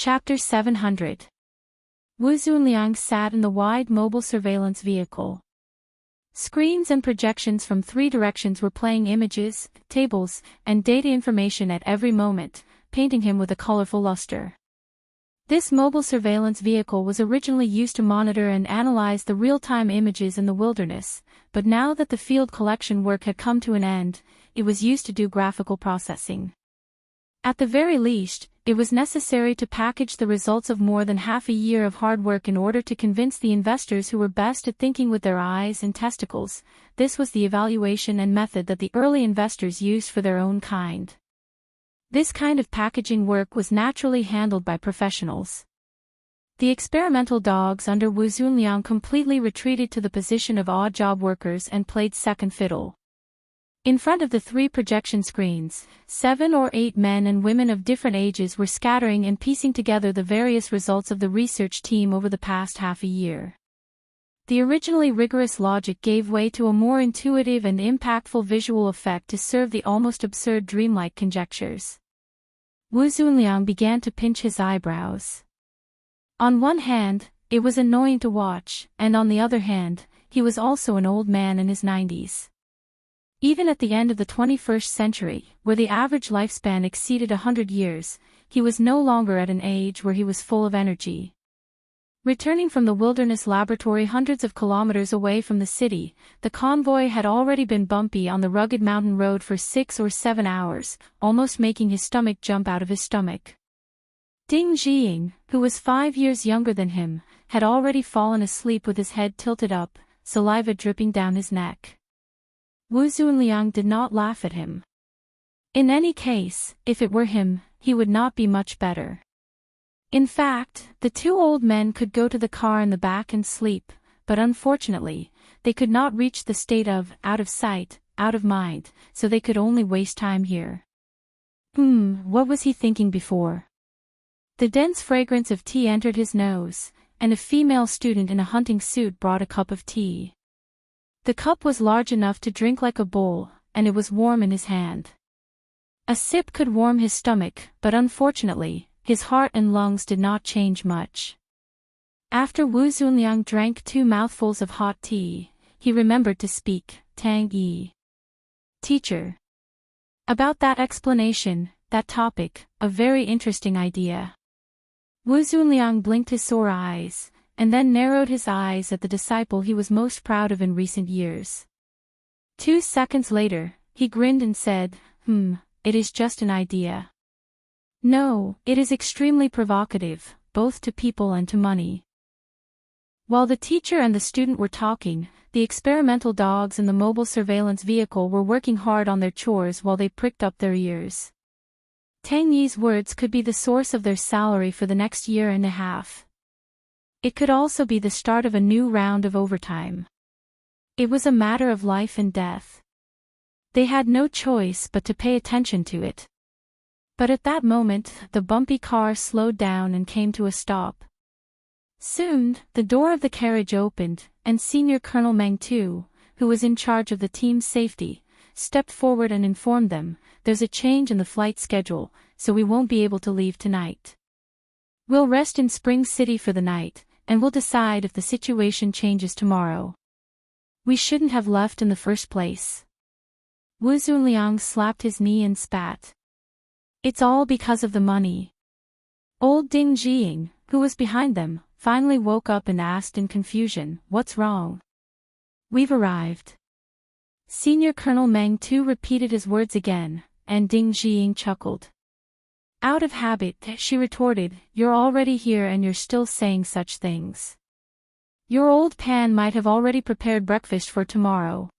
Chapter 700. Wu Zunliang sat in the wide mobile surveillance vehicle. Screens and projections from 3 directions were playing images, tables, and data information at every moment, painting him with a colorful luster. This mobile surveillance vehicle was originally used to monitor and analyze the real-time images in the wilderness, but now that the field collection work had come to an end, it was used to do graphical processing. At the very least, it was necessary to package the results of more than half a year of hard work in order to convince the investors who were best at thinking with their eyes and testicles. This was the evaluation and method that the early investors used for their own kind. This kind of packaging work was naturally handled by professionals. The experimental dogs under Wu Zunliang completely retreated to the position of odd job workers and played second fiddle. In front of the 3 projection screens, 7 or 8 men and women of different ages were scattering and piecing together the various results of the research team over the past half a year. The originally rigorous logic gave way to a more intuitive and impactful visual effect to serve the almost absurd dreamlike conjectures. Wu Zunliang began to pinch his eyebrows. On one hand, it was annoying to watch, and on the other hand, he was also an old man in his 90s. Even at the end of the 21st century, where the average lifespan exceeded 100 years, he was no longer at an age where he was full of energy. Returning from the wilderness laboratory hundreds of kilometers away from the city, the convoy had already been bumpy on the rugged mountain road for 6 or 7 hours, almost making his stomach jump out of his stomach. Ding Jiying, who was 5 years younger than him, had already fallen asleep with his head tilted up, saliva dripping down his neck. Wu Zunliang did not laugh at him. In any case, if it were him, he would not be much better. In fact, the 2 old men could go to the car in the back and sleep, but unfortunately, they could not reach the state of out of sight, out of mind, so they could only waste time here. What was he thinking before? The dense fragrance of tea entered his nose, and a female student in a hunting suit brought a cup of tea. The cup was large enough to drink like a bowl, and it was warm in his hand. A sip could warm his stomach, but unfortunately, his heart and lungs did not change much. After Wu Zunliang drank 2 mouthfuls of hot tea, he remembered to speak, Tang Yi. Teacher. About that explanation, that topic, a very interesting idea. Wu Zunliang blinked his sore eyes, and then narrowed his eyes at the disciple he was most proud of in recent years. 2 seconds later, he grinned and said, it is just an idea. No, it is extremely provocative, both to people and to money. While the teacher and the student were talking, the experimental dogs in the mobile surveillance vehicle were working hard on their chores while they pricked up their ears. Tang Yi's words could be the source of their salary for the next year and a half. It could also be the start of a new round of overtime. It was a matter of life and death. They had no choice but to pay attention to it. But at that moment, the bumpy car slowed down and came to a stop. Soon, the door of the carriage opened, and Senior Colonel Meng Tu, who was in charge of the team's safety, stepped forward and informed them, "There's a change in the flight schedule, so we won't be able to leave tonight. We'll rest in Spring City for the night, and we'll decide if the situation changes tomorrow. We shouldn't have left in the first place." Wu Zunliang slapped his knee and spat. "It's all because of the money." Old Ding Jiying, who was behind them, finally woke up and asked in confusion, "What's wrong?" "We've arrived." Senior Colonel Meng Tu repeated his words again, and Ding Jiying chuckled. "Out of habit," she retorted, "you're already here and you're still saying such things. Your old pan might have already prepared breakfast for tomorrow.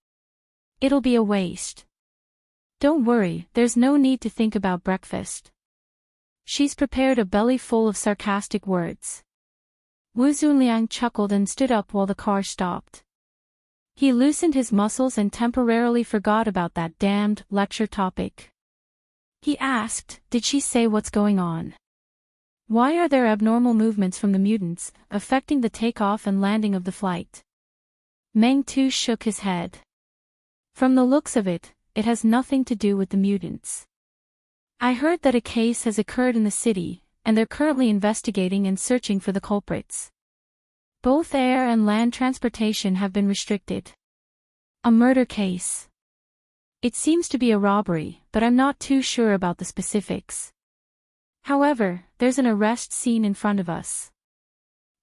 It'll be a waste. Don't worry, there's no need to think about breakfast. She's prepared a belly full of sarcastic words." Wu Zunliang chuckled and stood up while the car stopped. He loosened his muscles and temporarily forgot about that damned lecture topic. He asked, "Did she say what's going on? Why are there abnormal movements from the mutants, affecting the takeoff and landing of the flight?" Meng Tu shook his head. "From the looks of it, it has nothing to do with the mutants. I heard that a case has occurred in the city, and they're currently investigating and searching for the culprits. Both air and land transportation have been restricted. A murder case. It seems to be a robbery, but I'm not too sure about the specifics. However, there's an arrest scene in front of us.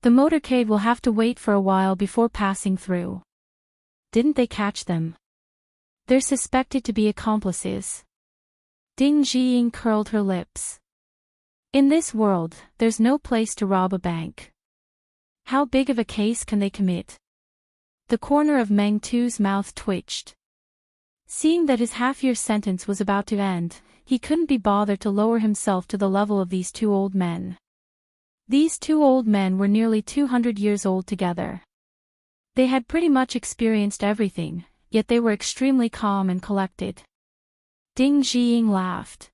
The motorcade will have to wait for a while before passing through. Didn't they catch them? They're suspected to be accomplices. Ding Jiying curled her lips. In this world, there's no place to rob a bank. How big of a case can they commit? The corner of Meng Tu's mouth twitched. Seeing that his half-year sentence was about to end, he couldn't be bothered to lower himself to the level of these two old men. These two old men were nearly 200 years old together. They had pretty much experienced everything, yet they were extremely calm and collected. Ding Jiying laughed.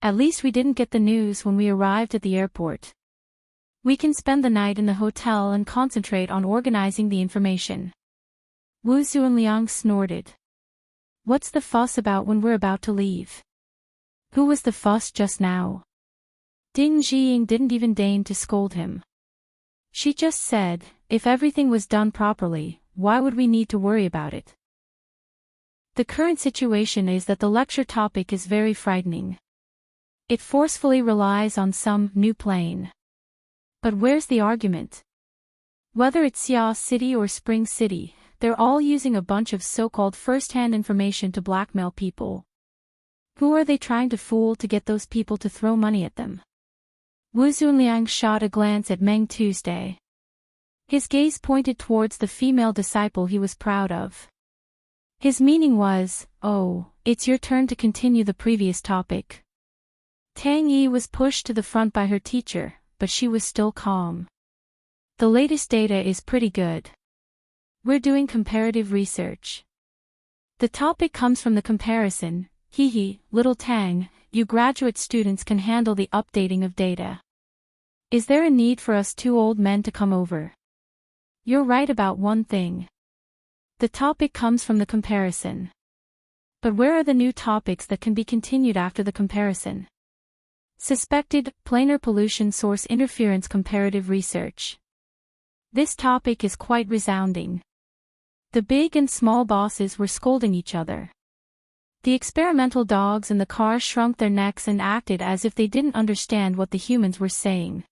At least we didn't get the news when we arrived at the airport. We can spend the night in the hotel and concentrate on organizing the information. Wu Zhuanliang snorted. What's the fuss about when we're about to leave? Who was the fuss just now? Ding Jiying didn't even deign to scold him. She just said, if everything was done properly, why would we need to worry about it? The current situation is that the lecture topic is very frightening. It forcefully relies on some new plane. But where's the argument? Whether it's Xia City or Spring City, they're all using a bunch of so-called first-hand information to blackmail people. Who are they trying to fool to get those people to throw money at them? Wu Zhuanliang shot a glance at Meng Tuesday. His gaze pointed towards the female disciple he was proud of. His meaning was, oh, it's your turn to continue the previous topic. Tang Yi was pushed to the front by her teacher, but she was still calm. The latest data is pretty good. We're doing comparative research. The topic comes from the comparison. Little Tang, you graduate students can handle the updating of data. Is there a need for us two old men to come over? You're right about one thing. The topic comes from the comparison. But where are the new topics that can be continued after the comparison? Suspected, planar pollution source interference comparative research. This topic is quite resounding. The big and small bosses were scolding each other. The experimental dogs in the car shrunk their necks and acted as if they didn't understand what the humans were saying.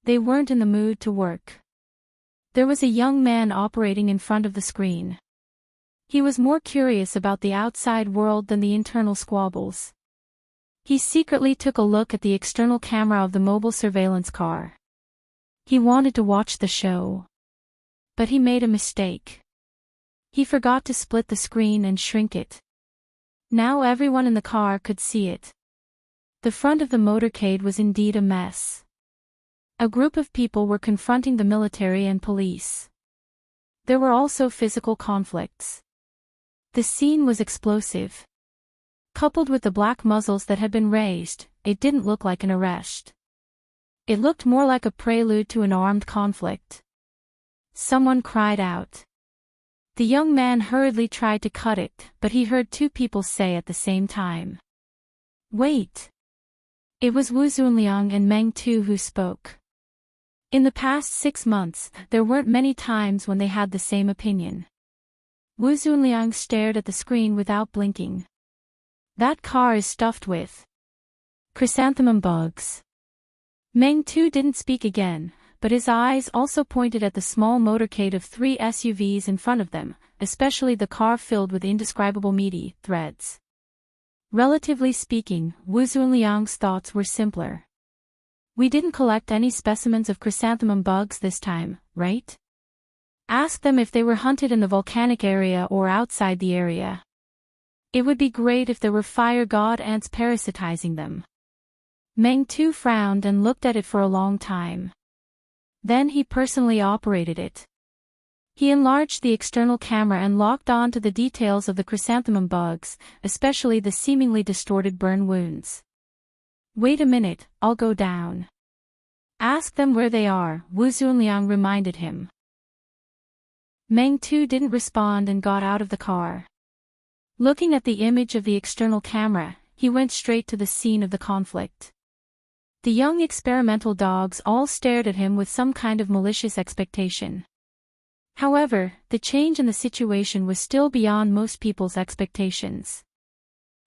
They weren't in the mood to work. There was a young man operating in front of the screen. He was more curious about the outside world than the internal squabbles. He secretly took a look at the external camera of the mobile surveillance car. He wanted to watch the show. But he made a mistake. He forgot to split the screen and shrink it. Now everyone in the car could see it. The front of the motorcade was indeed a mess. A group of people were confronting the military and police. There were also physical conflicts. The scene was explosive. Coupled with the black muzzles that had been raised, it didn't look like an arrest. It looked more like a prelude to an armed conflict. Someone cried out. The young man hurriedly tried to cut it, but he heard two people say at the same time. Wait! It was Wu Zhuanliang and Meng Tu who spoke. In the past 6 months, there weren't many times when they had the same opinion. Wu Zhuanliang stared at the screen without blinking. That car is stuffed with chrysanthemum bugs. Meng Tu didn't speak again, but his eyes also pointed at the small motorcade of 3 SUVs in front of them, especially the car filled with indescribable meaty threads. Relatively speaking, Wu Zhuanliang's thoughts were simpler. We didn't collect any specimens of chrysanthemum bugs this time, right? Ask them if they were hunted in the volcanic area or outside the area. It would be great if there were fire god ants parasitizing them. Meng Tu frowned and looked at it for a long time. Then he personally operated it. He enlarged the external camera and locked on to the details of the chrysanthemum bugs, especially the seemingly distorted burn wounds. Wait a minute, I'll go down. Ask them where they are, Wu Zhuanliang reminded him. Meng Tu didn't respond and got out of the car. Looking at the image of the external camera, he went straight to the scene of the conflict. The young experimental dogs all stared at him with some kind of malicious expectation. However, the change in the situation was still beyond most people's expectations.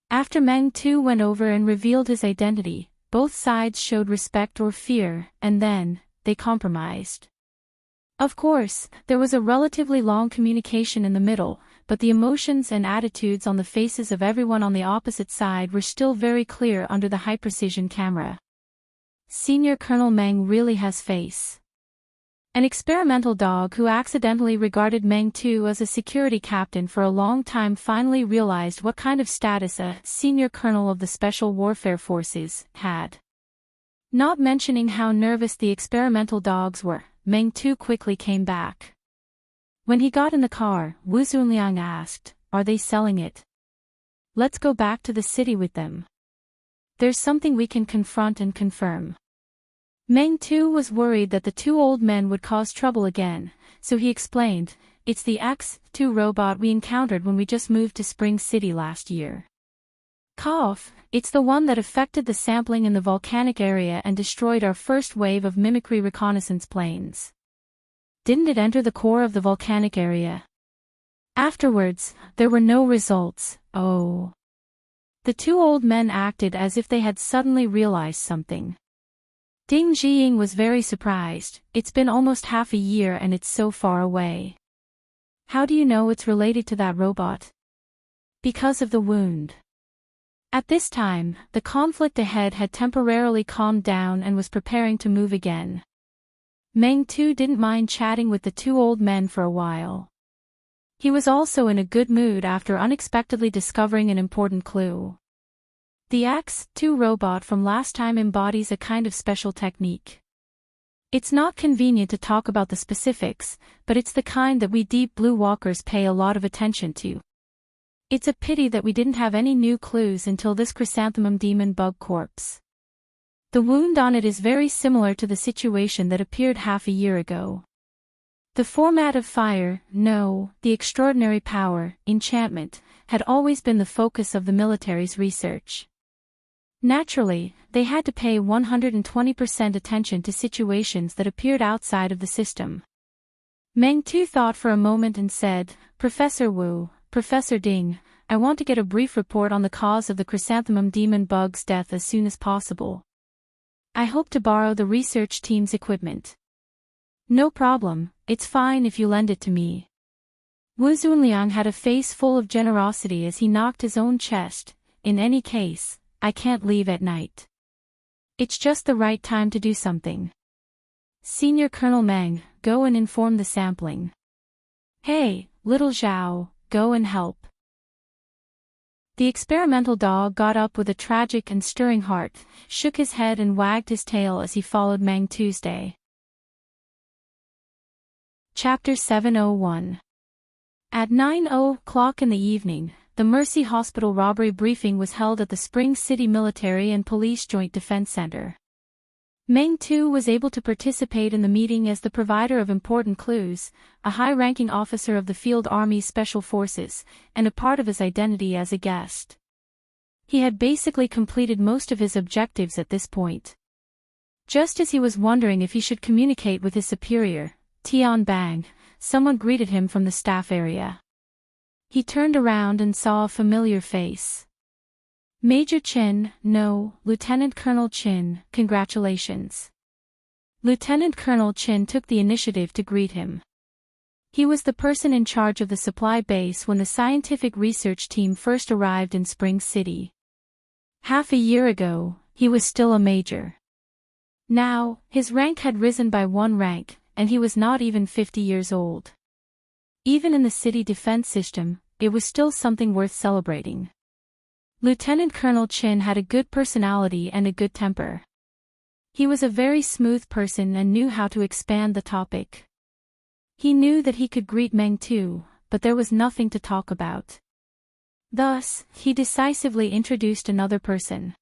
After Meng Tu went over and revealed his identity, both sides showed respect or fear, and then, they compromised. Of course, there was a relatively long communication in the middle, but the emotions and attitudes on the faces of everyone on the opposite side were still very clear under the high-precision camera. Senior Colonel Meng really has face. An experimental dog who accidentally regarded Meng Tu as a security captain for a long time finally realized what kind of status a senior colonel of the Special Warfare Forces had. Not mentioning how nervous the experimental dogs were, Meng Tu quickly came back. When he got in the car, Wu Zunliang asked, "Are they selling it? Let's go back to the city with them. There's something we can confront and confirm." Meng Tu was worried that the two old men would cause trouble again, so he explained, "It's the X-2 robot we encountered when we just moved to Spring City last year. Cough, it's the one that affected the sampling in the volcanic area and destroyed our first wave of mimicry reconnaissance planes. Didn't it enter the core of the volcanic area? Afterwards, there were no results, oh." The two old men acted as if they had suddenly realized something. Ding Jiying was very surprised. "It's been almost half a year and it's so far away. How do you know it's related to that robot?" "Because of the wound." At this time, the conflict ahead had temporarily calmed down and was preparing to move again. Meng Tu didn't mind chatting with the two old men for a while. He was also in a good mood after unexpectedly discovering an important clue. The X-2 robot from last time embodies a kind of special technique. It's not convenient to talk about the specifics, but it's the kind that we Deep Blue Walkers pay a lot of attention to. It's a pity that we didn't have any new clues until this chrysanthemum demon bug corpse. The wound on it is very similar to the situation that appeared half a year ago. The format of fire, the extraordinary power, enchantment, had always been the focus of the military's research. Naturally, they had to pay 120% attention to situations that appeared outside of the system. Meng Tu thought for a moment and said, "Professor Wu, Professor Ding, I want to get a brief report on the cause of the chrysanthemum demon bug's death as soon as possible. I hope to borrow the research team's equipment." "No problem, it's fine if you lend it to me." Wu Zunliang had a face full of generosity as he knocked his own chest. "In any case, I can't leave at night. It's just the right time to do something. Senior Colonel Meng, go and inform the sampling. Hey, little Zhao, go and help." The experimental dog got up with a tragic and stirring heart, shook his head and wagged his tail as he followed Meng Tuesday. Chapter 701. At 9:00 in the evening, the Mercy Hospital robbery briefing was held at the Spring City Military and Police Joint Defense Center. Meng Tu was able to participate in the meeting as the provider of important clues, a high-ranking officer of the Field Army's Special Forces, and a part of his identity as a guest. He had basically completed most of his objectives at this point. Just as he was wondering if he should communicate with his superior, Tian Bang, someone greeted him from the staff area. He turned around and saw a familiar face. "Major Chin, no, Lieutenant Colonel Chin, congratulations." Lieutenant Colonel Chin took the initiative to greet him. He was the person in charge of the supply base when the scientific research team first arrived in Spring City. Half a year ago, he was still a major. Now, his rank had risen by 1 rank, and he was not even 50 years old. Even in the city defense system, it was still something worth celebrating. Lieutenant Colonel Chin had a good personality and a good temper. He was a very smooth person and knew how to expand the topic. He knew that he could greet Meng Tu, but there was nothing to talk about. Thus, he decisively introduced another person.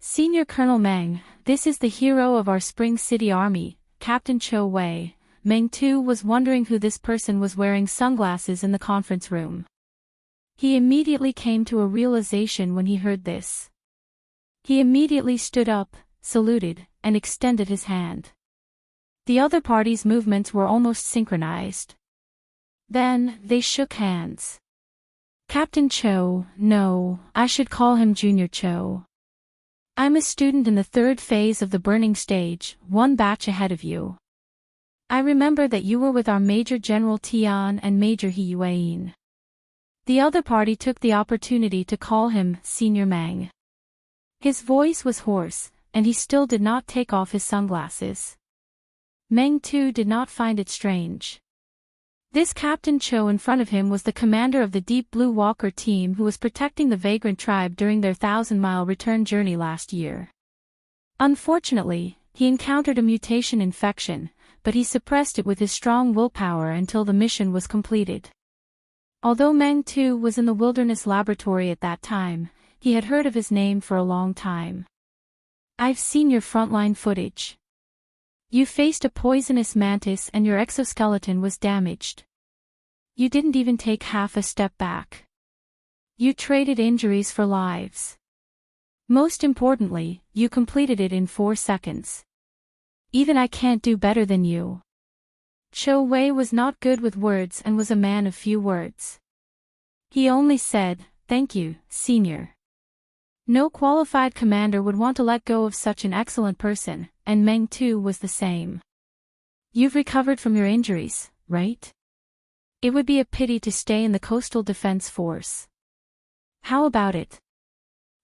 "Senior Colonel Meng, this is the hero of our Spring City Army, Captain Cho Wei." Meng Tu was wondering who this person was wearing sunglasses in the conference room. He immediately came to a realization when he heard this. He immediately stood up, saluted, and extended his hand. The other party's movements were almost synchronized. Then, they shook hands. Captain Cho, no, I should call him Junior Cho. I'm a student in the third phase of the burning stage, one batch ahead of you. I remember that you were with our Major General Tian and Major He Yuan. The other party took the opportunity to call him Senior Meng. His voice was hoarse, and he still did not take off his sunglasses. Meng too did not find it strange. This Captain Cho in front of him was the commander of the Deep Blue Walker team who was protecting the vagrant tribe during their 1,000-mile return journey last year. Unfortunately, he encountered a mutation infection, but he suppressed it with his strong willpower until the mission was completed. Although Meng too was in the wilderness laboratory at that time, he had heard of his name for a long time. I've seen your frontline footage. You faced a poisonous mantis and your exoskeleton was damaged. You didn't even take half a step back. You traded injuries for lives. Most importantly, you completed it in 4 seconds. Even I can't do better than you. Cho Wei was not good with words and was a man of few words. He only said, "Thank you, Senior." No qualified commander would want to let go of such an excellent person, and Meng too was the same. You've recovered from your injuries, right? It would be a pity to stay in the Coastal Defense Force. How about it?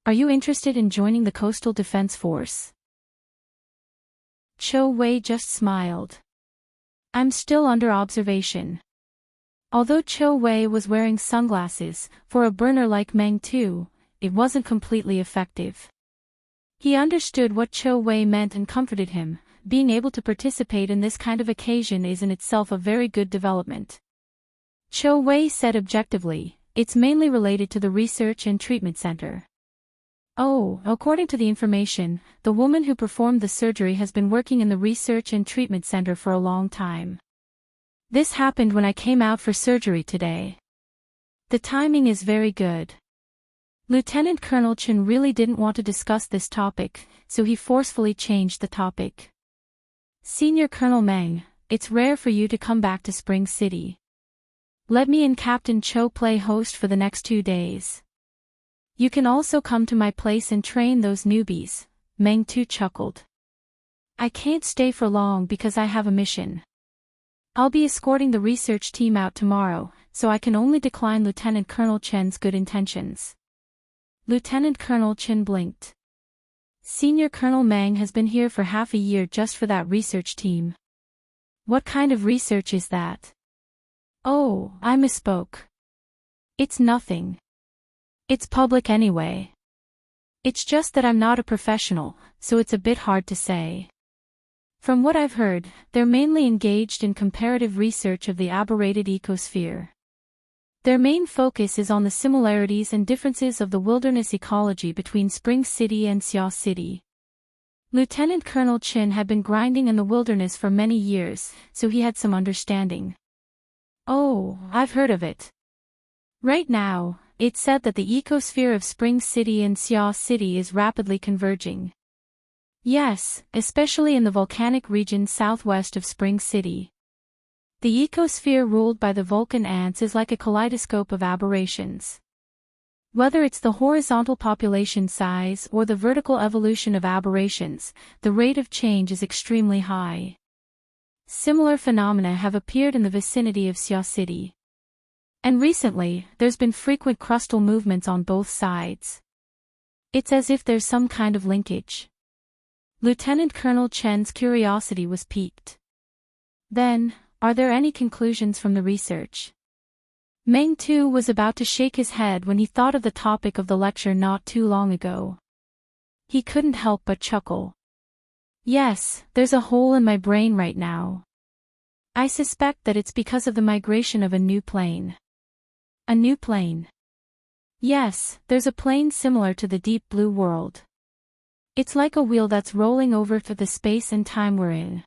Are you interested in joining the Coastal Defense Force? Cho Wei just smiled. I'm still under observation. Although Cho Wei was wearing sunglasses, for a burner like Meng too, it wasn't completely effective. He understood what Cho Wei meant and comforted him. Being able to participate in this kind of occasion is in itself a very good development. Cho Wei said objectively, it's mainly related to the research and treatment center. Oh, according to the information, the woman who performed the surgery has been working in the research and treatment center for a long time. This happened when I came out for surgery today. The timing is very good. Lieutenant Colonel Chen really didn't want to discuss this topic, so he forcefully changed the topic. Senior Colonel Meng, it's rare for you to come back to Spring City. Let me and Captain Cho play host for the next 2 days. You can also come to my place and train those newbies, Meng too chuckled. I can't stay for long because I have a mission. I'll be escorting the research team out tomorrow, so I can only decline Lieutenant Colonel Chen's good intentions. Lieutenant Colonel Chen blinked. Senior Colonel Meng has been here for half a year just for that research team. What kind of research is that? Oh, I misspoke. It's nothing. It's public anyway. It's just that I'm not a professional, so it's a bit hard to say. From what I've heard, they're mainly engaged in comparative research of the aberrated ecosphere. Their main focus is on the similarities and differences of the wilderness ecology between Spring City and Xia City. Lieutenant Colonel Chen had been grinding in the wilderness for many years, so he had some understanding. Oh, I've heard of it. Right now, it's said that the ecosphere of Spring City and Xia City is rapidly converging. Yes, especially in the volcanic region southwest of Spring City. The ecosphere ruled by the Vulcan ants is like a kaleidoscope of aberrations. Whether it's the horizontal population size or the vertical evolution of aberrations, the rate of change is extremely high. Similar phenomena have appeared in the vicinity of Xia City. And recently, there's been frequent crustal movements on both sides. It's as if there's some kind of linkage. Lieutenant Colonel Chen's curiosity was piqued. Then, are there any conclusions from the research? Meng too was about to shake his head when he thought of the topic of the lecture not too long ago. He couldn't help but chuckle. Yes, there's a hole in my brain right now. I suspect that it's because of the migration of a new plane. A new plane? Yes, there's a plane similar to the Deep Blue World. It's like a wheel that's rolling over to the space and time we're in.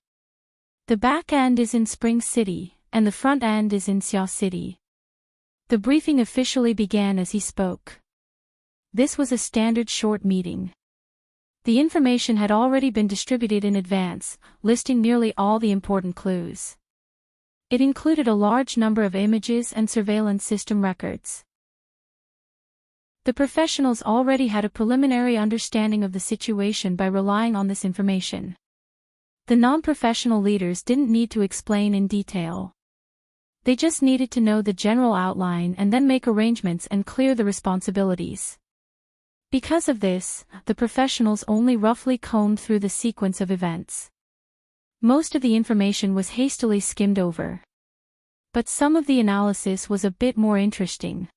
The back end is in Spring City, and the front end is in Xia City. The briefing officially began as he spoke. This was a standard short meeting. The information had already been distributed in advance, listing nearly all the important clues. It included a large number of images and surveillance system records. The professionals already had a preliminary understanding of the situation by relying on this information. The non-professional leaders didn't need to explain in detail. They just needed to know the general outline and then make arrangements and clear the responsibilities. Because of this, the professionals only roughly combed through the sequence of events. Most of the information was hastily skimmed over. But some of the analysis was a bit more interesting.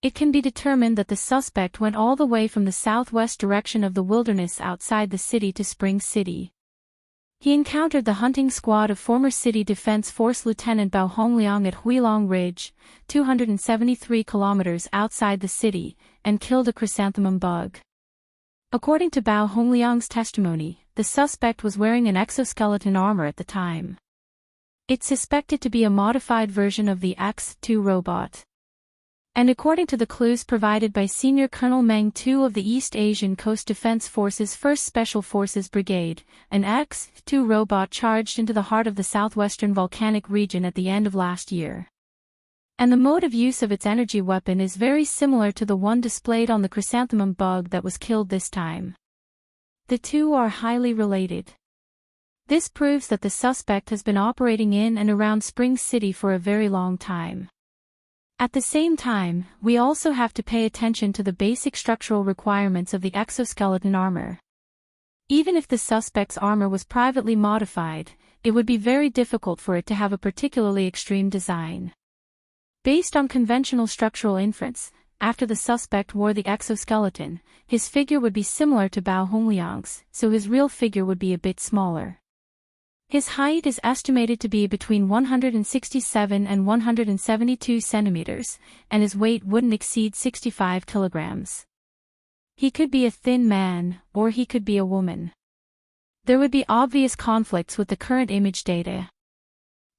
It can be determined that the suspect went all the way from the southwest direction of the wilderness outside the city to Spring City. He encountered the hunting squad of former City Defense Force Lieutenant Bao Hongliang at Huilong Ridge, 273 kilometers outside the city, and killed a chrysanthemum bug. According to Bao Hongliang's testimony, the suspect was wearing an exoskeleton armor at the time. It's suspected to be a modified version of the X-2 robot. And according to the clues provided by Senior Colonel Meng Tu of the East Asian Coast Defense Force's 1st Special Forces Brigade, an X-2 robot charged into the heart of the southwestern volcanic region at the end of last year. And the mode of use of its energy weapon is very similar to the one displayed on the chrysanthemum bug that was killed this time. The two are highly related. This proves that the suspect has been operating in and around Spring City for a very long time. At the same time, we also have to pay attention to the basic structural requirements of the exoskeleton armor. Even if the suspect's armor was privately modified, it would be very difficult for it to have a particularly extreme design. Based on conventional structural inference, after the suspect wore the exoskeleton, his figure would be similar to Bao Hongliang's, so his real figure would be a bit smaller. His height is estimated to be between 167 and 172 centimeters, and his weight wouldn't exceed 65 kilograms. He could be a thin man, or he could be a woman. There would be obvious conflicts with the current image data.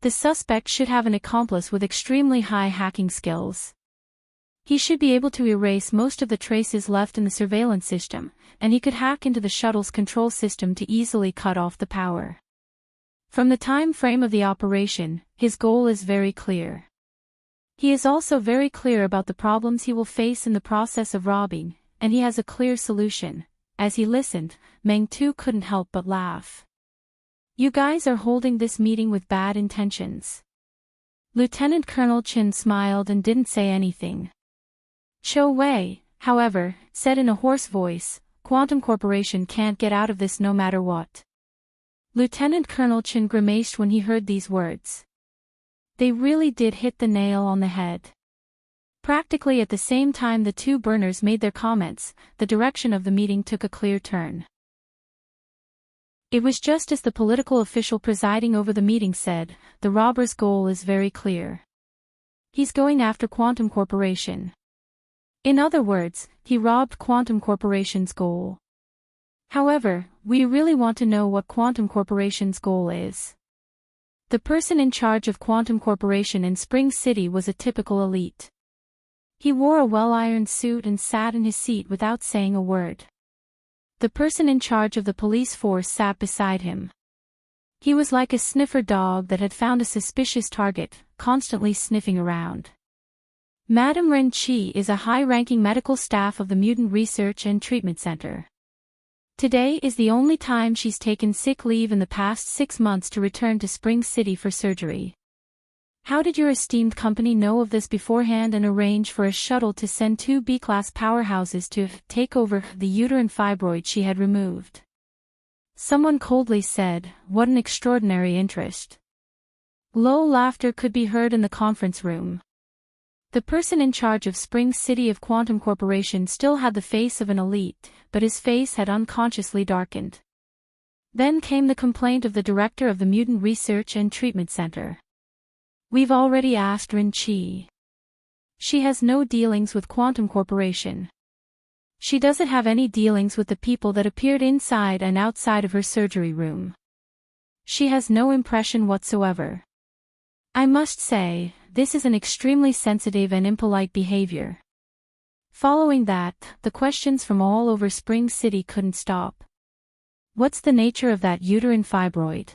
The suspect should have an accomplice with extremely high hacking skills. He should be able to erase most of the traces left in the surveillance system, and he could hack into the shuttle's control system to easily cut off the power. From the time frame of the operation, his goal is very clear. He is also very clear about the problems he will face in the process of robbing, and he has a clear solution. As he listened, Meng Tu couldn't help but laugh. You guys are holding this meeting with bad intentions. Lieutenant Colonel Chin smiled and didn't say anything. Cho Wei, however, said in a hoarse voice, Quantum Corporation can't get out of this no matter what. Lieutenant Colonel Chin grimaced when he heard these words. They really did hit the nail on the head. Practically at the same time the two burners made their comments, the direction of the meeting took a clear turn. It was just as the political official presiding over the meeting said, the robber's goal is very clear. He's going after Quantum Corporation. In other words, he robbed Quantum Corporation's goal. However, we really want to know what Quantum Corporation's goal is. The person in charge of Quantum Corporation in Spring City was a typical elite. He wore a well-ironed suit and sat in his seat without saying a word. The person in charge of the police force sat beside him. He was like a sniffer dog that had found a suspicious target, constantly sniffing around. Madame Ren Chi is a high-ranking medical staff of the Mutant Research and Treatment Center. Today is the only time she's taken sick leave in the past 6 months to return to Spring City for surgery. How did your esteemed company know of this beforehand and arrange for a shuttle to send 2 B-class powerhouses to take over the uterine fibroid she had removed? Someone coldly said, what an extraordinary interest. Low laughter could be heard in the conference room. The person in charge of Spring City of Quantum Corporation still had the face of an elite, but his face had unconsciously darkened. Then came the complaint of the director of the Mutant Research and Treatment Center. We've already asked Rin Chi. She has no dealings with Quantum Corporation. She doesn't have any dealings with the people that appeared inside and outside of her surgery room. She has no impression whatsoever. I must say, this is an extremely sensitive and impolite behavior. Following that, the questions from all over Spring City couldn't stop. What's the nature of that uterine fibroid?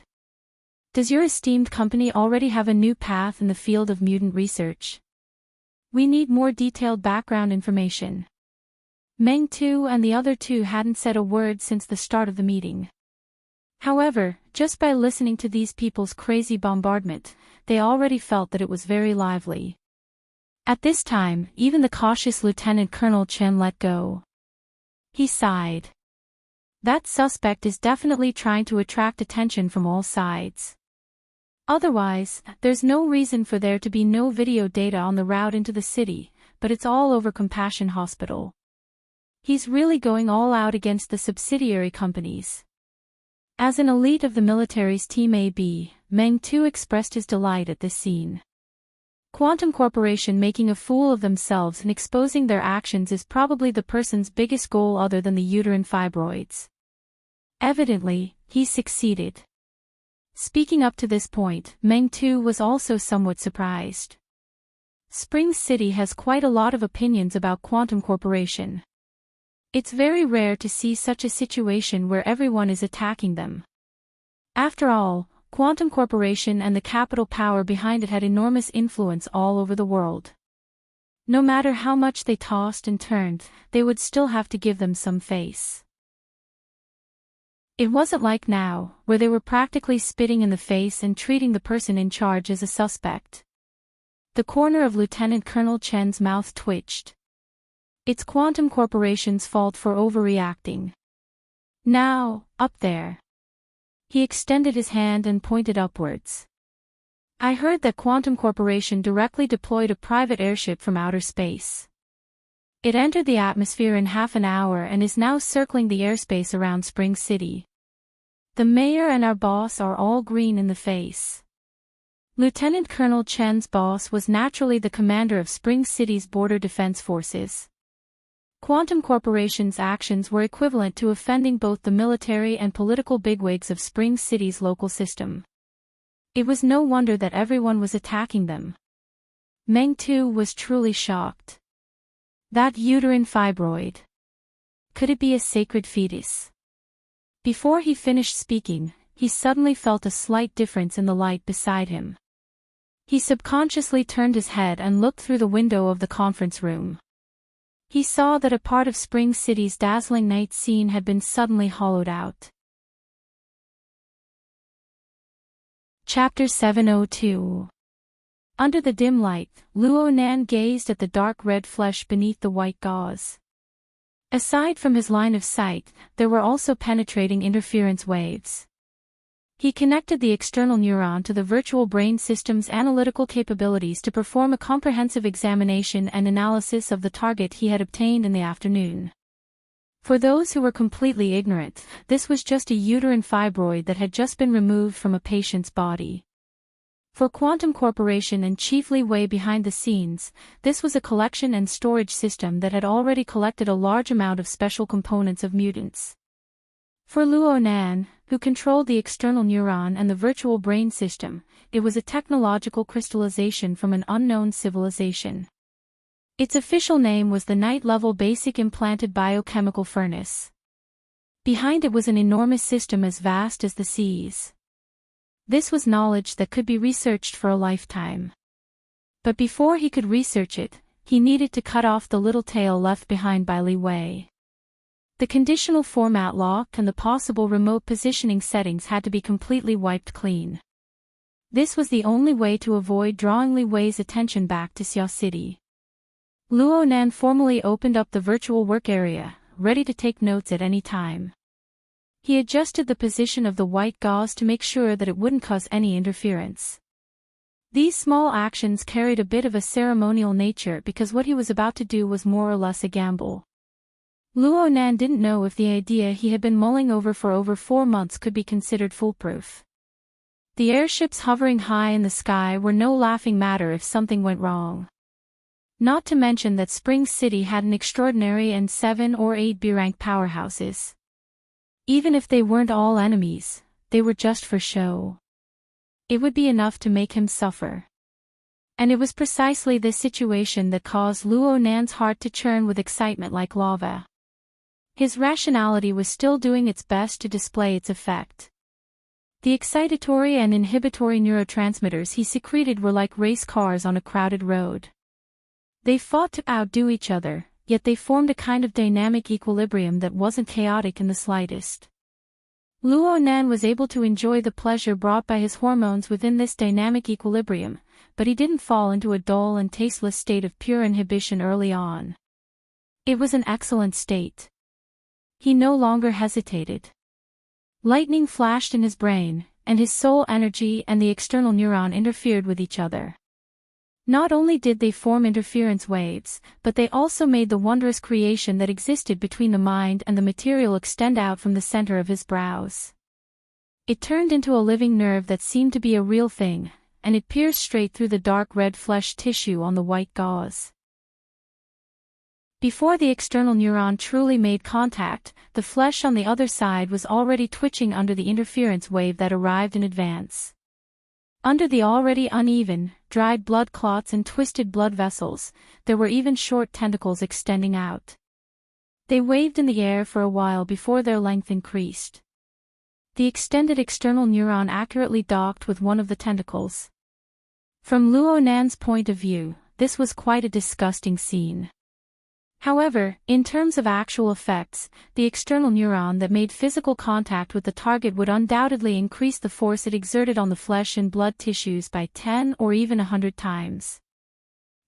Does your esteemed company already have a new path in the field of mutant research? We need more detailed background information. Meng Tu and the other two hadn't said a word since the start of the meeting. However, just by listening to these people's crazy bombardment, they already felt that it was very lively. At this time, even the cautious Lieutenant Colonel Chen let go. He sighed. That suspect is definitely trying to attract attention from all sides. Otherwise, there's no reason for there to be no video data on the route into the city, but it's all over Compassion Hospital. He's really going all out against the subsidiary companies. As an elite of the military's Team AB, Meng Tu expressed his delight at this scene. Quantum Corporation making a fool of themselves and exposing their actions is probably the person's biggest goal other than the uterine fibroids. Evidently, he succeeded. Speaking up to this point, Meng Tu was also somewhat surprised. Spring City has quite a lot of opinions about Quantum Corporation. It's very rare to see such a situation where everyone is attacking them. After all, Quantum Corporation and the capital power behind it had enormous influence all over the world. No matter how much they tossed and turned, they would still have to give them some face. It wasn't like now, where they were practically spitting in the face and treating the person in charge as a suspect. The corner of Lieutenant Colonel Chen's mouth twitched. It's Quantum Corporation's fault for overreacting. Now, up there. He extended his hand and pointed upwards. I heard that Quantum Corporation directly deployed a private airship from outer space. It entered the atmosphere in half an hour and is now circling the airspace around Spring City. The mayor and our boss are all green in the face. Lieutenant Colonel Chen's boss was naturally the commander of Spring City's border defense forces. Quantum Corporation's actions were equivalent to offending both the military and political bigwigs of Spring City's local system. It was no wonder that everyone was attacking them. Meng Tu was truly shocked. That uterine fibroid. Could it be a sacred fetus? Before he finished speaking, he suddenly felt a slight difference in the light beside him. He subconsciously turned his head and looked through the window of the conference room. He saw that a part of Spring City's dazzling night scene had been suddenly hollowed out. Chapter 702. Under the dim light, Luo Nan gazed at the dark red flesh beneath the white gauze. Aside from his line of sight, there were also penetrating interference waves. He connected the external neuron to the virtual brain system's analytical capabilities to perform a comprehensive examination and analysis of the target he had obtained in the afternoon. For those who were completely ignorant, this was just a uterine fibroid that had just been removed from a patient's body. For Quantum Corporation and chiefly way behind the scenes, this was a collection and storage system that had already collected a large amount of special components of mutants. For Luo Nan, who controlled the external neuron and the virtual brain system, it was a technological crystallization from an unknown civilization. Its official name was the Night-Level Basic Implanted Biochemical Furnace. Behind it was an enormous system as vast as the seas. This was knowledge that could be researched for a lifetime. But before he could research it, he needed to cut off the little tail left behind by Li Wei. The conditional format lock and the possible remote positioning settings had to be completely wiped clean. This was the only way to avoid drawing Li Wei's attention back to Xia City. Luo Nan formally opened up the virtual work area, ready to take notes at any time. He adjusted the position of the white gauze to make sure that it wouldn't cause any interference. These small actions carried a bit of a ceremonial nature because what he was about to do was more or less a gamble. Luo Nan didn't know if the idea he had been mulling over for over 4 months could be considered foolproof. The airships hovering high in the sky were no laughing matter if something went wrong. Not to mention that Spring City had an extraordinary and 7 or 8 B-rank powerhouses. Even if they weren't all enemies, they were just for show. It would be enough to make him suffer. And it was precisely this situation that caused Luo Nan's heart to churn with excitement like lava. His rationality was still doing its best to display its effect. The excitatory and inhibitory neurotransmitters he secreted were like race cars on a crowded road. They fought to outdo each other, yet they formed a kind of dynamic equilibrium that wasn't chaotic in the slightest. Luo Nan was able to enjoy the pleasure brought by his hormones within this dynamic equilibrium, but he didn't fall into a dull and tasteless state of pure inhibition early on. It was an excellent state. He no longer hesitated. Lightning flashed in his brain, and his soul energy and the external neuron interfered with each other. Not only did they form interference waves, but they also made the wondrous creation that existed between the mind and the material extend out from the center of his brows. It turned into a living nerve that seemed to be a real thing, and it pierced straight through the dark red flesh tissue on the white gauze. Before the external neuron truly made contact, the flesh on the other side was already twitching under the interference wave that arrived in advance. Under the already uneven, dried blood clots and twisted blood vessels, there were even short tentacles extending out. They waved in the air for a while before their length increased. The extended external neuron accurately docked with one of the tentacles. From Luo Nan's point of view, this was quite a disgusting scene. However, in terms of actual effects, the external neuron that made physical contact with the target would undoubtedly increase the force it exerted on the flesh and blood tissues by 10 or even 100 times.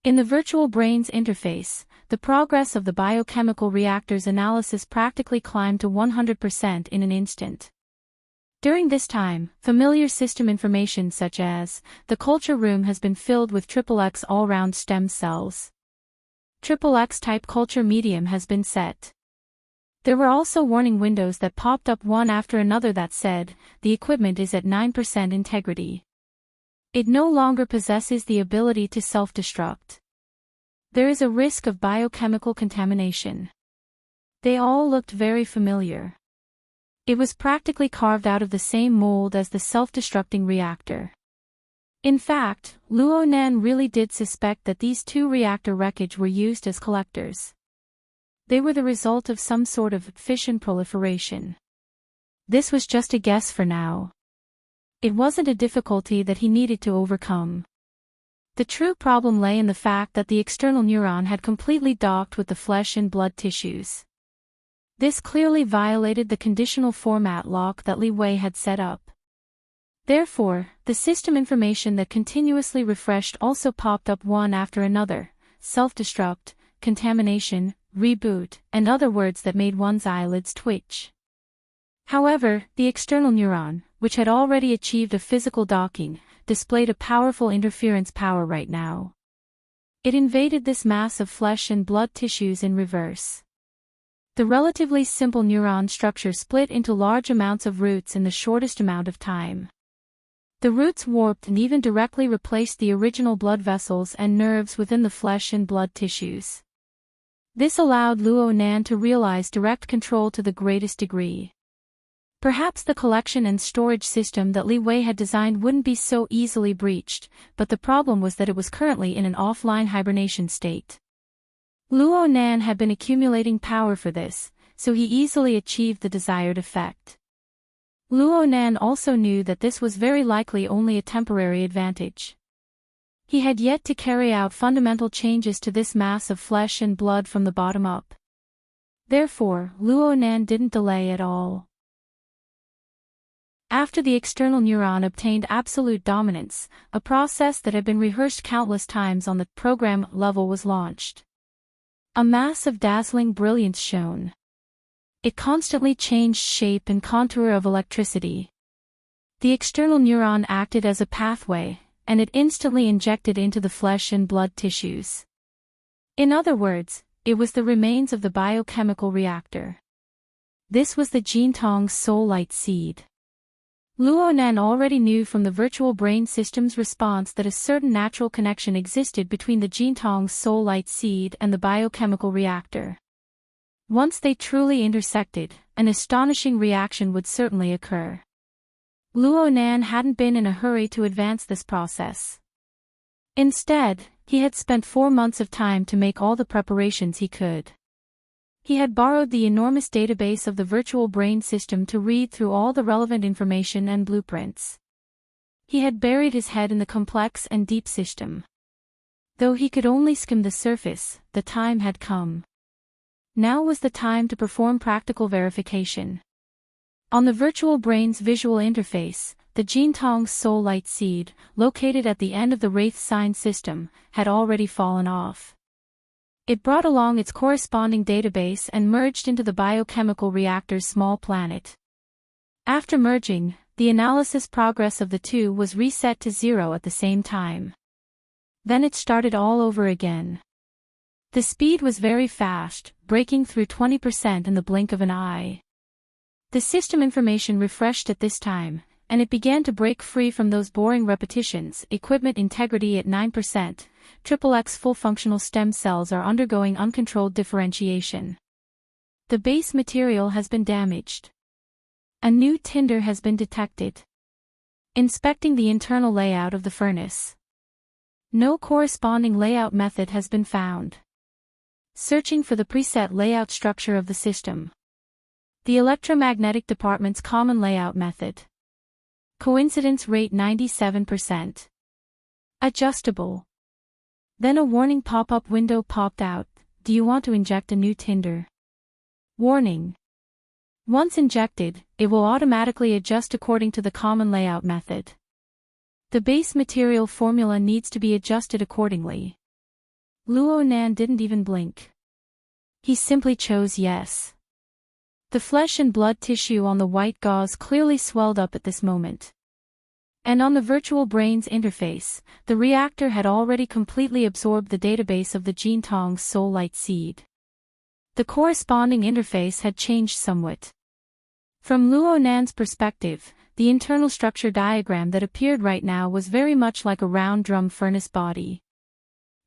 In the virtual brain's interface, the progress of the biochemical reactor's analysis practically climbed to 100% in an instant. During this time, familiar system information such as, the culture room has been filled with XXX all-round stem cells. XXX type culture medium has been set. There were also warning windows that popped up one after another that said, the equipment is at 9% integrity. It no longer possesses the ability to self-destruct. There is a risk of biochemical contamination. They all looked very familiar. It was practically carved out of the same mold as the self-destructing reactor. In fact, Luo Nan really did suspect that these two reactor wreckage were used as collectors. They were the result of some sort of fission proliferation. This was just a guess for now. It wasn't a difficulty that he needed to overcome. The true problem lay in the fact that the external neuron had completely docked with the flesh and blood tissues. This clearly violated the conditional format lock that Li Wei had set up. Therefore, the system information that continuously refreshed also popped up one after another: self-destruct, contamination, reboot, and other words that made one's eyelids twitch. However, the external neuron, which had already achieved a physical docking, displayed a powerful interference power right now. It invaded this mass of flesh and blood tissues in reverse. The relatively simple neuron structure split into large amounts of roots in the shortest amount of time. The roots warped and even directly replaced the original blood vessels and nerves within the flesh and blood tissues. This allowed Luo Nan to realize direct control to the greatest degree. Perhaps the collection and storage system that Li Wei had designed wouldn't be so easily breached, but the problem was that it was currently in an offline hibernation state. Luo Nan had been accumulating power for this, so he easily achieved the desired effect. Luo Nan also knew that this was very likely only a temporary advantage. He had yet to carry out fundamental changes to this mass of flesh and blood from the bottom up. Therefore, Luo Nan didn't delay at all. After the external neuron obtained absolute dominance, a process that had been rehearsed countless times on the program level was launched. A mass of dazzling brilliance shone. It constantly changed shape and contour of electricity. The external neuron acted as a pathway, and it instantly injected into the flesh and blood tissues. In other words, it was the remains of the biochemical reactor. This was the Jintong's soul light seed. Luo Nan already knew from the virtual brain system's response that a certain natural connection existed between the Jintong's soul light seed and the biochemical reactor. Once they truly intersected, an astonishing reaction would certainly occur. Luo Nan hadn't been in a hurry to advance this process. Instead, he had spent 4 months of time to make all the preparations he could. He had borrowed the enormous database of the virtual brain system to read through all the relevant information and blueprints. He had buried his head in the complex and deep system. Though he could only skim the surface, the time had come. Now was the time to perform practical verification. On the virtual brain's visual interface, the Enchanting's soul light seed, located at the end of the Wraith sign system, had already fallen off. It brought along its corresponding database and merged into the biochemical reactor's small planet. After merging, the analysis progress of the two was reset to 0 at the same time. Then it started all over again. The speed was very fast, breaking through 20% in the blink of an eye. The system information refreshed at this time, and it began to break free from those boring repetitions. Equipment integrity at 9%, XXX full functional stem cells are undergoing uncontrolled differentiation. The base material has been damaged. A new tinder has been detected. Inspecting the internal layout of the furnace. No corresponding layout method has been found. Searching for the preset layout structure of the system. The electromagnetic department's common layout method. Coincidence rate 97%. Adjustable. Then a warning pop-up window popped out. Do you want to inject a new tinder? Warning. Once injected, it will automatically adjust according to the common layout method. The base material formula needs to be adjusted accordingly. Luo Nan didn't even blink. He simply chose yes. The flesh and blood tissue on the white gauze clearly swelled up at this moment. And on the virtual brain's interface, the reactor had already completely absorbed the database of the Enchanting's soul light seed. The corresponding interface had changed somewhat. From Luo Nan's perspective, the internal structure diagram that appeared right now was very much like a round drum furnace body.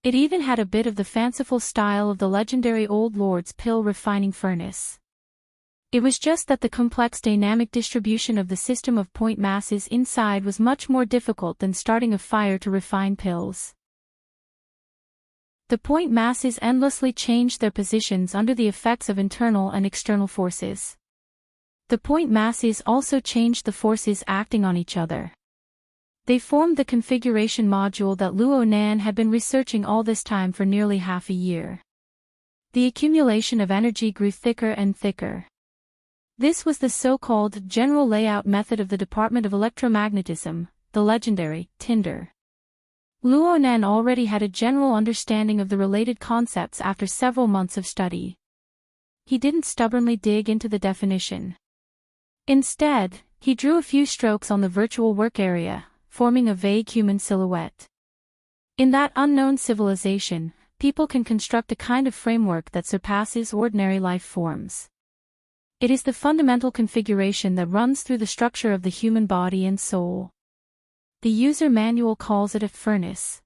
It even had a bit of the fanciful style of the legendary Old Lord's pill refining furnace. It was just that the complex dynamic distribution of the system of point masses inside was much more difficult than starting a fire to refine pills. The point masses endlessly changed their positions under the effects of internal and external forces. The point masses also changed the forces acting on each other. They formed the configuration module that Luo Nan had been researching all this time for nearly half a year. The accumulation of energy grew thicker and thicker. This was the so-called general layout method of the Department of Electromagnetism, the legendary Tinder. Luo Nan already had a general understanding of the related concepts after several months of study. He didn't stubbornly dig into the definition. Instead, he drew a few strokes on the virtual work area, forming a vague human silhouette. In that unknown civilization, people can construct a kind of framework that surpasses ordinary life forms. It is the fundamental configuration that runs through the structure of the human body and soul. The user manual calls it a furnace.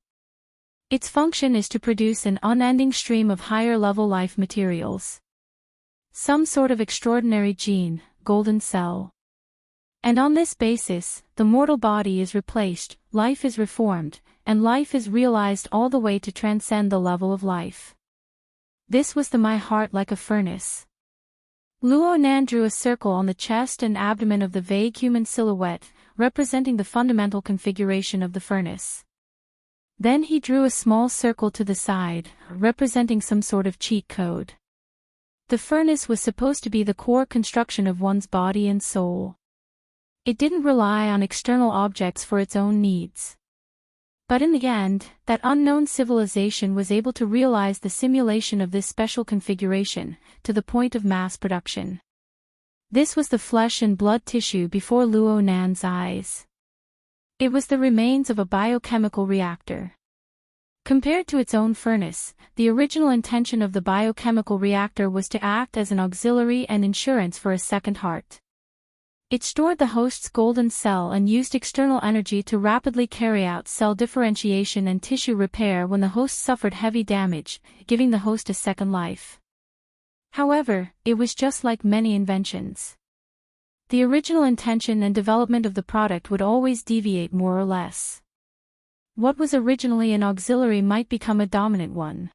Its function is to produce an unending stream of higher-level life materials. Some sort of extraordinary gene, golden cell. And on this basis, the mortal body is replaced, life is reformed, and life is realized all the way to transcend the level of life. This was my heart like a furnace. Luo Nan drew a circle on the chest and abdomen of the vague human silhouette, representing the fundamental configuration of the furnace. Then he drew a small circle to the side, representing some sort of cheat code. The furnace was supposed to be the core construction of one's body and soul. It didn't rely on external objects for its own needs. But in the end, that unknown civilization was able to realize the simulation of this special configuration, to the point of mass production. This was the flesh and blood tissue before Luo Nan's eyes. It was the remains of a biochemical reactor. Compared to its own furnace, the original intention of the biochemical reactor was to act as an auxiliary and insurance for a second heart. It stored the host's golden cell and used external energy to rapidly carry out cell differentiation and tissue repair when the host suffered heavy damage, giving the host a second life. However, it was just like many inventions. The original intention and development of the product would always deviate more or less. What was originally an auxiliary might become a dominant one.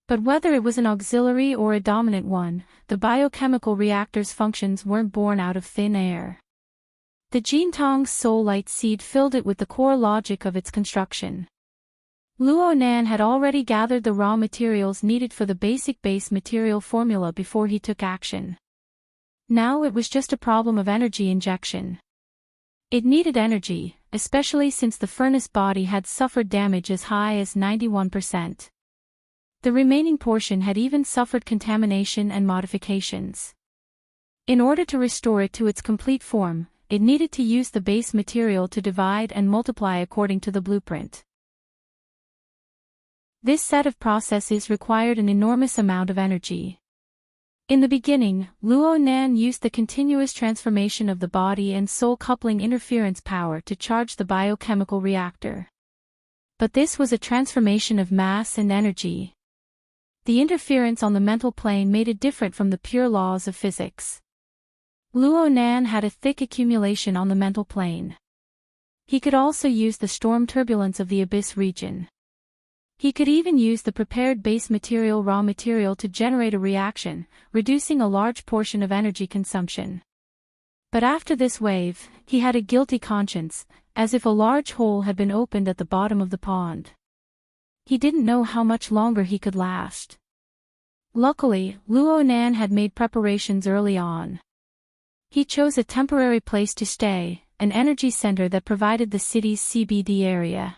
But whether it was an auxiliary or a dominant one, the biochemical reactor's functions weren't born out of thin air. The Enchanting's soul light seed filled it with the core logic of its construction. Luo Nan had already gathered the raw materials needed for the basic base material formula before he took action. Now it was just a problem of energy injection. It needed energy, especially since the furnace body had suffered damage as high as 91%. The remaining portion had even suffered contamination and modifications. In order to restore it to its complete form, it needed to use the base material to divide and multiply according to the blueprint. This set of processes required an enormous amount of energy. In the beginning, Luo Nan used the continuous transformation of the body and soul coupling interference power to charge the biochemical reactor. But this was a transformation of mass and energy. The interference on the mental plane made it different from the pure laws of physics. Luo Nan had a thick accumulation on the mental plane. He could also use the storm turbulence of the abyss region. He could even use the prepared base material raw material to generate a reaction, reducing a large portion of energy consumption. But after this wave, he had a guilty conscience, as if a large hole had been opened at the bottom of the pond. He didn't know how much longer he could last. Luckily, Luo Nan had made preparations early on. He chose a temporary place to stay, an energy center that provided the city's CBD area.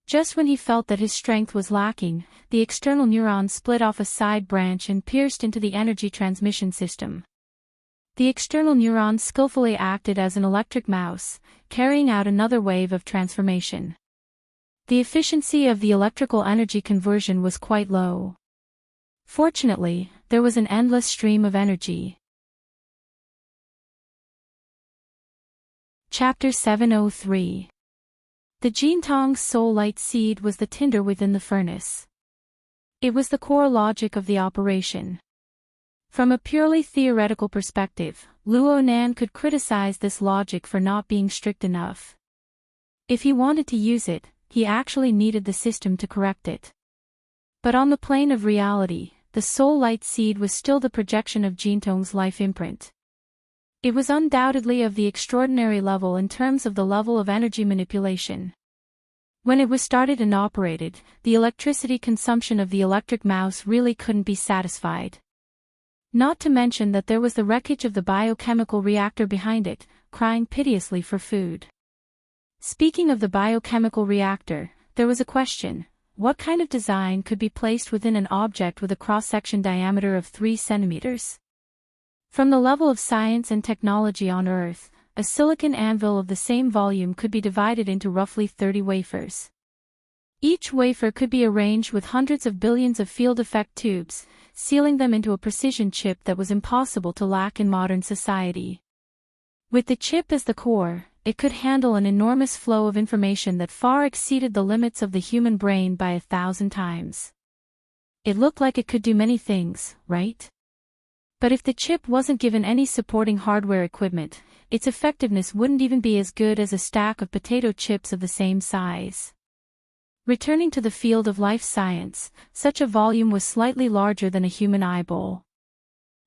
Just when he felt that his strength was lacking, the external neuron split off a side branch and pierced into the energy transmission system. The external neuron skillfully acted as an electric mouse, carrying out another wave of transformation. The efficiency of the electrical energy conversion was quite low. Fortunately, there was an endless stream of energy. Chapter 703. The Enchanting's soul light seed was the tinder within the furnace. It was the core logic of the operation. From a purely theoretical perspective, Luo Nan could criticize this logic for not being strict enough. If he wanted to use it, he actually needed the system to correct it. But on the plane of reality, the soul light seed was still the projection of Enchanting's life imprint. It was undoubtedly of the extraordinary level in terms of the level of energy manipulation. When it was started and operated, the electricity consumption of the electric mouse really couldn't be satisfied. Not to mention that there was the wreckage of the biochemical reactor behind it, crying piteously for food. Speaking of the biochemical reactor, there was a question: what kind of design could be placed within an object with a cross-section diameter of 3 centimeters? From the level of science and technology on Earth, a silicon anvil of the same volume could be divided into roughly 30 wafers. Each wafer could be arranged with hundreds of billions of field effect tubes, sealing them into a precision chip that was impossible to lack in modern society. With the chip as the core, it could handle an enormous flow of information that far exceeded the limits of the human brain by 1,000 times. It looked like it could do many things, right? But if the chip wasn't given any supporting hardware equipment, its effectiveness wouldn't even be as good as a stack of potato chips of the same size. Returning to the field of life science, such a volume was slightly larger than a human eyeball.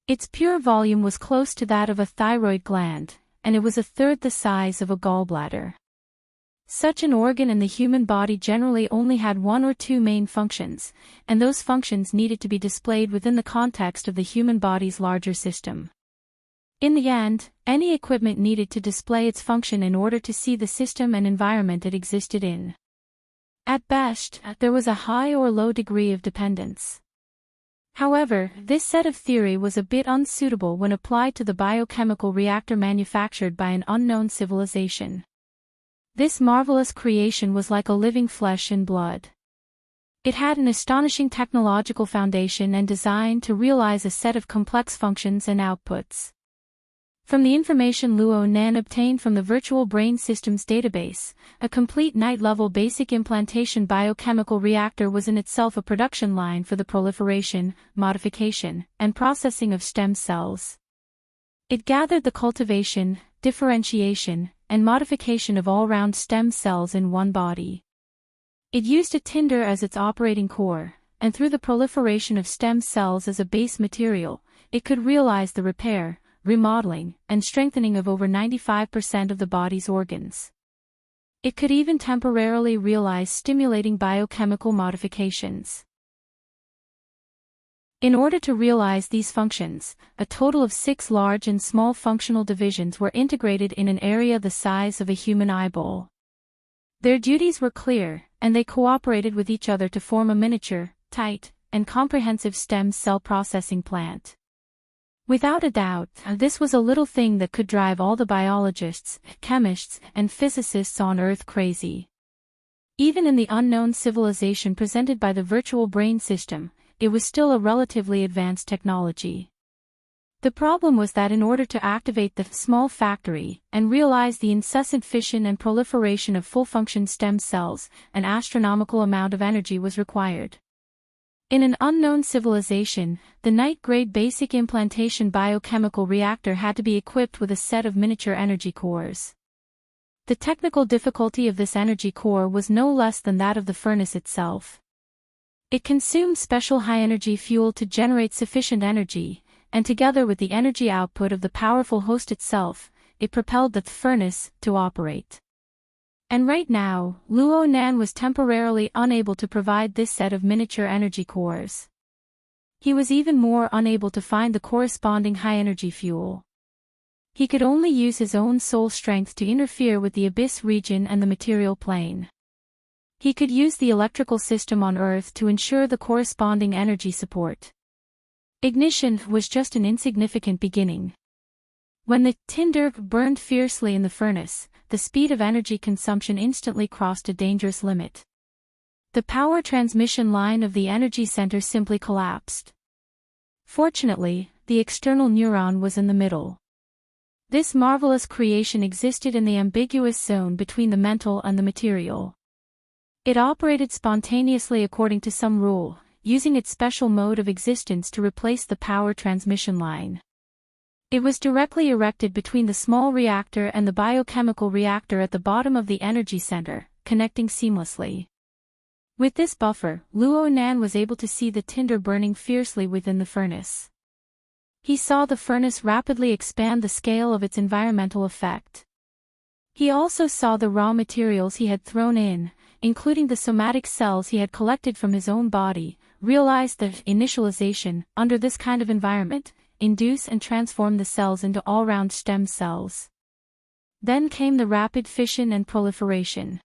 Its pure volume was close to that of a thyroid gland, and it was a third the size of a gallbladder. Such an organ in the human body generally only had one or two main functions, and those functions needed to be displayed within the context of the human body's larger system. In the end, any equipment needed to display its function in order to see the system and environment it existed in. At best, there was a high or low degree of dependence. However, this set of theory was a bit unsuitable when applied to the biochemical reactor manufactured by an unknown civilization. This marvelous creation was like a living flesh and blood. It had an astonishing technological foundation and design to realize a set of complex functions and outputs. From the information Luo Nan obtained from the Virtual Brain Systems database, a complete night-level basic implantation biochemical reactor was in itself a production line for the proliferation, modification, and processing of stem cells. It gathered the cultivation, differentiation, and modification of all-round stem cells in one body. It used a tinder as its operating core, and through the proliferation of stem cells as a base material, it could realize the repair, remodeling, and strengthening of over 95% of the body's organs. It could even temporarily realize stimulating biochemical modifications. In order to realize these functions, a total of 6 large and small functional divisions were integrated in an area the size of a human eyeball. Their duties were clear, and they cooperated with each other to form a miniature, tight, and comprehensive stem cell processing plant. Without a doubt, this was a little thing that could drive all the biologists, chemists, and physicists on Earth crazy. Even in the unknown civilization presented by the virtual brain system, it was still a relatively advanced technology. The problem was that in order to activate the small factory and realize the incessant fission and proliferation of full-function stem cells, an astronomical amount of energy was required. In an unknown civilization, the night-grade basic implantation biochemical reactor had to be equipped with a set of miniature energy cores. The technical difficulty of this energy core was no less than that of the furnace itself. It consumed special high-energy fuel to generate sufficient energy, and together with the energy output of the powerful host itself, it propelled the furnace to operate. And right now, Luo Nan was temporarily unable to provide this set of miniature energy cores. He was even more unable to find the corresponding high-energy fuel. He could only use his own soul strength to interfere with the abyss region and the material plane. He could use the electrical system on Earth to ensure the corresponding energy support. Ignition was just an insignificant beginning. When the tinder burned fiercely in the furnace, the speed of energy consumption instantly crossed a dangerous limit. The power transmission line of the energy center simply collapsed. Fortunately, the external neuron was in the middle. This marvelous creation existed in the ambiguous zone between the mental and the material. It operated spontaneously according to some rule, using its special mode of existence to replace the power transmission line. It was directly erected between the small reactor and the biochemical reactor at the bottom of the energy center, connecting seamlessly. With this buffer, Luo Nan was able to see the tinder burning fiercely within the furnace. He saw the furnace rapidly expand the scale of its environmental effect. He also saw the raw materials he had thrown in, including the somatic cells he had collected from his own body, realized that initialization, under this kind of environment, induce and transform the cells into all-round stem cells. Then came the rapid fission and proliferation.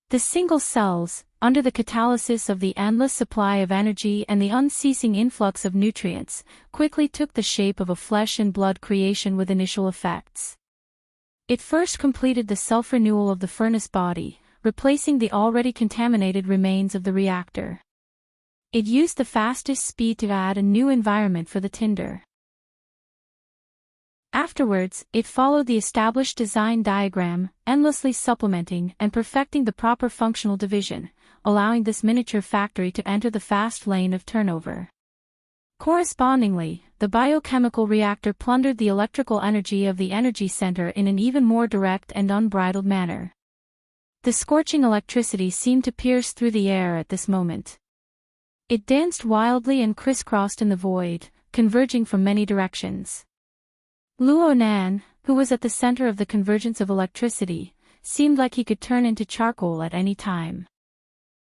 The single cells, under the catalysis of the endless supply of energy and the unceasing influx of nutrients, quickly took the shape of a flesh and blood creation with initial effects. It first completed the self-renewal of the furnace body, replacing the already contaminated remains of the reactor. It used the fastest speed to add a new environment for the tinder. Afterwards, it followed the established design diagram, endlessly supplementing and perfecting the proper functional division, allowing this miniature factory to enter the fast lane of turnover. Correspondingly, the biochemical reactor plundered the electrical energy of the energy center in an even more direct and unbridled manner. The scorching electricity seemed to pierce through the air at this moment. It danced wildly and crisscrossed in the void, converging from many directions. Luo Nan, who was at the center of the convergence of electricity, seemed like he could turn into charcoal at any time.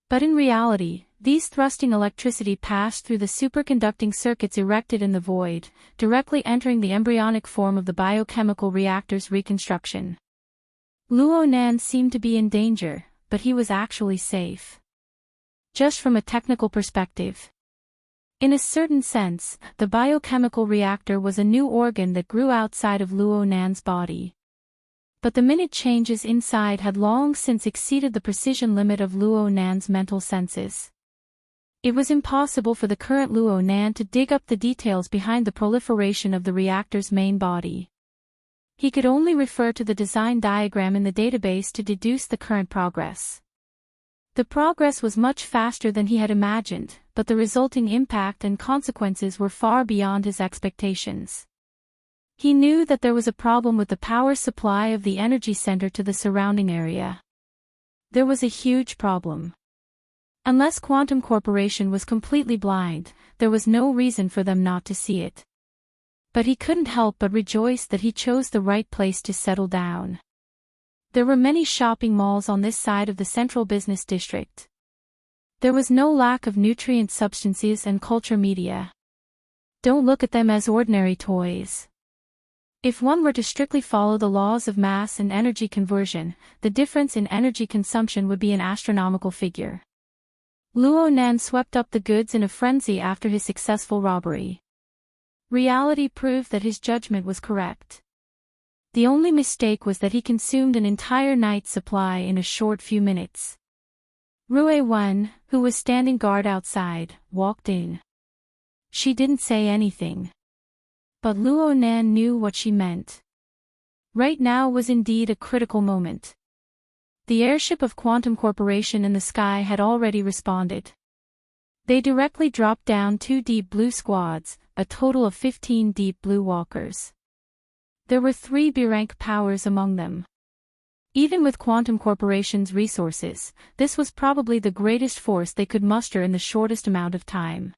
But in reality, these thrusting electricity passed through the superconducting circuits erected in the void, directly entering the embryonic form of the biochemical reactor's reconstruction. Luo Nan seemed to be in danger, but he was actually safe. Just from a technical perspective. In a certain sense, the biochemical reactor was a new organ that grew outside of Luo Nan's body. But the minute changes inside had long since exceeded the precision limit of Luo Nan's mental senses. It was impossible for the current Luo Nan to dig up the details behind the proliferation of the reactor's main body. He could only refer to the design diagram in the database to deduce the current progress. The progress was much faster than he had imagined, but the resulting impact and consequences were far beyond his expectations. He knew that there was a problem with the power supply of the energy center to the surrounding area. There was a huge problem. Unless Quantum Corporation was completely blind, there was no reason for them not to see it. But he couldn't help but rejoice that he chose the right place to settle down. There were many shopping malls on this side of the central business district. There was no lack of nutrient substances and culture media. Don't look at them as ordinary toys. If one were to strictly follow the laws of mass and energy conversion, the difference in energy consumption would be an astronomical figure. Luo Nan swept up the goods in a frenzy after his successful robbery. Reality proved that his judgment was correct. The only mistake was that he consumed an entire night's supply in a short few minutes. Rue Wen, who was standing guard outside, walked in. She didn't say anything. But Luo Nan knew what she meant. Right now was indeed a critical moment. The airship of Quantum Corporation in the sky had already responded. They directly dropped down 2 deep blue squads, a total of 15 deep blue walkers. There were 3 B-rank powers among them. Even with Quantum Corporation's resources, this was probably the greatest force they could muster in the shortest amount of time.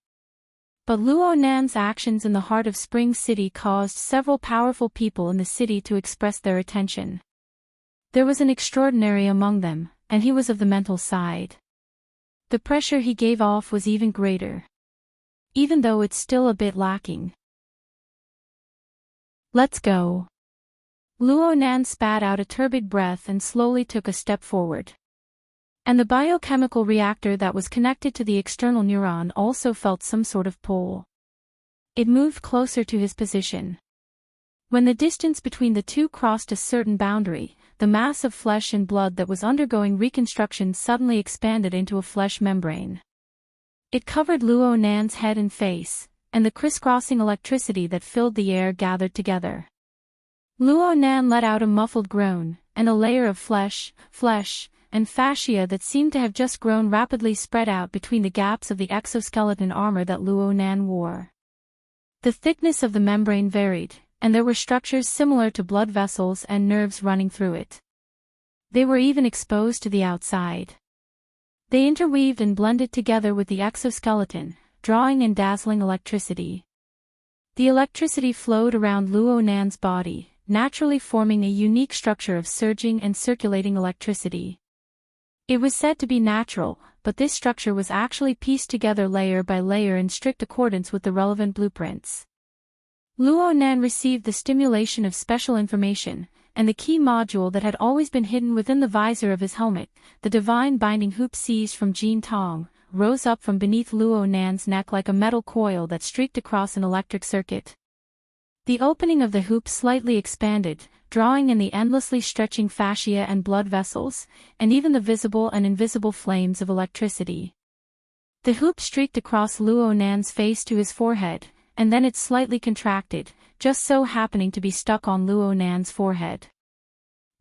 But Luo Nan's actions in the heart of Spring City caused several powerful people in the city to express their attention. There was an extraordinary among them, and he was of the mental side. The pressure he gave off was even greater. Even though it's still a bit lacking. Let's go. Luo Nan spat out a turbid breath and slowly took a step forward. And the biochemical reactor that was connected to the external neuron also felt some sort of pull. It moved closer to his position. When the distance between the two crossed a certain boundary, the mass of flesh and blood that was undergoing reconstruction suddenly expanded into a flesh membrane. It covered Luo Nan's head and face, and the crisscrossing electricity that filled the air gathered together. Luo Nan let out a muffled groan, and a layer of flesh, and fascia that seemed to have just grown rapidly spread out between the gaps of the exoskeleton armor that Luo Nan wore. The thickness of the membrane varied, and there were structures similar to blood vessels and nerves running through it. They were even exposed to the outside. They interweaved and blended together with the exoskeleton, drawing and dazzling electricity. The electricity flowed around Luo Nan's body, naturally forming a unique structure of surging and circulating electricity. It was said to be natural, but this structure was actually pieced together layer by layer in strict accordance with the relevant blueprints. Luo Nan received the stimulation of special information, and the key module that had always been hidden within the visor of his helmet, the divine binding hoop seized from Jin Tong, rose up from beneath Luo Nan's neck like a metal coil that streaked across an electric circuit. The opening of the hoop slightly expanded, drawing in the endlessly stretching fascia and blood vessels, and even the visible and invisible flames of electricity. The hoop streaked across Luo Nan's face to his forehead, and then it slightly contracted, just so happening to be stuck on Luo Nan's forehead.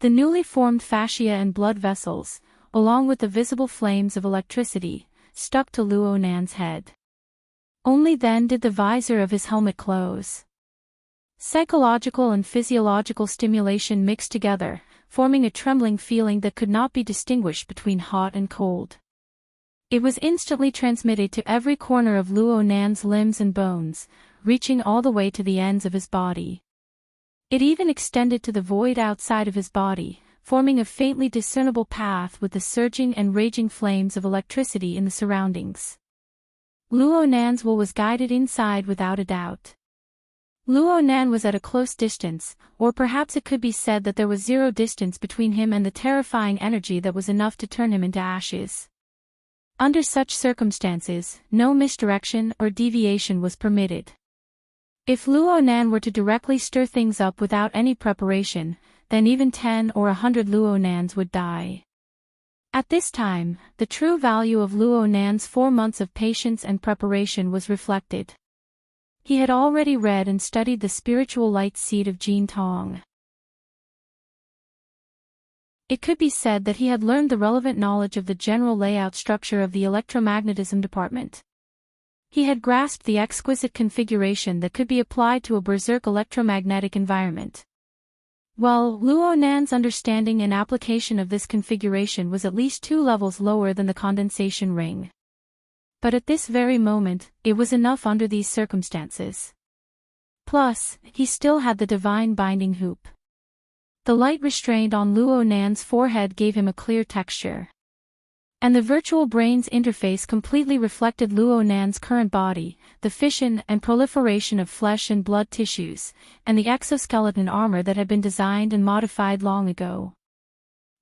The newly formed fascia and blood vessels, along with the visible flames of electricity, stuck to Luo Nan's head. Only then did the visor of his helmet close. Psychological and physiological stimulation mixed together, forming a trembling feeling that could not be distinguished between hot and cold. It was instantly transmitted to every corner of Luo Nan's limbs and bones, reaching all the way to the ends of his body. It even extended to the void outside of his body, forming a faintly discernible path with the surging and raging flames of electricity in the surroundings. Luo Nan's will was guided inside without a doubt. Luo Nan was at a close distance, or perhaps it could be said that there was zero distance between him and the terrifying energy that was enough to turn him into ashes. Under such circumstances, no misdirection or deviation was permitted. If Luo Nan were to directly stir things up without any preparation, then even 10 or 100 Luo Nans would die. At this time, the true value of Luo Nan's 4 months of patience and preparation was reflected. He had already read and studied the spiritual light seed of Jin Tong. It could be said that he had learned the relevant knowledge of the general layout structure of the electromagnetism department. He had grasped the exquisite configuration that could be applied to a berserk electromagnetic environment. Well, Luo Nan's understanding and application of this configuration was at least 2 levels lower than the condensation ring. But at this very moment, it was enough under these circumstances. Plus, he still had the divine binding hoop. The light restrained on Luo Nan's forehead gave him a clear texture. And the virtual brain's interface completely reflected Luo Nan's current body, the fission and proliferation of flesh and blood tissues, and the exoskeleton armor that had been designed and modified long ago.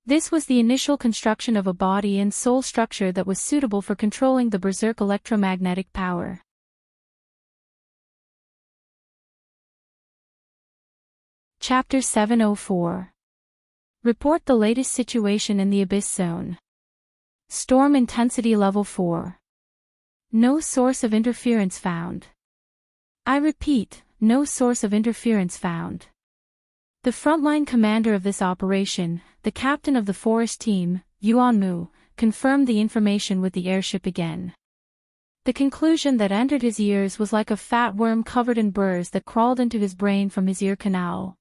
This was the initial construction of a body and soul structure that was suitable for controlling the berserk electromagnetic power. Chapter 704. Report the latest situation in the Abyss Zone. Storm Intensity Level 4. No source of interference found. I repeat, no source of interference found. The frontline commander of this operation, the captain of the forest team, Yuanmu, confirmed the information with the airship again. The conclusion that entered his ears was like a fat worm covered in burrs that crawled into his brain from his ear canal.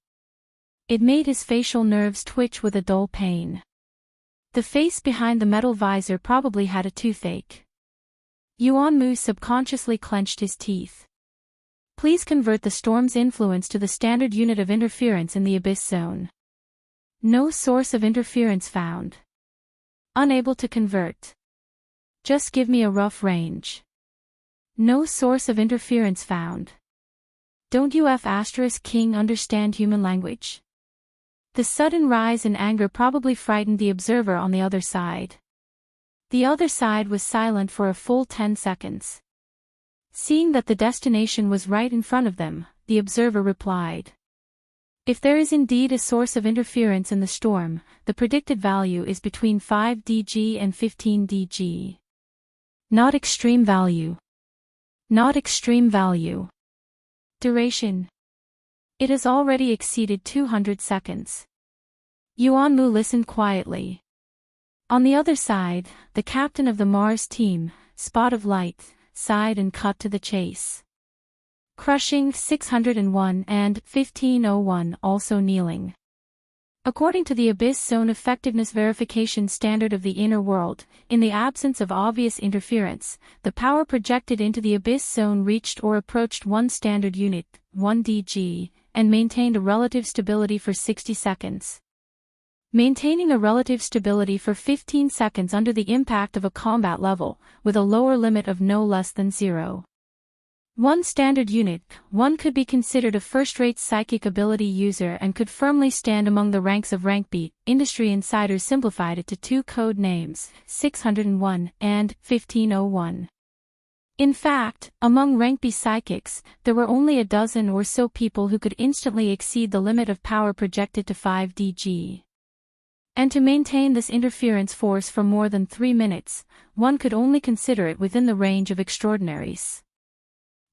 It made his facial nerves twitch with a dull pain. The face behind the metal visor probably had a toothache. Yuanmu subconsciously clenched his teeth. Please convert the storm's influence to the standard unit of interference in the Abyss Zone. No source of interference found. Unable to convert. Just give me a rough range. No source of interference found. Don't you King understand human language? The sudden rise in anger probably frightened the observer on the other side. The other side was silent for a full 10 seconds. Seeing that the destination was right in front of them, the observer replied. If there is indeed a source of interference in the storm, the predicted value is between 5 dg and 15 dg. Not extreme value. Not extreme value. Duration. It has already exceeded 200 seconds. Yuanmu listened quietly. On the other side, the captain of the Mars team, Spot of Light, sighed and cut to the chase. Crushing 601 and 1501 also kneeling. According to the Abyss Zone Effectiveness Verification Standard of the Inner World, in the absence of obvious interference, the power projected into the Abyss Zone reached or approached 1 standard unit, 1 dg, and maintained a relative stability for 60 seconds. Maintaining a relative stability for 15 seconds under the impact of a combat level, with a lower limit of no less than 0. 1 standard unit, one could be considered a first-rate psychic ability user and could firmly stand among the ranks of Rankbeat. Industry insiders simplified it to 2 code names, 601 and 1501. In fact, among Rankbeat psychics, there were only a dozen or so people who could instantly exceed the limit of power projected to 5 dg. And to maintain this interference force for more than 3 minutes, one could only consider it within the range of extraordinaries.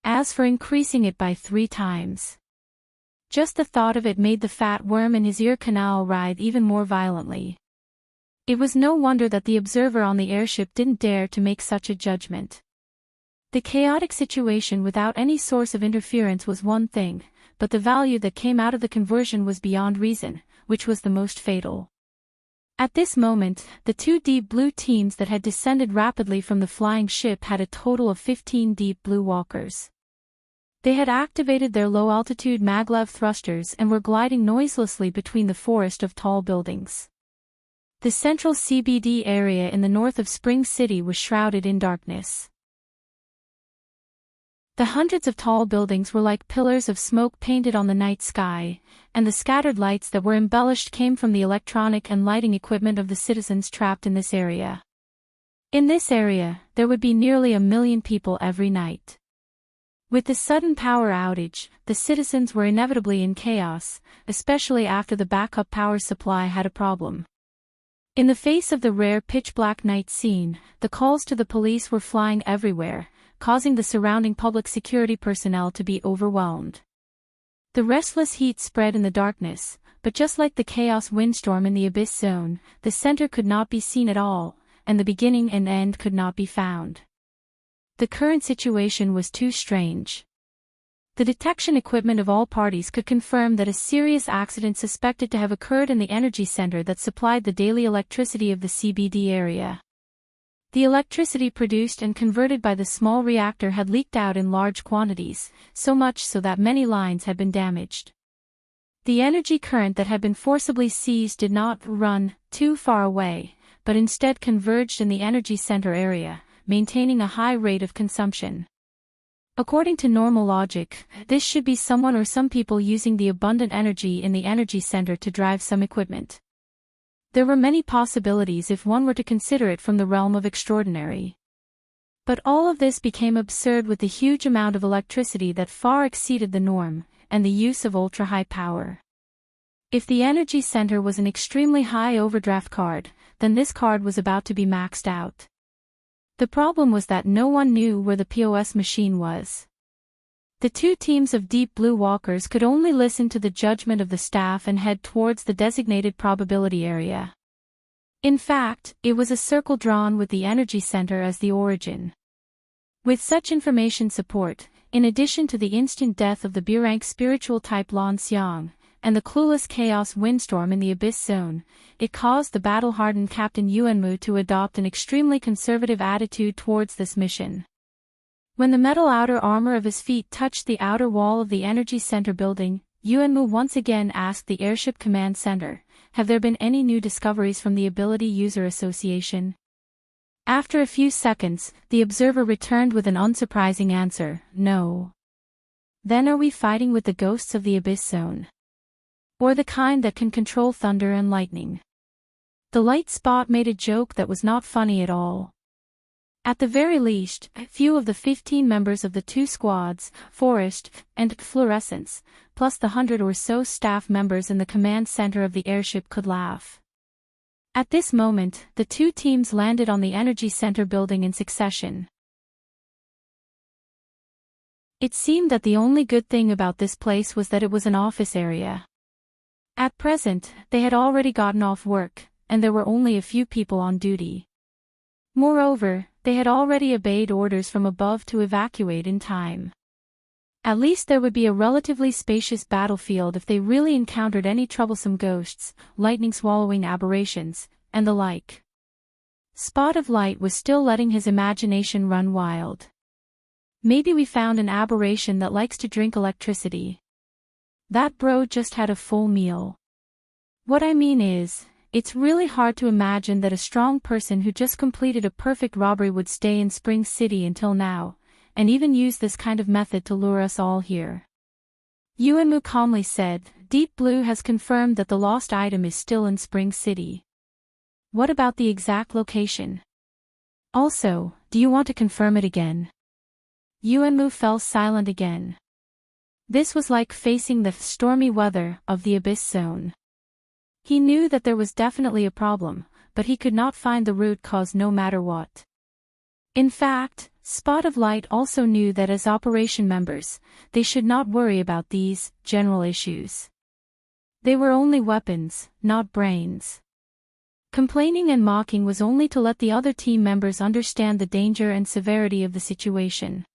As for increasing it by 3 times, just the thought of it made the fat worm in his ear canal writhe even more violently. It was no wonder that the observer on the airship didn't dare to make such a judgment. The chaotic situation without any source of interference was one thing, but the value that came out of the conversion was beyond reason, which was the most fatal. At this moment, the 2 deep blue teams that had descended rapidly from the flying ship had a total of 15 deep blue walkers. They had activated their low-altitude maglev thrusters and were gliding noiselessly between the forest of tall buildings. The central CBD area in the north of Spring City was shrouded in darkness. The hundreds of tall buildings were like pillars of smoke painted on the night sky, and the scattered lights that were embellished came from the electronic and lighting equipment of the citizens trapped in this area. In this area, there would be nearly 1 million people every night. With the sudden power outage, the citizens were inevitably in chaos, especially after the backup power supply had a problem. In the face of the rare pitch-black night scene, the calls to the police were flying everywhere, causing the surrounding public security personnel to be overwhelmed. The restless heat spread in the darkness, but just like the chaos windstorm in the Abyss Zone, the center could not be seen at all, and the beginning and end could not be found. The current situation was too strange. The detection equipment of all parties could confirm that a serious accident suspected to have occurred in the energy center that supplied the daily electricity of the CBD area. The electricity produced and converted by the small reactor had leaked out in large quantities, so much so that many lines had been damaged. The energy current that had been forcibly seized did not run too far away, but instead converged in the energy center area, maintaining a high rate of consumption. According to normal logic, this should be someone or some people using the abundant energy in the energy center to drive some equipment. There were many possibilities if one were to consider it from the realm of extraordinary. But all of this became absurd with the huge amount of electricity that far exceeded the norm, and the use of ultra-high power. If the energy center was an extremely high overdraft card, then this card was about to be maxed out. The problem was that no one knew where the POS machine was. The two teams of Deep Blue walkers could only listen to the judgment of the staff and head towards the designated probability area. In fact, it was a circle drawn with the energy center as the origin. With such information support, in addition to the instant death of the B-rank spiritual type Lan Xiang, and the clueless chaos windstorm in the Abyss Zone, it caused the battle-hardened Captain Yuanmu to adopt an extremely conservative attitude towards this mission. When the metal outer armor of his feet touched the outer wall of the energy center building, Yuanmu once again asked the Airship Command Center, "Have there been any new discoveries from the Ability User Association?" After a few seconds, the observer returned with an unsurprising answer, "No." Then are we fighting with the ghosts of the Abyss Zone? Or the kind that can control thunder and lightning? The light spot made a joke that was not funny at all. At the very least, few of the 15 members of the two squads, Forest and Fluorescence, plus the 100 or so staff members in the command center of the airship could laugh. At this moment, the two teams landed on the energy center building in succession. It seemed that the only good thing about this place was that it was an office area. At present, they had already gotten off work, and there were only a few people on duty. Moreover, they had already obeyed orders from above to evacuate in time. At least there would be a relatively spacious battlefield if they really encountered any troublesome ghosts, lightning-swallowing aberrations, and the like. Spot of Light was still letting his imagination run wild. Maybe we found an aberration that likes to drink electricity. That bro just had a full meal. What I mean is, it's really hard to imagine that a strong person who just completed a perfect robbery would stay in Spring City until now, and even use this kind of method to lure us all here. Yuanmu calmly said, "Deep Blue has confirmed that the lost item is still in Spring City. What about the exact location? Also, do you want to confirm it again?" Yuanmu fell silent again. This was like facing the stormy weather of the Abyss Zone. He knew that there was definitely a problem, but he could not find the root cause no matter what. In fact, Spot of Light also knew that as operation members, they should not worry about these general issues. They were only weapons, not brains. Complaining and mocking was only to let the other team members understand the danger and severity of the situation.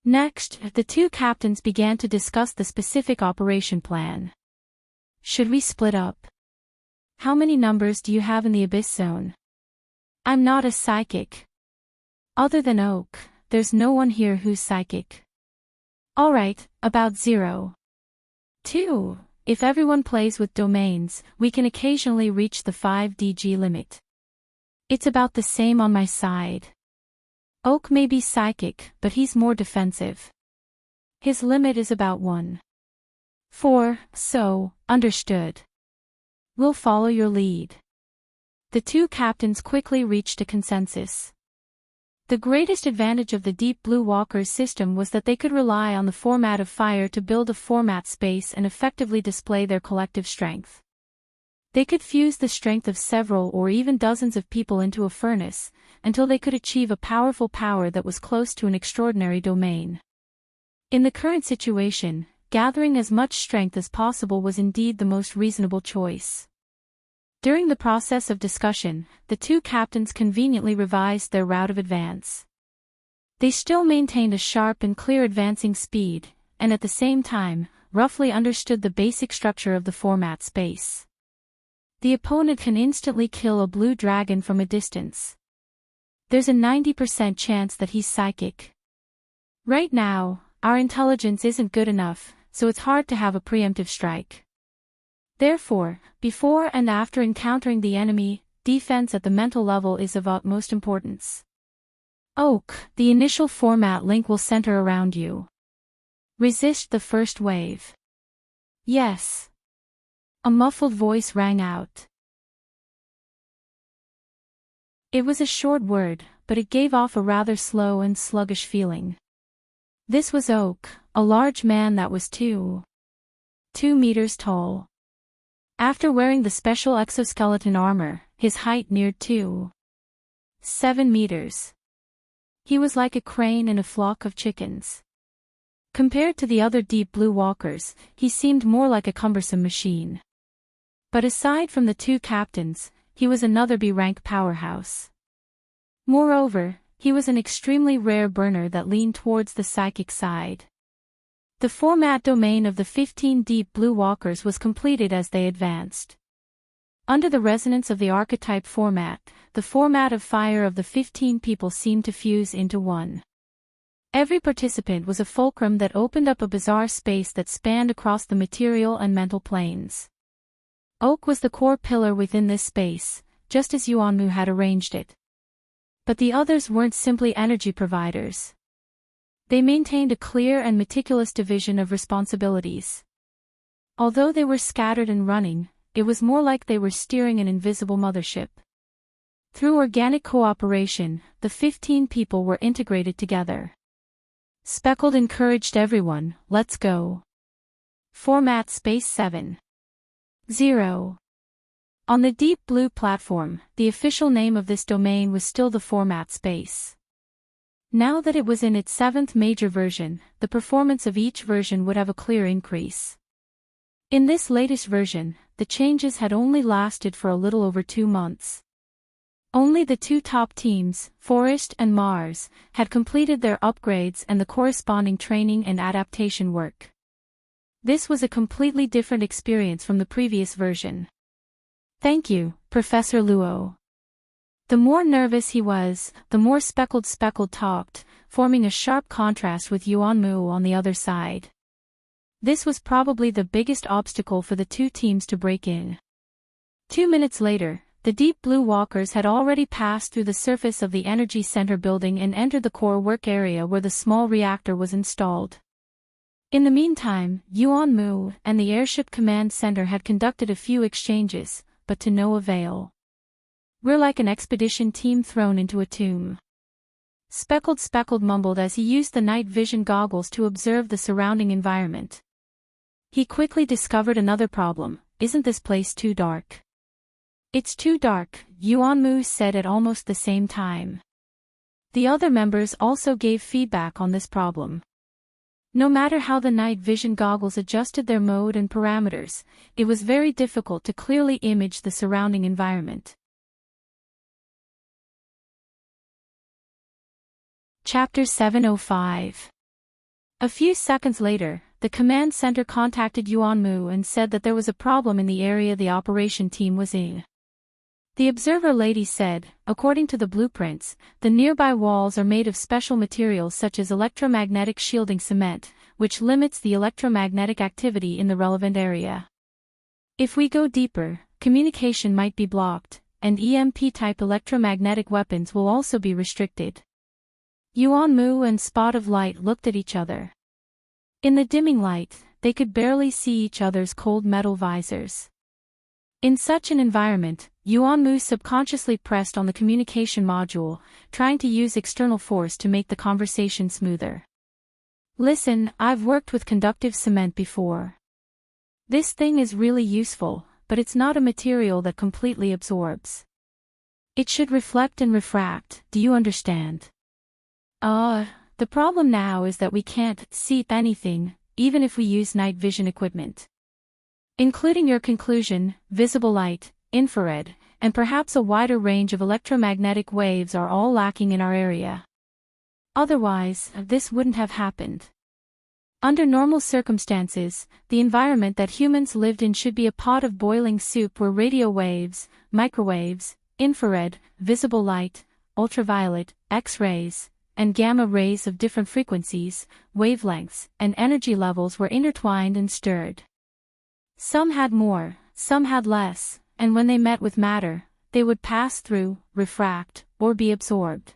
Next, the two captains began to discuss the specific operation plan. Should we split up? How many numbers do you have in the Abyss Zone? I'm not a psychic. Other than Oak, there's no one here who's psychic. Alright, about 0. 2. If everyone plays with domains, we can occasionally reach the 5 DG limit. It's about the same on my side. Oak may be psychic, but he's more defensive. His limit is about 1. 4, so, understood. We'll follow your lead. The two captains quickly reached a consensus. The greatest advantage of the Deep Blue Walkers system was that they could rely on the format of fire to build a format space and effectively display their collective strength. They could fuse the strength of several or even dozens of people into a furnace, until they could achieve a powerful power that was close to an extraordinary domain. In the current situation, gathering as much strength as possible was indeed the most reasonable choice. During the process of discussion, the two captains conveniently revised their route of advance. They still maintained a sharp and clear advancing speed, and at the same time, roughly understood the basic structure of the format space. The opponent can instantly kill a blue dragon from a distance. There's a 90% chance that he's psychic. Right now, our intelligence isn't good enough, so it's hard to have a preemptive strike. Therefore, before and after encountering the enemy, defense at the mental level is of utmost importance. Oak, the initial format link will center around you. Resist the first wave. Yes. A muffled voice rang out. It was a short word, but it gave off a rather slow and sluggish feeling. This was Oak, a large man that was 2 meters tall. After wearing the special exoskeleton armor, his height neared 7 meters. He was like a crane in a flock of chickens. Compared to the other deep blue walkers, he seemed more like a cumbersome machine. But aside from the 2 captains, he was another B-rank powerhouse. Moreover, he was an extremely rare burner that leaned towards the psychic side. The format domain of the 15 deep blue walkers was completed as they advanced. Under the resonance of the archetype format, the format of fire of the 15 people seemed to fuse into one. Every participant was a fulcrum that opened up a bizarre space that spanned across the material and mental planes. Oak was the core pillar within this space, just as Yuanmu had arranged it. But the others weren't simply energy providers. They maintained a clear and meticulous division of responsibilities. Although they were scattered and running, it was more like they were steering an invisible mothership. Through organic cooperation, the 15 people were integrated together. Speckled encouraged everyone, let's go. Format Space 7. 0. On the deep blue platform, the official name of this domain was still the format space. Now that it was in its 7th major version, the performance of each version would have a clear increase. In this latest version, the changes had only lasted for a little over 2 months. Only the 2 top teams, Forest and Mars, had completed their upgrades and the corresponding training and adaptation work. This was a completely different experience from the previous version. Thank you, Professor Luo. The more nervous he was, the more Speckled talked, forming a sharp contrast with Yuanmu on the other side. This was probably the biggest obstacle for the 2 teams to break in. 2 minutes later, the deep blue walkers had already passed through the surface of the energy center building and entered the core work area where the small reactor was installed. In the meantime, Yuanmu and the airship command center had conducted a few exchanges, but to no avail. We're like an expedition team thrown into a tomb. Speckled mumbled as he used the night vision goggles to observe the surrounding environment. He quickly discovered another problem. Isn't this place too dark? It's too dark, Yuanmu said at almost the same time. The other members also gave feedback on this problem. No matter how the night vision goggles adjusted their mode and parameters, it was very difficult to clearly image the surrounding environment. Chapter 705. A few seconds later, the command center contacted Yuanmu and said that there was a problem in the area the operation team was in. The observer lady said, according to the blueprints, the nearby walls are made of special materials such as electromagnetic shielding cement, which limits the electromagnetic activity in the relevant area. If we go deeper, communication might be blocked, and EMP-type electromagnetic weapons will also be restricted. Yuanmu and Spot of Light looked at each other. In the dimming light, they could barely see each other's cold metal visors. In such an environment, Yuanmu subconsciously pressed on the communication module, trying to use external force to make the conversation smoother. Listen, I've worked with conductive cement before. This thing is really useful, but it's not a material that completely absorbs. It should reflect and refract, do you understand? The problem now is that we can't see anything, even if we use night vision equipment. Including your conclusion, visible light, infrared, and perhaps a wider range of electromagnetic waves are all lacking in our area. Otherwise, this wouldn't have happened. Under normal circumstances, the environment that humans lived in should be a pot of boiling soup where radio waves, microwaves, infrared, visible light, ultraviolet, X-rays, and gamma rays of different frequencies, wavelengths, and energy levels were intertwined and stirred. Some had more, some had less, and when they met with matter, they would pass through, refract, or be absorbed.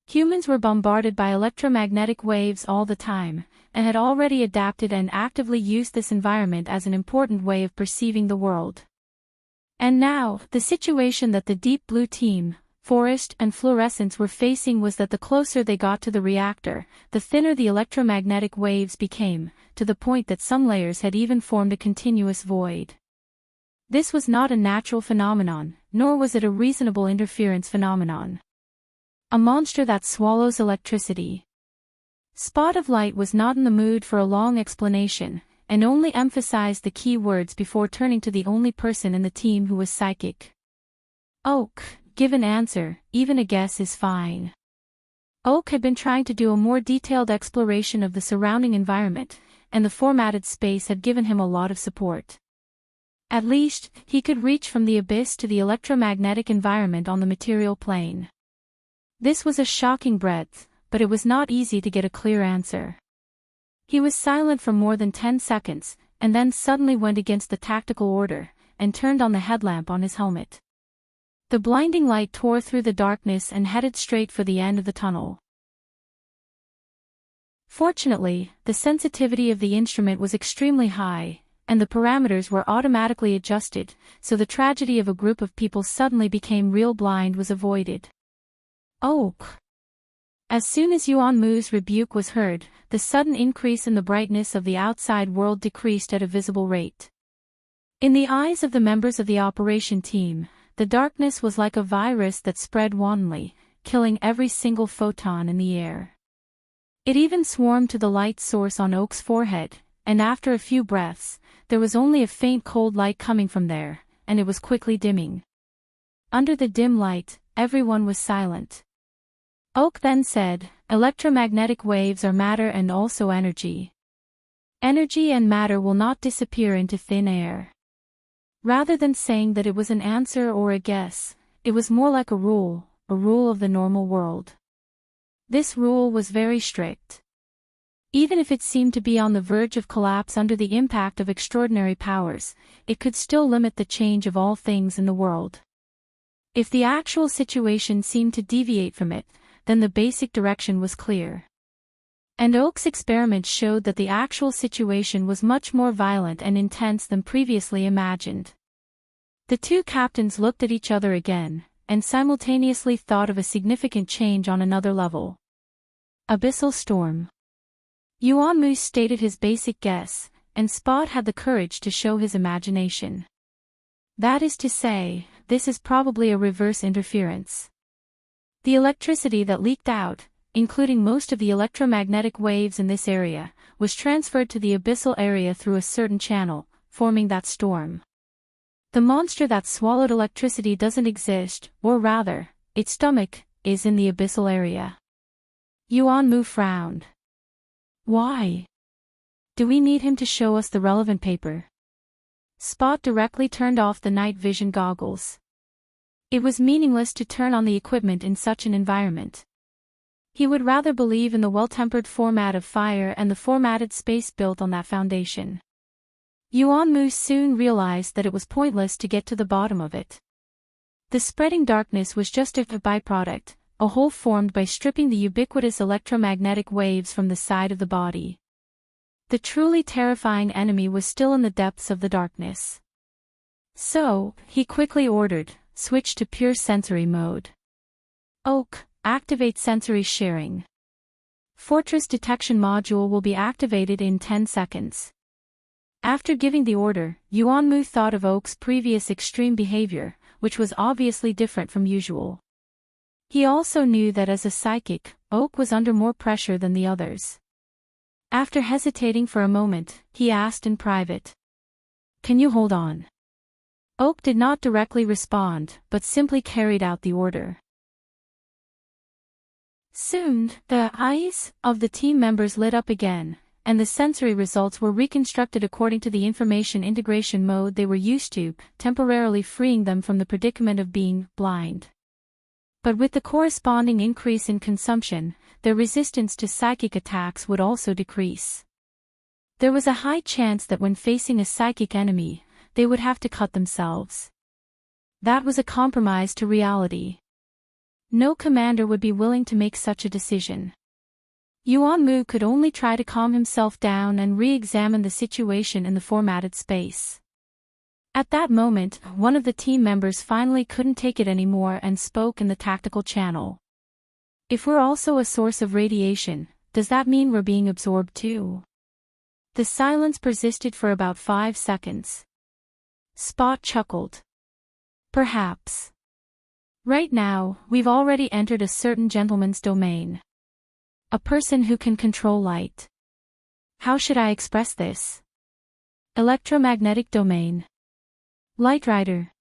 Humans were bombarded by electromagnetic waves all the time, and had already adapted and actively used this environment as an important way of perceiving the world. And now, the situation that the Deep Blue team, Forest and Fluorescence were facing was that the closer they got to the reactor, the thinner the electromagnetic waves became, to the point that some layers had even formed a continuous void. This was not a natural phenomenon, nor was it a reasonable interference phenomenon. A monster that swallows electricity. Spot of Light was not in the mood for a long explanation, and only emphasized the key words before turning to the only person in the team who was psychic. Oak, give an answer, even a guess is fine. Oak had been trying to do a more detailed exploration of the surrounding environment, and the formatted space had given him a lot of support. At least, he could reach from the abyss to the electromagnetic environment on the material plane. This was a shocking breadth, but it was not easy to get a clear answer. He was silent for more than 10 seconds, and then suddenly went against the tactical order, and turned on the headlamp on his helmet. The blinding light tore through the darkness and headed straight for the end of the tunnel. Fortunately, the sensitivity of the instrument was extremely high, and the parameters were automatically adjusted, so the tragedy of a group of people suddenly became real blind was avoided. Oak. As soon as Yuan Mu's rebuke was heard, the sudden increase in the brightness of the outside world decreased at a visible rate. In the eyes of the members of the operation team, the darkness was like a virus that spread wantonly, killing every single photon in the air. It even swarmed to the light source on Oak's forehead, and after a few breaths, there was only a faint cold light coming from there, and it was quickly dimming. Under the dim light, everyone was silent. Oak then said, "Electromagnetic waves are matter and also energy. Energy and matter will not disappear into thin air." Rather than saying that it was an answer or a guess, it was more like a rule of the normal world. This rule was very strict. Even if it seemed to be on the verge of collapse under the impact of extraordinary powers, it could still limit the change of all things in the world. If the actual situation seemed to deviate from it, then the basic direction was clear. And Oak's experiments showed that the actual situation was much more violent and intense than previously imagined. The two captains looked at each other again, and simultaneously thought of a significant change on another level. Abyssal storm. Yuan Mu stated his basic guess, and Spot had the courage to show his imagination. That is to say, this is probably a reverse interference. The electricity that leaked out, including most of the electromagnetic waves in this area, was transferred to the abyssal area through a certain channel, forming that storm. The monster that swallowed electricity doesn't exist, or rather, its stomach is in the abyssal area. Yuan Mu frowned. Why? Do we need him to show us the relevant paper? Spot directly turned off the night vision goggles. It was meaningless to turn on the equipment in such an environment. He would rather believe in the well-tempered format of fire and the formatted space built on that foundation. Yuan Mu soon realized that it was pointless to get to the bottom of it. The spreading darkness was just a byproduct, a hole formed by stripping the ubiquitous electromagnetic waves from the side of the body. The truly terrifying enemy was still in the depths of the darkness. So, he quickly ordered, switch to pure sensory mode. Oak, activate sensory sharing. Fortress detection module will be activated in 10 seconds. After giving the order, Yuan Mu thought of Oak's previous extreme behavior, which was obviously different from usual. He also knew that as a psychic, Oak was under more pressure than the others. After hesitating for a moment, he asked in private, "Can you hold on?" Oak did not directly respond, but simply carried out the order. Soon, the eyes of the team members lit up again, and the sensory results were reconstructed according to the information integration mode they were used to, temporarily freeing them from the predicament of being blind. But with the corresponding increase in consumption, their resistance to psychic attacks would also decrease. There was a high chance that when facing a psychic enemy, they would have to cut themselves. That was a compromise to reality. No commander would be willing to make such a decision. Yuanmu could only try to calm himself down and re-examine the situation in the formatted space. At that moment, one of the team members finally couldn't take it anymore and spoke in the tactical channel. If we're also a source of radiation, does that mean we're being absorbed too? The silence persisted for about 5 seconds. Spot chuckled. Perhaps. Right now, we've already entered a certain gentleman's domain. A person who can control light. How should I express this? Electromagnetic domain. Light Rider.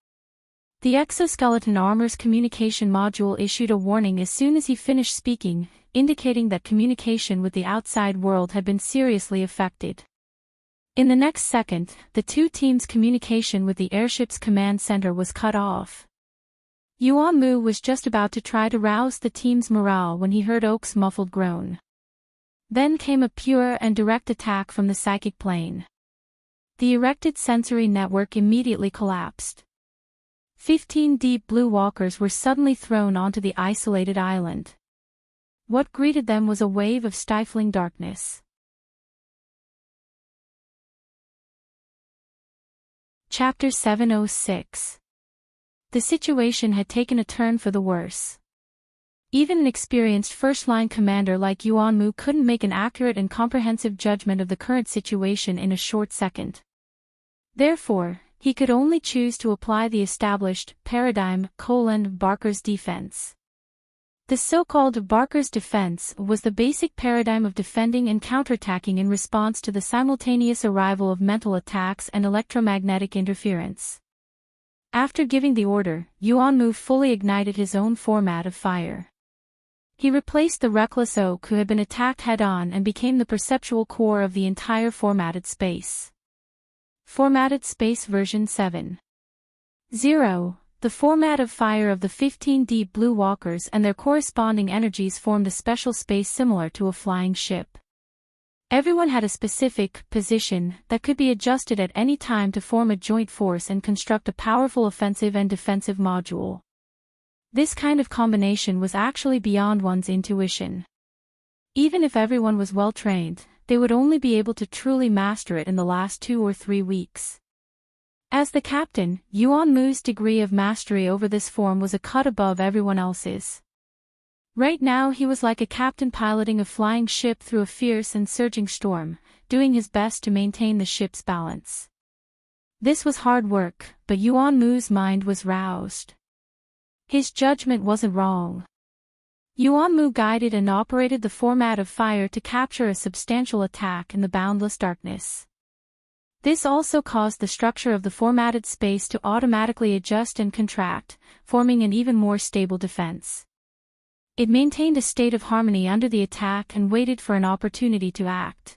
The exoskeleton armor's communication module issued a warning as soon as he finished speaking, indicating that communication with the outside world had been seriously affected. In the next second, the two teams' communication with the airship's command center was cut off. Yuanmu was just about to try to rouse the team's morale when he heard Oak's muffled groan. Then came a pure and direct attack from the psychic plane. The erected sensory network immediately collapsed. 15 deep blue walkers were suddenly thrown onto the isolated island. What greeted them was a wave of stifling darkness. Chapter 706. The situation had taken a turn for the worse. Even an experienced first-line commander like Yuanmu couldn't make an accurate and comprehensive judgment of the current situation in a short second. Therefore, he could only choose to apply the established paradigm: Barker's defense. The so-called Barker's defense was the basic paradigm of defending and counterattacking in response to the simultaneous arrival of mental attacks and electromagnetic interference. After giving the order, Yuanmu fully ignited his own format of fire. He replaced the reckless Oak who had been attacked head-on and became the perceptual core of the entire formatted space. Formatted Space version 7.0. The format of fire of the 15 deep blue walkers and their corresponding energies formed a special space similar to a flying ship. Everyone had a specific position that could be adjusted at any time to form a joint force and construct a powerful offensive and defensive module. This kind of combination was actually beyond one's intuition. Even if everyone was well trained, they would only be able to truly master it in the last 2 or 3 weeks. As the captain, Yuanmu's degree of mastery over this form was a cut above everyone else's. Right now he was like a captain piloting a flying ship through a fierce and surging storm, doing his best to maintain the ship's balance. This was hard work, but Yuanmu's mind was roused. His judgment wasn't wrong. Yuanmu guided and operated the format of fire to capture a substantial attack in the boundless darkness. This also caused the structure of the formatted space to automatically adjust and contract, forming an even more stable defense. It maintained a state of harmony under the attack and waited for an opportunity to act.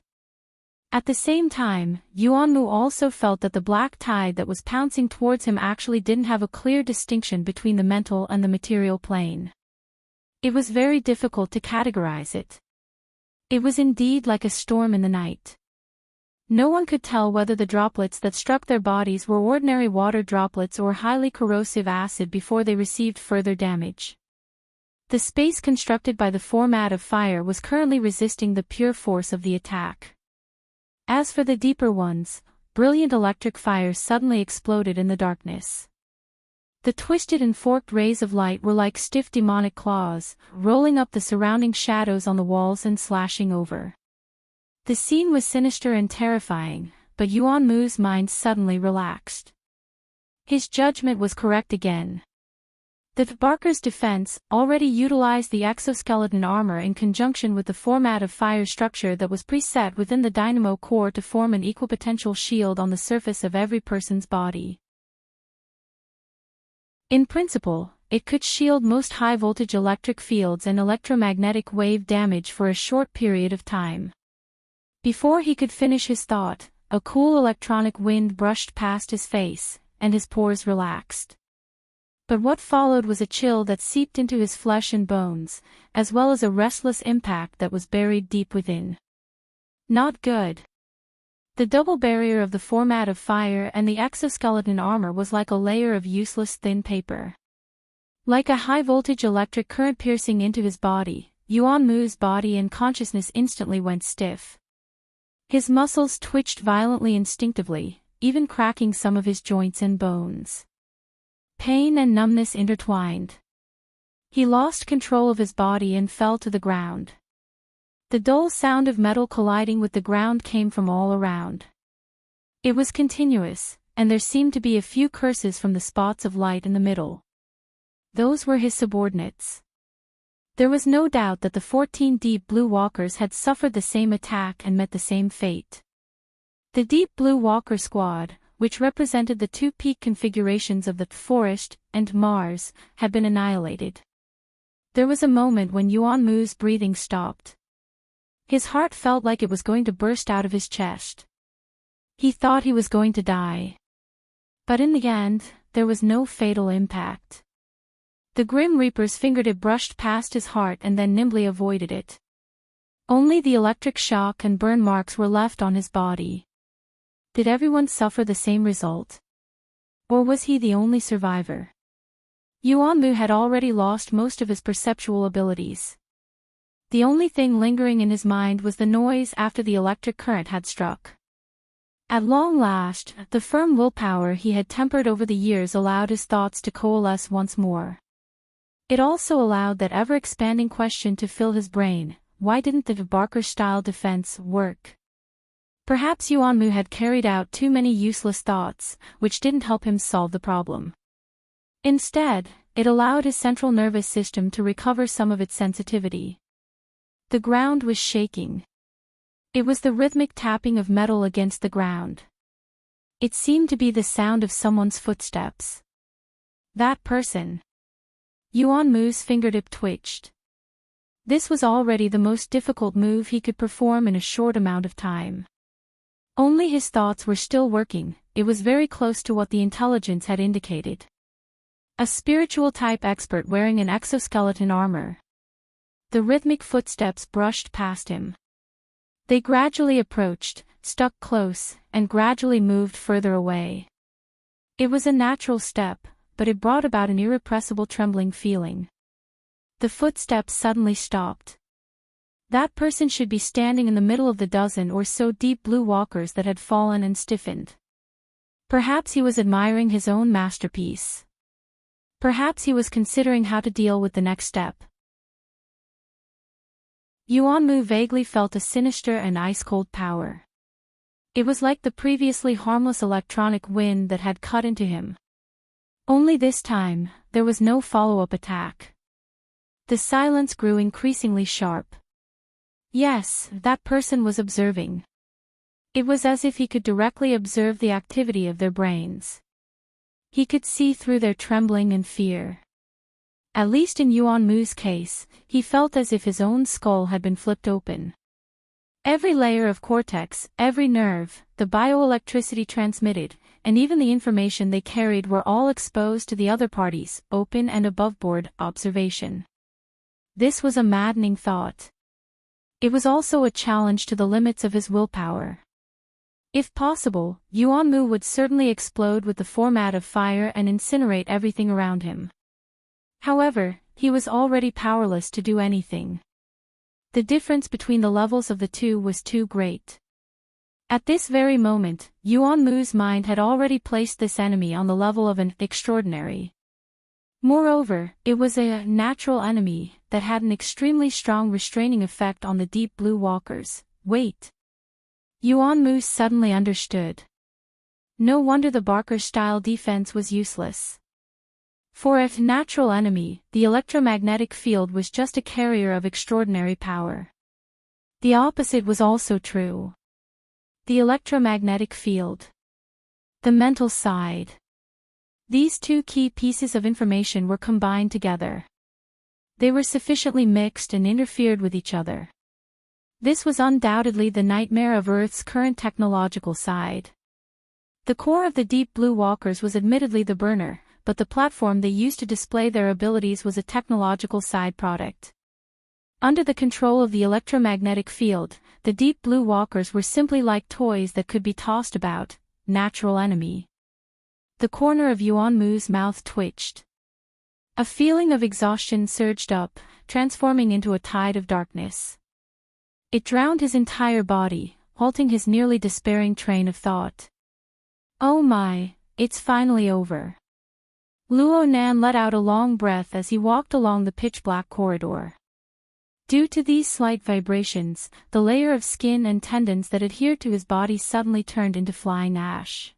At the same time, Yuanmu also felt that the black tide that was pouncing towards him actually didn't have a clear distinction between the mental and the material plane. It was very difficult to categorize it. It was indeed like a storm in the night. No one could tell whether the droplets that struck their bodies were ordinary water droplets or highly corrosive acid before they received further damage. The space constructed by the format of fire was currently resisting the pure force of the attack. As for the deeper ones, brilliant electric fire suddenly exploded in the darkness. The twisted and forked rays of light were like stiff demonic claws, rolling up the surrounding shadows on the walls and slashing over. The scene was sinister and terrifying, but Yuanmu's mind suddenly relaxed. His judgment was correct again. The Barker's defense already utilized the exoskeleton armor in conjunction with the format of fire structure that was preset within the dynamo core to form an equipotential shield on the surface of every person's body. In principle, it could shield most high-voltage electric fields and electromagnetic wave damage for a short period of time. Before he could finish his thought, a cool electronic wind brushed past his face, and his pores relaxed. But what followed was a chill that seeped into his flesh and bones, as well as a restless impact that was buried deep within. Not good. The double barrier of the format of fire and the exoskeleton armor was like a layer of useless thin paper. Like a high-voltage electric current piercing into his body, Yuanmu's body and consciousness instantly went stiff. His muscles twitched violently instinctively, even cracking some of his joints and bones. Pain and numbness intertwined. He lost control of his body and fell to the ground. The dull sound of metal colliding with the ground came from all around. It was continuous, and there seemed to be a few curses from the spots of light in the middle. Those were his subordinates. There was no doubt that the 14 Deep Blue Walkers had suffered the same attack and met the same fate. The Deep Blue Walker Squad, which represented the two peak configurations of the Forest and Mars, had been annihilated. There was a moment when Yuanmu's breathing stopped. His heart felt like it was going to burst out of his chest. He thought he was going to die. But in the end, there was no fatal impact. The Grim Reaper's fingertip brushed past his heart and then nimbly avoided it. Only the electric shock and burn marks were left on his body. Did everyone suffer the same result? Or was he the only survivor? Yuanmu had already lost most of his perceptual abilities. The only thing lingering in his mind was the noise after the electric current had struck. At long last, the firm willpower he had tempered over the years allowed his thoughts to coalesce once more. It also allowed that ever-expanding question to fill his brain: why didn't the Barker-style defense work? Perhaps Yuanmu had carried out too many useless thoughts, which didn't help him solve the problem. Instead, it allowed his central nervous system to recover some of its sensitivity. The ground was shaking. It was the rhythmic tapping of metal against the ground. It seemed to be the sound of someone's footsteps. That person. Yuanmu's fingertip twitched. This was already the most difficult move he could perform in a short amount of time. Only his thoughts were still working. It was very close to what the intelligence had indicated. A spiritual-type expert wearing an exoskeleton armor. The rhythmic footsteps brushed past him. They gradually approached, stuck close, and gradually moved further away. It was a natural step, but it brought about an irrepressible trembling feeling. The footsteps suddenly stopped. That person should be standing in the middle of the dozen or so Deep Blue Walkers that had fallen and stiffened. Perhaps he was admiring his own masterpiece. Perhaps he was considering how to deal with the next step. Yuanmu vaguely felt a sinister and ice-cold power. It was like the previously harmless electronic wind that had cut into him. Only this time, there was no follow-up attack. The silence grew increasingly sharp. Yes, that person was observing. It was as if he could directly observe the activity of their brains. He could see through their trembling and fear. At least in Yuanmu's case, he felt as if his own skull had been flipped open. Every layer of cortex, every nerve, the bioelectricity transmitted, and even the information they carried were all exposed to the other party's open and above-board observation. This was a maddening thought. It was also a challenge to the limits of his willpower. If possible, Yuanmu would certainly explode with the format of fire and incinerate everything around him. However, he was already powerless to do anything. The difference between the levels of the two was too great. At this very moment, Yuanmu's mind had already placed this enemy on the level of an extraordinary. Moreover, it was a natural enemy that had an extremely strong restraining effect on the Deep Blue Walkers. Wait. Yuanmu suddenly understood. No wonder the Barker-style defense was useless. For a natural enemy, the electromagnetic field was just a carrier of extraordinary power. The opposite was also true. The electromagnetic field. The mental side. These two key pieces of information were combined together. They were sufficiently mixed and interfered with each other. This was undoubtedly the nightmare of Earth's current technological side. The core of the Deep Blue Walkers was admittedly the burner, but the platform they used to display their abilities was a technological side product. Under the control of the electromagnetic field, the Deep Blue Walkers were simply like toys that could be tossed about, natural enemy. The corner of Yuan Mu's mouth twitched. A feeling of exhaustion surged up, transforming into a tide of darkness. It drowned his entire body, halting his nearly despairing train of thought. Oh my, it's finally over. Luo Nan let out a long breath as he walked along the pitch-black corridor. Due to these slight vibrations, the layer of skin and tendons that adhered to his body suddenly turned into flying ash.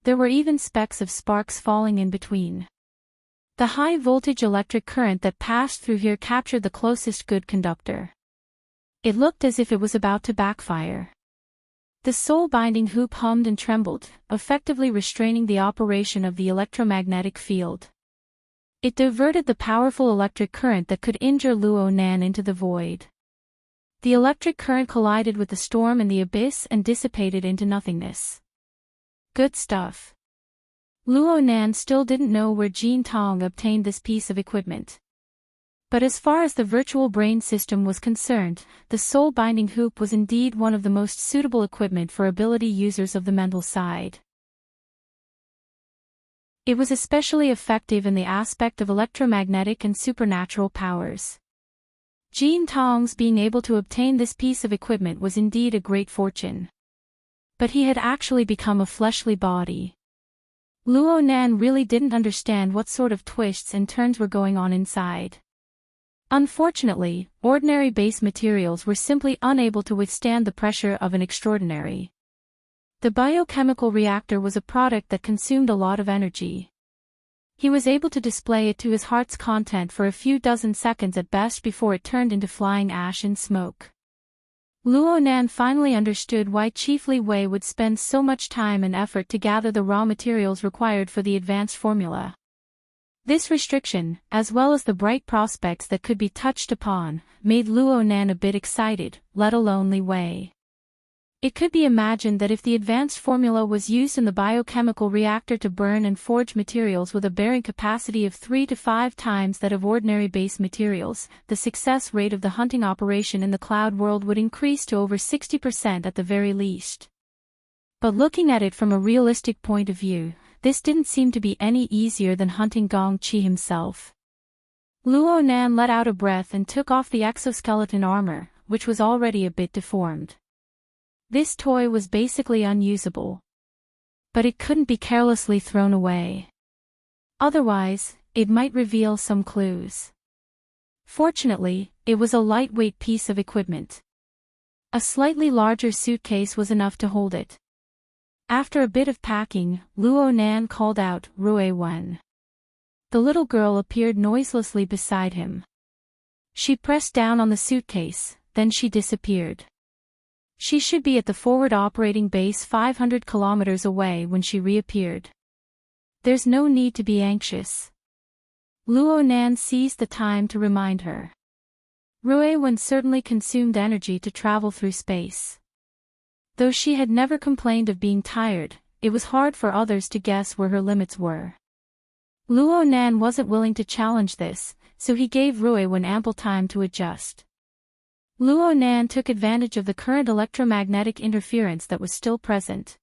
There were even specks of sparks falling in between. The high-voltage electric current that passed through here captured the closest good conductor. It looked as if it was about to backfire. The soul-binding hoop hummed and trembled, effectively restraining the operation of the electromagnetic field. It diverted the powerful electric current that could injure Luo Nan into the void. The electric current collided with the storm in the abyss and dissipated into nothingness. Good stuff. Luo Nan still didn't know where Jin Tong obtained this piece of equipment. But as far as the virtual brain system was concerned, the soul-binding hoop was indeed one of the most suitable equipment for ability users of the mental side. It was especially effective in the aspect of electromagnetic and supernatural powers. Jin Tong's being able to obtain this piece of equipment was indeed a great fortune. But he had actually become a fleshly body. Luo Nan really didn't understand what sort of twists and turns were going on inside. Unfortunately, ordinary base materials were simply unable to withstand the pressure of an extraordinary. The biochemical reactor was a product that consumed a lot of energy. He was able to display it to his heart's content for a few dozen seconds at best before it turned into flying ash and smoke. Luo Nan finally understood why Chief Li Wei would spend so much time and effort to gather the raw materials required for the advanced formula. This restriction, as well as the bright prospects that could be touched upon, made Luo Nan a bit excited, let alone Li Wei. It could be imagined that if the advanced formula was used in the biochemical reactor to burn and forge materials with a bearing capacity of 3 to 5 times that of ordinary base materials, the success rate of the hunting operation in the cloud world would increase to over 60% at the very least. But looking at it from a realistic point of view, this didn't seem to be any easier than hunting Gong Qi himself. Luo Nan let out a breath and took off the exoskeleton armor, which was already a bit deformed. This toy was basically unusable. But it couldn't be carelessly thrown away. Otherwise, it might reveal some clues. Fortunately, it was a lightweight piece of equipment. A slightly larger suitcase was enough to hold it. After a bit of packing, Luo Nan called out, "Rui Wen." The little girl appeared noiselessly beside him. She pressed down on the suitcase, then she disappeared. She should be at the forward operating base 500 kilometers away when she reappeared. There's no need to be anxious. Luo Nan seized the time to remind her. Rui Wen certainly consumed energy to travel through space. Though she had never complained of being tired, it was hard for others to guess where her limits were. Luo Nan wasn't willing to challenge this, so he gave Rui Wen ample time to adjust. Luo Nan took advantage of the current electromagnetic interference that was still present.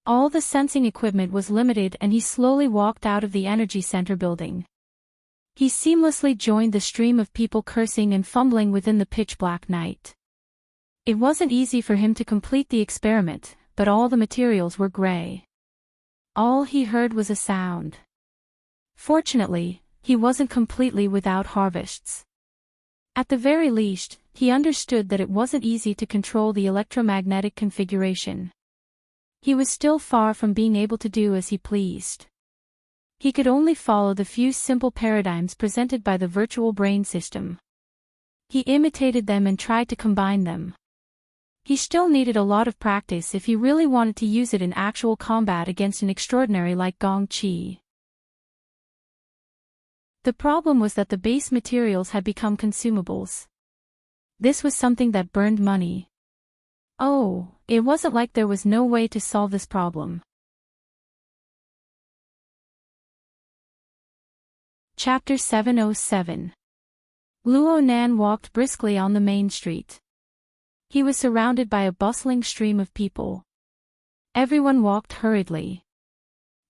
All the sensing equipment was limited and he slowly walked out of the energy center building. He seamlessly joined the stream of people cursing and fumbling within the pitch-black night. It wasn't easy for him to complete the experiment, but all the materials were gray. All he heard was a sound. Fortunately, he wasn't completely without harvests. At the very least, he understood that it wasn't easy to control the electromagnetic configuration. He was still far from being able to do as he pleased. He could only follow the few simple paradigms presented by the virtual brain system. He imitated them and tried to combine them. He still needed a lot of practice if he really wanted to use it in actual combat against an extraordinary like Gong Qi. The problem was that the base materials had become consumables. This was something that burned money. Oh, it wasn't like there was no way to solve this problem. Chapter 707. Luo Nan walked briskly on the main street. He was surrounded by a bustling stream of people. Everyone walked hurriedly.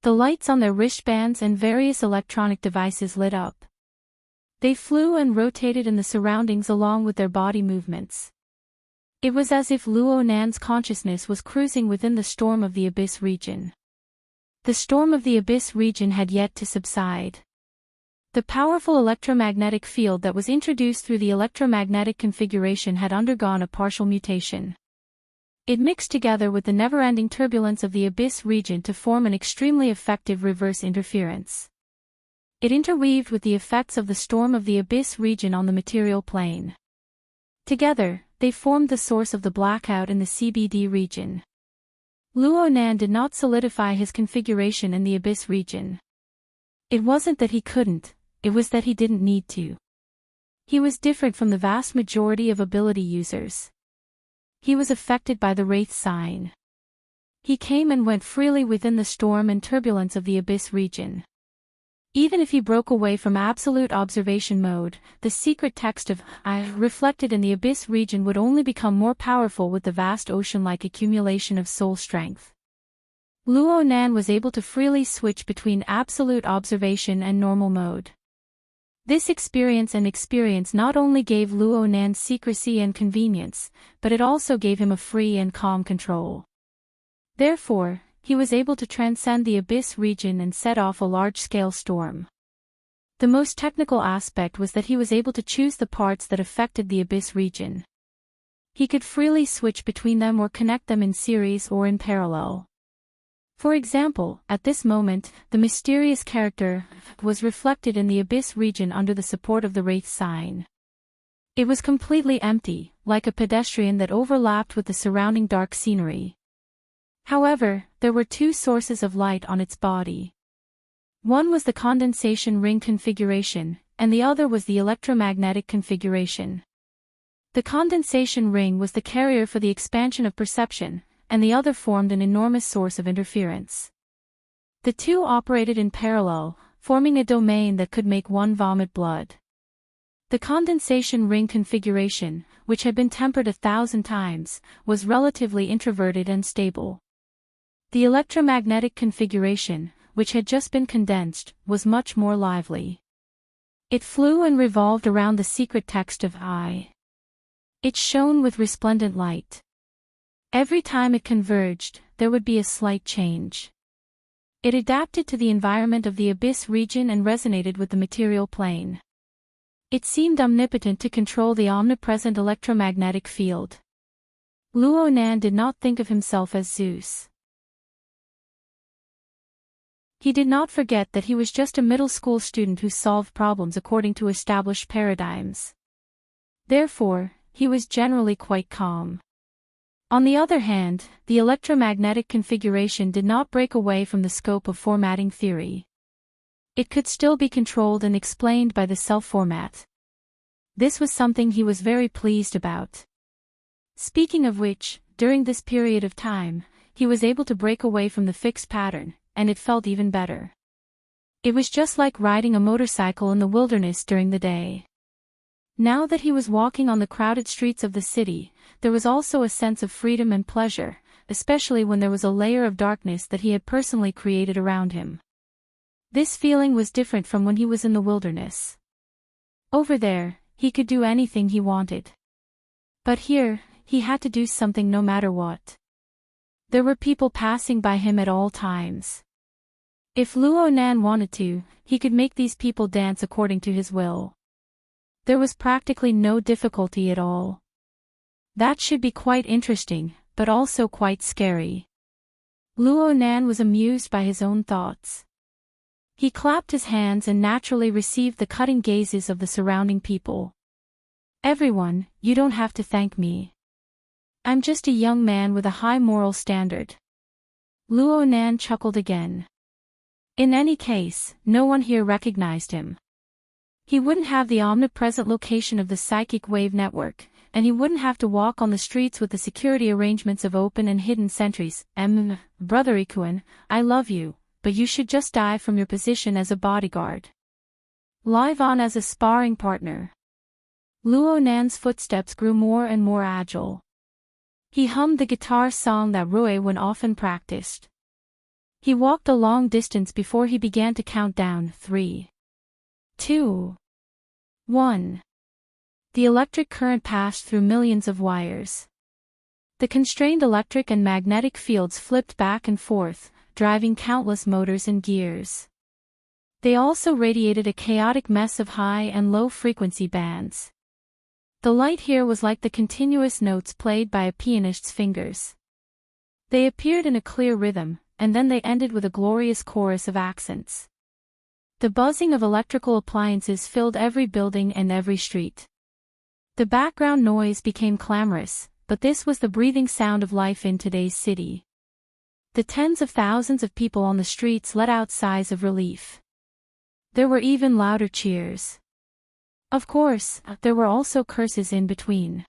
The lights on their wristbands and various electronic devices lit up. They flew and rotated in the surroundings along with their body movements. It was as if Luo Nan's consciousness was cruising within the storm of the Abyss region. The storm of the Abyss region had yet to subside. The powerful electromagnetic field that was introduced through the electromagnetic configuration had undergone a partial mutation. It mixed together with the never-ending turbulence of the Abyss region to form an extremely effective reverse interference. It interweaved with the effects of the storm of the Abyss region on the material plane. Together, they formed the source of the blackout in the CBD region. Luo Nan did not solidify his configuration in the Abyss region. It wasn't that he couldn't, it was that he didn't need to. He was different from the vast majority of ability users. He was affected by the Wraith sign. He came and went freely within the storm and turbulence of the Abyss region. Even if he broke away from absolute observation mode, the secret text of I reflected in the Abyss region would only become more powerful with the vast ocean-like accumulation of soul strength. Luo Nan was able to freely switch between absolute observation and normal mode. This experience not only gave Luo Nan secrecy and convenience, but it also gave him a free and calm control. Therefore, he was able to transcend the Abyss region and set off a large-scale storm. The most technical aspect was that he was able to choose the parts that affected the Abyss region. He could freely switch between them or connect them in series or in parallel. For example, at this moment, the mysterious character was reflected in the Abyss region under the support of the Wraith sign. It was completely empty, like a pedestrian that overlapped with the surrounding dark scenery. However, there were two sources of light on its body. One was the condensation ring configuration, and the other was the electromagnetic configuration. The condensation ring was the carrier for the expansion of perception, and the other formed an enormous source of interference. The two operated in parallel, forming a domain that could make one vomit blood. The condensation ring configuration, which had been tempered 1,000 times, was relatively introverted and stable. The electromagnetic configuration, which had just been condensed, was much more lively. It flew and revolved around the secret text of I. It shone with resplendent light. Every time it converged, there would be a slight change. It adapted to the environment of the Abyss region and resonated with the material plane. It seemed omnipotent to control the omnipresent electromagnetic field. Luo Nan did not think of himself as Zeus. He did not forget that he was just a middle school student who solved problems according to established paradigms. Therefore, he was generally quite calm. On the other hand, the electromagnetic configuration did not break away from the scope of formatting theory. It could still be controlled and explained by the self-format. This was something he was very pleased about. Speaking of which, during this period of time, he was able to break away from the fixed pattern, and it felt even better. It was just like riding a motorcycle in the wilderness during the day. Now that he was walking on the crowded streets of the city, there was also a sense of freedom and pleasure, especially when there was a layer of darkness that he had personally created around him. This feeling was different from when he was in the wilderness. Over there, he could do anything he wanted. But here, he had to do something no matter what. There were people passing by him at all times. If Luo Nan wanted to, he could make these people dance according to his will. There was practically no difficulty at all. That should be quite interesting, but also quite scary. Luo Nan was amused by his own thoughts. He clapped his hands and naturally received the cutting gazes of the surrounding people. Everyone, you don't have to thank me. I'm just a young man with a high moral standard. Luo Nan chuckled again. In any case, no one here recognized him. He wouldn't have the omnipresent location of the psychic wave network, and he wouldn't have to walk on the streets with the security arrangements of open and hidden sentries. Brother Ikuan, I love you, but you should just die from your position as a bodyguard. Live on as a sparring partner. Luo Nan's footsteps grew more and more agile. He hummed the guitar song that Rui Wen often practiced. He walked a long distance before he began to count down. 3, 2, 1. The electric current passed through millions of wires. The constrained electric and magnetic fields flipped back and forth, driving countless motors and gears. They also radiated a chaotic mess of high and low frequency bands. The light here was like the continuous notes played by a pianist's fingers. They appeared in a clear rhythm, and then they ended with a glorious chorus of accents. The buzzing of electrical appliances filled every building and every street. The background noise became clamorous, but this was the breathing sound of life in today's city. The tens of thousands of people on the streets let out sighs of relief. There were even louder cheers. Of course, there were also curses in between.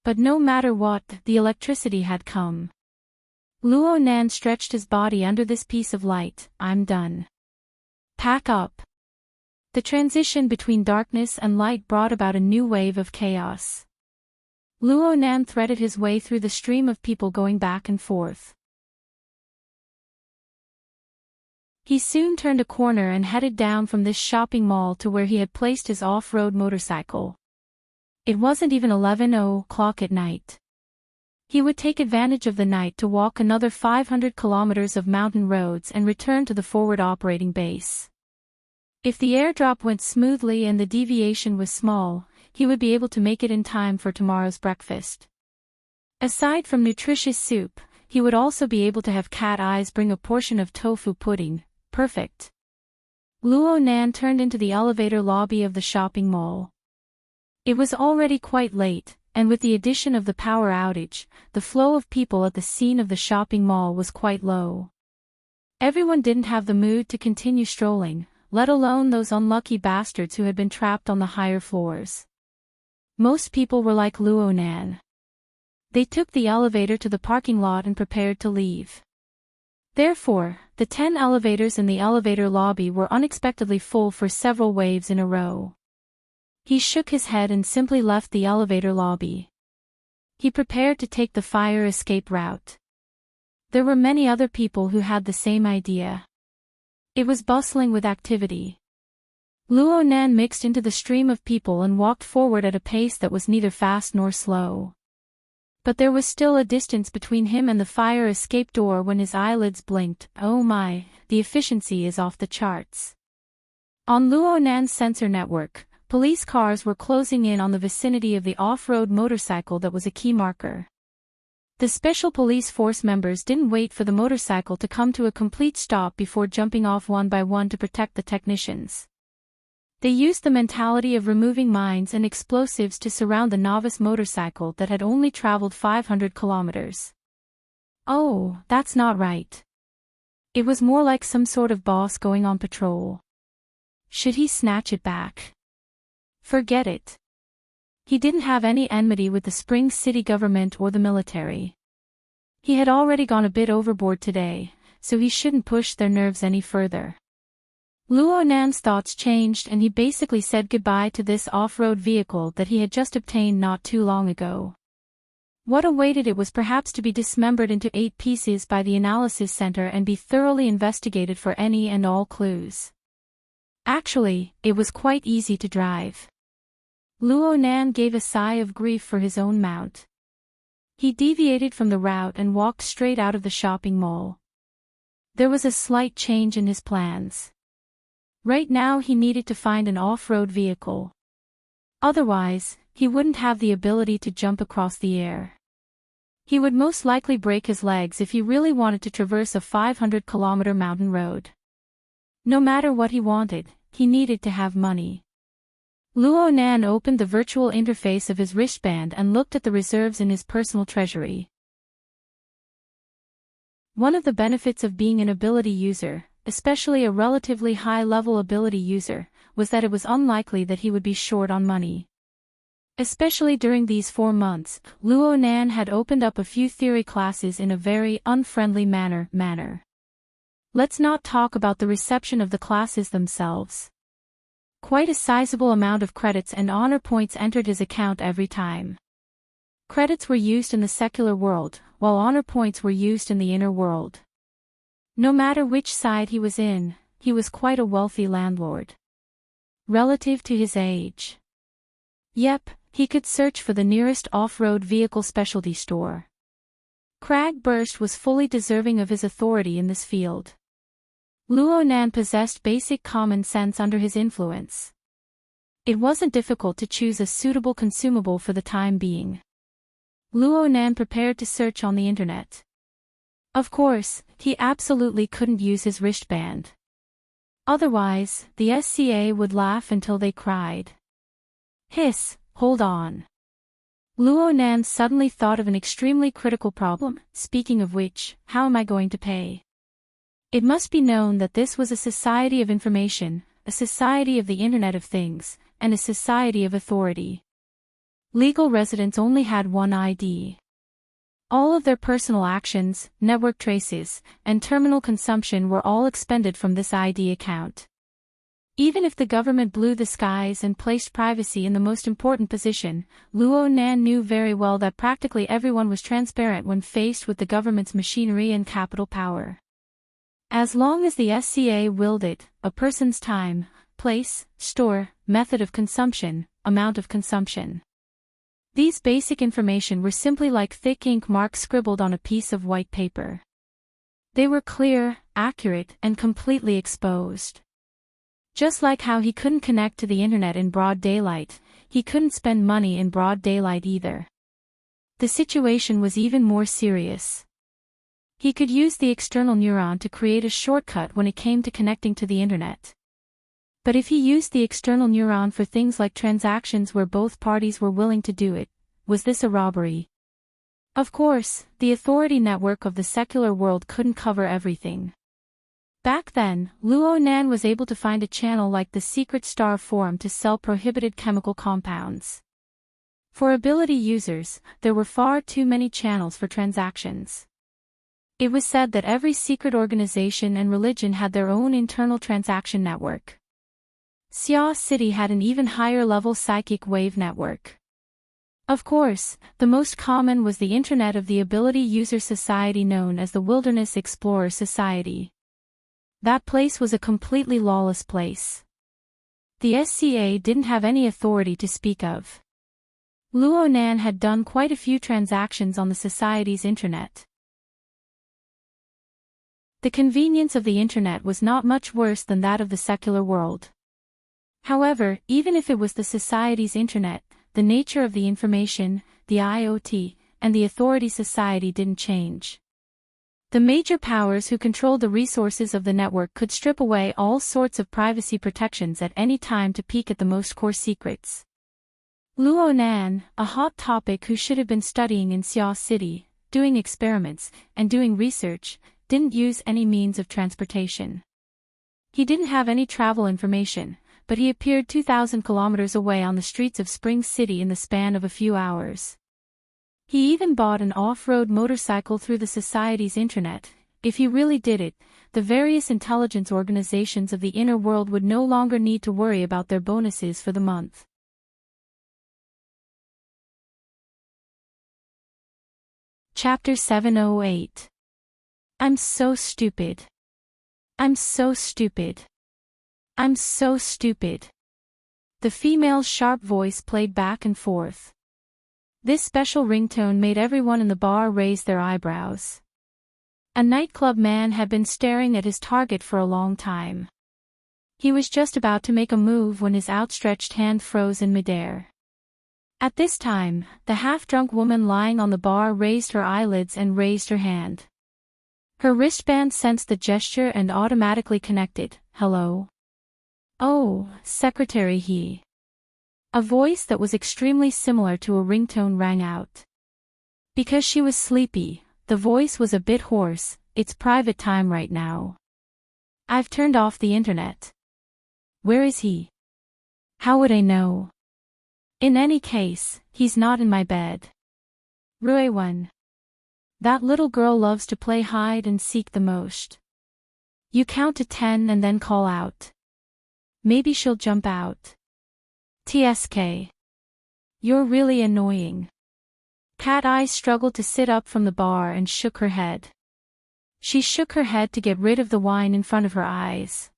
But no matter what, the electricity had come. Luo Nan stretched his body under this piece of light. I'm done. Pack up. The transition between darkness and light brought about a new wave of chaos. Luo Nan threaded his way through the stream of people going back and forth. He soon turned a corner and headed down from this shopping mall to where he had placed his off-road motorcycle. It wasn't even 11:00 at night. He would take advantage of the night to walk another 500 kilometers of mountain roads and return to the forward operating base. If the airdrop went smoothly and the deviation was small, he would be able to make it in time for tomorrow's breakfast. Aside from nutritious soup, he would also be able to have Cat Eyes bring a portion of tofu pudding. Perfect. Luo Nan turned into the elevator lobby of the shopping mall. It was already quite late, and with the addition of the power outage, the flow of people at the scene of the shopping mall was quite low. Everyone didn't have the mood to continue strolling, let alone those unlucky bastards who had been trapped on the higher floors. Most people were like Luo Nan. They took the elevator to the parking lot and prepared to leave. Therefore, the 10 elevators in the elevator lobby were unexpectedly full for several waves in a row. He shook his head and simply left the elevator lobby. He prepared to take the fire escape route. There were many other people who had the same idea. It was bustling with activity. Luo Nan mixed into the stream of people and walked forward at a pace that was neither fast nor slow. But there was still a distance between him and the fire escape door when his eyelids blinked. Oh my, the efficiency is off the charts. On Luo Nan's sensor network, police cars were closing in on the vicinity of the off-road motorcycle that was a key marker. The special police force members didn't wait for the motorcycle to come to a complete stop before jumping off one by one to protect the technicians. They used the mentality of removing mines and explosives to surround the novice motorcycle that had only traveled 500 kilometers. Oh, that's not right. It was more like some sort of boss going on patrol. Should he snatch it back? Forget it. He didn't have any enmity with the Spring City government or the military. He had already gone a bit overboard today, so he shouldn't push their nerves any further. Luo Nan's thoughts changed and he basically said goodbye to this off-road vehicle that he had just obtained not too long ago. What awaited it was perhaps to be dismembered into 8 pieces by the analysis center and be thoroughly investigated for any and all clues. Actually, it was quite easy to drive. Luo Nan gave a sigh of grief for his own mount. He deviated from the route and walked straight out of the shopping mall. There was a slight change in his plans. Right now he needed to find an off-road vehicle. Otherwise, he wouldn't have the ability to jump across the air. He would most likely break his legs if he really wanted to traverse a 500-kilometer mountain road. No matter what he wanted, he needed to have money. Luo Nan opened the virtual interface of his wristband and looked at the reserves in his personal treasury. One of the benefits of being an ability user, especially a relatively high-level ability user, was that it was unlikely that he would be short on money. Especially during these 4 months, Luo Nan had opened up a few theory classes in a very unfriendly manner. Let's not talk about the reception of the classes themselves. Quite a sizable amount of credits and honor points entered his account every time. Credits were used in the secular world, while honor points were used in the inner world. No matter which side he was in, he was quite a wealthy landlord. Relative to his age. Yep, he could search for the nearest off-road vehicle specialty store. Cragburst was fully deserving of his authority in this field. Luo Nan possessed basic common sense under his influence. It wasn't difficult to choose a suitable consumable for the time being. Luo Nan prepared to search on the internet. Of course, he absolutely couldn't use his wristband. Otherwise, the SCA would laugh until they cried. Hiss, hold on. Luo Nan suddenly thought of an extremely critical problem. Speaking of which, how am I going to pay? It must be known that this was a society of information, a society of the Internet of Things, and a society of authority. Legal residents only had one ID. All of their personal actions, network traces, and terminal consumption were all expended from this ID account. Even if the government blew the skies and placed privacy in the most important position, Luo Nan knew very well that practically everyone was transparent when faced with the government's machinery and capital power. As long as the SCA willed it, a person's time, place, store, method of consumption, amount of consumption. These basic information were simply like thick ink marks scribbled on a piece of white paper. They were clear, accurate, and completely exposed. Just like how he couldn't connect to the internet in broad daylight, he couldn't spend money in broad daylight either. The situation was even more serious. He could use the external neuron to create a shortcut when it came to connecting to the internet. But if he used the external neuron for things like transactions where both parties were willing to do it, was this a robbery? Of course, the authority network of the secular world couldn't cover everything. Back then, Luo Nan was able to find a channel like the Secret Star Forum to sell prohibited chemical compounds. For ability users, there were far too many channels for transactions. It was said that every secret organization and religion had their own internal transaction network. Xia City had an even higher level psychic wave network. Of course, the most common was the intranet of the Ability User Society known as the Wilderness Explorer Society. That place was a completely lawless place. The SCA didn't have any authority to speak of. Luo Nan had done quite a few transactions on the society's intranet. The convenience of the internet was not much worse than that of the secular world. However, even if it was the society's internet, the nature of the information, the IoT, and the authority society didn't change. The major powers who controlled the resources of the network could strip away all sorts of privacy protections at any time to peek at the most core secrets. Luo Nan, a hot topic who should have been studying in Xia City, doing experiments, and doing research, didn't use any means of transportation. He didn't have any travel information, but he appeared 2,000 kilometers away on the streets of Spring City in the span of a few hours. He even bought an off-road motorcycle through the society's intranet. If he really did it, the various intelligence organizations of the inner world would no longer need to worry about their bonuses for the month. Chapter 708. I'm so stupid. I'm so stupid. I'm so stupid. The female's sharp voice played back and forth. This special ringtone made everyone in the bar raise their eyebrows. A nightclub man had been staring at his target for a long time. He was just about to make a move when his outstretched hand froze in midair. At this time, the half-drunk woman lying on the bar raised her eyelids and raised her hand. Her wristband sensed the gesture and automatically connected. Hello? Oh, secretary he. A voice that was extremely similar to a ringtone rang out. Because she was sleepy, the voice was a bit hoarse. It's private time right now. I've turned off the internet. Where is he? How would I know? In any case, he's not in my bed. Rue 1. That little girl loves to play hide and seek the most. You count to 10 and then call out. Maybe she'll jump out. TSK. You're really annoying. Cat Eyes struggled to sit up from the bar and shook her head. She shook her head to get rid of the wine in front of her eyes.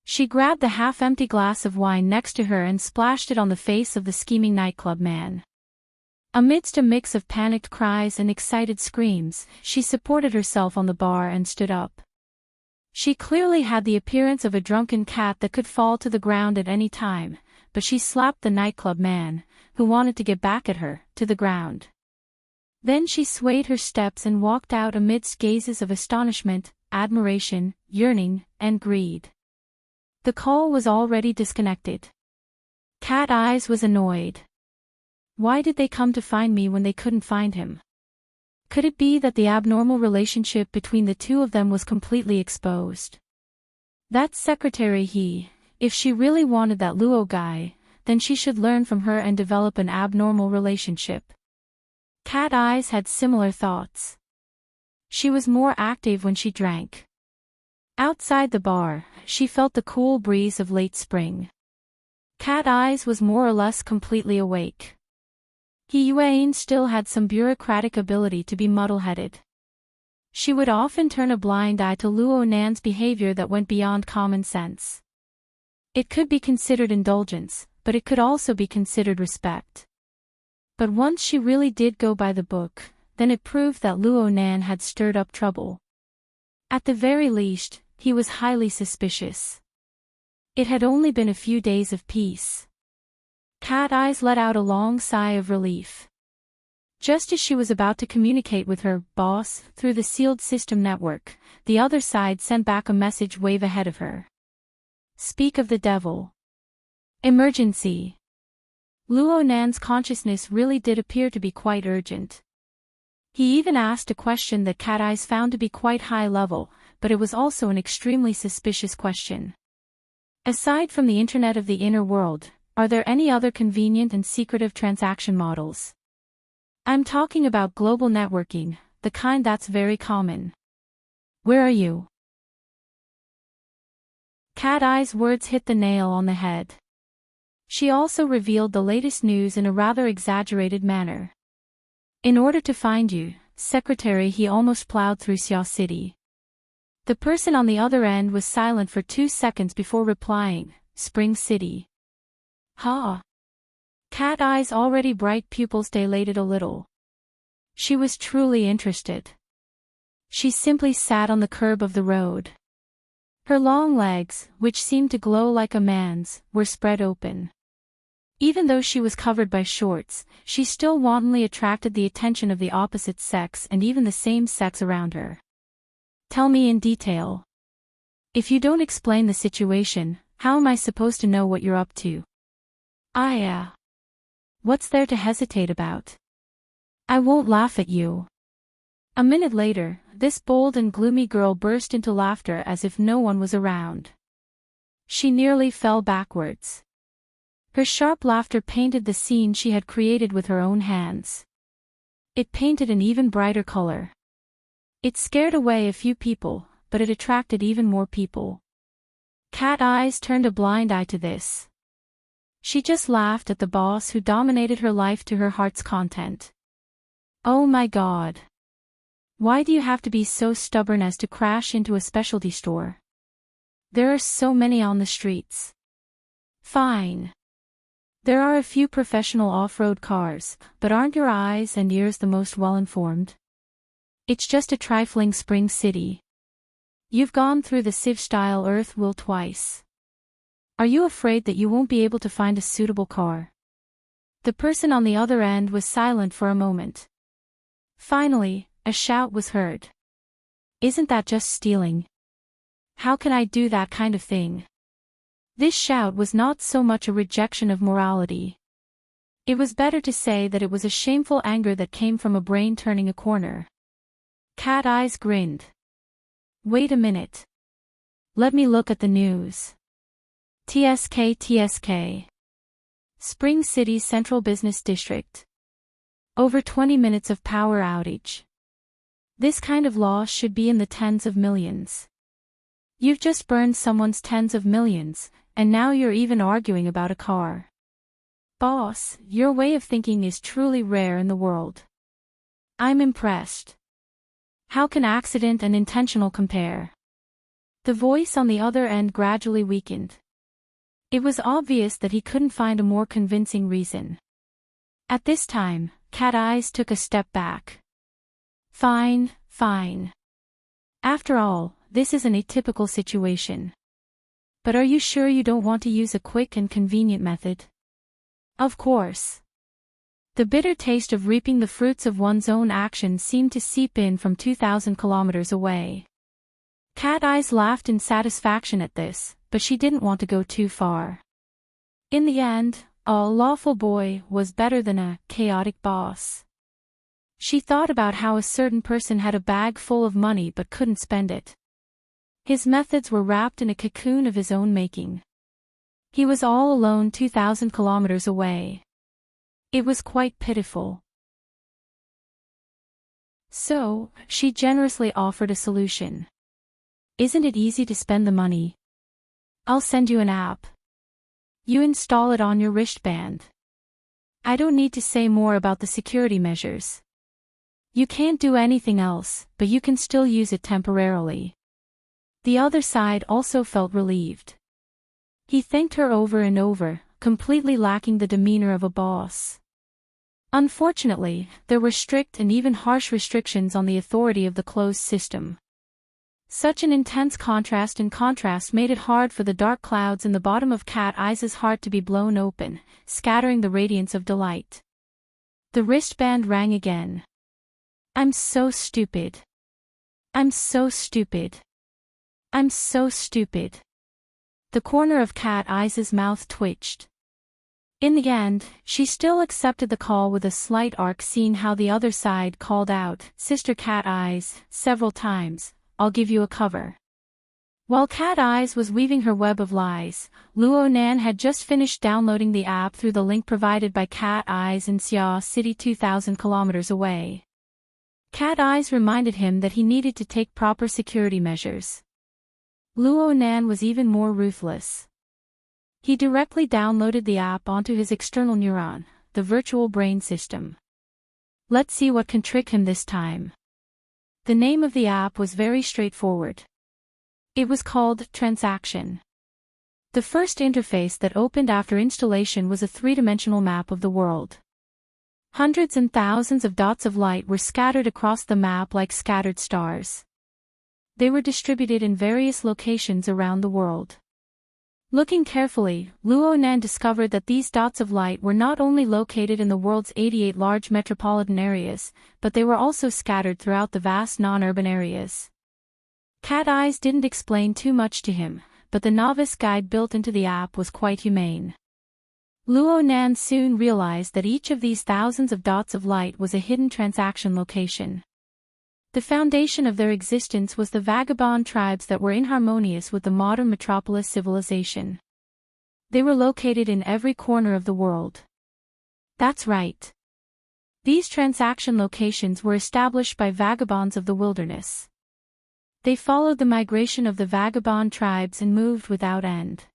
She grabbed the half-empty glass of wine next to her and splashed it on the face of the scheming nightclub man. Amidst a mix of panicked cries and excited screams, she supported herself on the bar and stood up. She clearly had the appearance of a drunken cat that could fall to the ground at any time, but she slapped the nightclub man, who wanted to get back at her, to the ground. Then she swayed her steps and walked out amidst gazes of astonishment, admiration, yearning, and greed. The call was already disconnected. Cat Eyes was annoyed. Why did they come to find me when they couldn't find him? Could it be that the abnormal relationship between the two of them was completely exposed? That secretary if she really wanted that Luo guy, then she should learn from her and develop an abnormal relationship. Cat Eyes had similar thoughts. She was more active when she drank. Outside the bar, she felt the cool breeze of late spring. Cat Eyes was more or less completely awake. Yuan still had some bureaucratic ability to be muddle-headed. She would often turn a blind eye to Luo Nan's behavior that went beyond common sense. It could be considered indulgence, but it could also be considered respect. But once she really did go by the book, then it proved that Luo Nan had stirred up trouble. At the very least, he was highly suspicious. It had only been a few days of peace. Cat Eyes let out a long sigh of relief. Just as she was about to communicate with her boss through the sealed system network, the other side sent back a message wave ahead of her. Speak of the devil. Emergency. Luo Nan's consciousness really did appear to be quite urgent. He even asked a question that Cat Eyes found to be quite high level, but it was also an extremely suspicious question. Aside from the Internet of the inner world, are there any other convenient and secretive transaction models? I'm talking about global networking, the kind that's very common. Where are you? Cat Eyes' words hit the nail on the head. She also revealed the latest news in a rather exaggerated manner. In order to find you, Secretary, he almost plowed through Xia City. The person on the other end was silent for 2 seconds before replying, Spring City. Ha! Cat Eyes' already bright pupils dilated a little. She was truly interested. She simply sat on the curb of the road. Her long legs, which seemed to glow like a man's, were spread open. Even though she was covered by shorts, she still wantonly attracted the attention of the opposite sex and even the same sex around her. Tell me in detail. If you don't explain the situation, how am I supposed to know what you're up to? What's there to hesitate about? I won't laugh at you. A minute later, this bold and gloomy girl burst into laughter as if no one was around. She nearly fell backwards. Her sharp laughter painted the scene she had created with her own hands. It painted an even brighter color. It scared away a few people, but it attracted even more people. Cat Eyes turned a blind eye to this. She just laughed at the boss who dominated her life to her heart's content. Oh my God. Why do you have to be so stubborn as to crash into a specialty store? There are so many on the streets. Fine. There are a few professional off-road cars, but aren't your eyes and ears the most well-informed? It's just a trifling Spring City. You've gone through the Civ-style Earth will twice. Are you afraid that you won't be able to find a suitable car? The person on the other end was silent for a moment. Finally, a shout was heard. Isn't that just stealing? How can I do that kind of thing? This shout was not so much a rejection of morality. It was better to say that it was a shameful anger that came from a brain turning a corner. Cat Eyes grinned. Wait a minute. Let me look at the news. TSK. Spring City's central business district. Over 20 minutes of power outage. This kind of loss should be in the tens of millions. You've just burned someone's tens of millions, and now you're even arguing about a car. Boss, your way of thinking is truly rare in the world. I'm impressed. How can accident and intentional compare? The voice on the other end gradually weakened. It was obvious that he couldn't find a more convincing reason. At this time, Cat Eyes took a step back. Fine, fine. After all, this is an atypical situation. But are you sure you don't want to use a quick and convenient method? Of course. The bitter taste of reaping the fruits of one's own actions seemed to seep in from 2,000 kilometers away. Cat Eyes laughed in satisfaction at this, but she didn't want to go too far. In the end, a lawful boy was better than a chaotic boss. She thought about how a certain person had a bag full of money but couldn't spend it. His methods were wrapped in a cocoon of his own making. He was all alone 2,000 kilometers away. It was quite pitiful. So, she generously offered a solution. Isn't it easy to spend the money? I'll send you an app. You install it on your wristband. I don't need to say more about the security measures. You can't do anything else, but you can still use it temporarily. The other side also felt relieved. He thanked her over and over, completely lacking the demeanor of a boss. Unfortunately, there were strict and even harsh restrictions on the authority of the closed system. Such an intense contrast made it hard for the dark clouds in the bottom of Cat Eyes' heart to be blown open, scattering the radiance of delight. The wristband rang again. I'm so stupid. I'm so stupid. I'm so stupid. The corner of Cat Eyes' mouth twitched. In the end, she still accepted the call with a slight arc, seeing how the other side called out, "Sister Cat Eyes," several times. I'll give you a cover. While Cat Eyes was weaving her web of lies, Luo Nan had just finished downloading the app through the link provided by Cat Eyes in Xia City 2,000 kilometers away. Cat Eyes reminded him that he needed to take proper security measures. Luo Nan was even more ruthless. He directly downloaded the app onto his external neuron, the virtual brain system. Let's see what can trick him this time. The name of the app was very straightforward. It was called Transaction. The first interface that opened after installation was a three-dimensional map of the world. Hundreds and thousands of dots of light were scattered across the map like scattered stars. They were distributed in various locations around the world. Looking carefully, Luo Nan discovered that these dots of light were not only located in the world's 88 large metropolitan areas, but they were also scattered throughout the vast non-urban areas. Cat Eyes didn't explain too much to him, but the novice guide built into the app was quite humane. Luo Nan soon realized that each of these thousands of dots of light was a hidden transaction location. The foundation of their existence was the vagabond tribes that were inharmonious with the modern metropolis civilization. They were located in every corner of the world. That's right. These transaction locations were established by vagabonds of the wilderness. They followed the migration of the vagabond tribes and moved without end.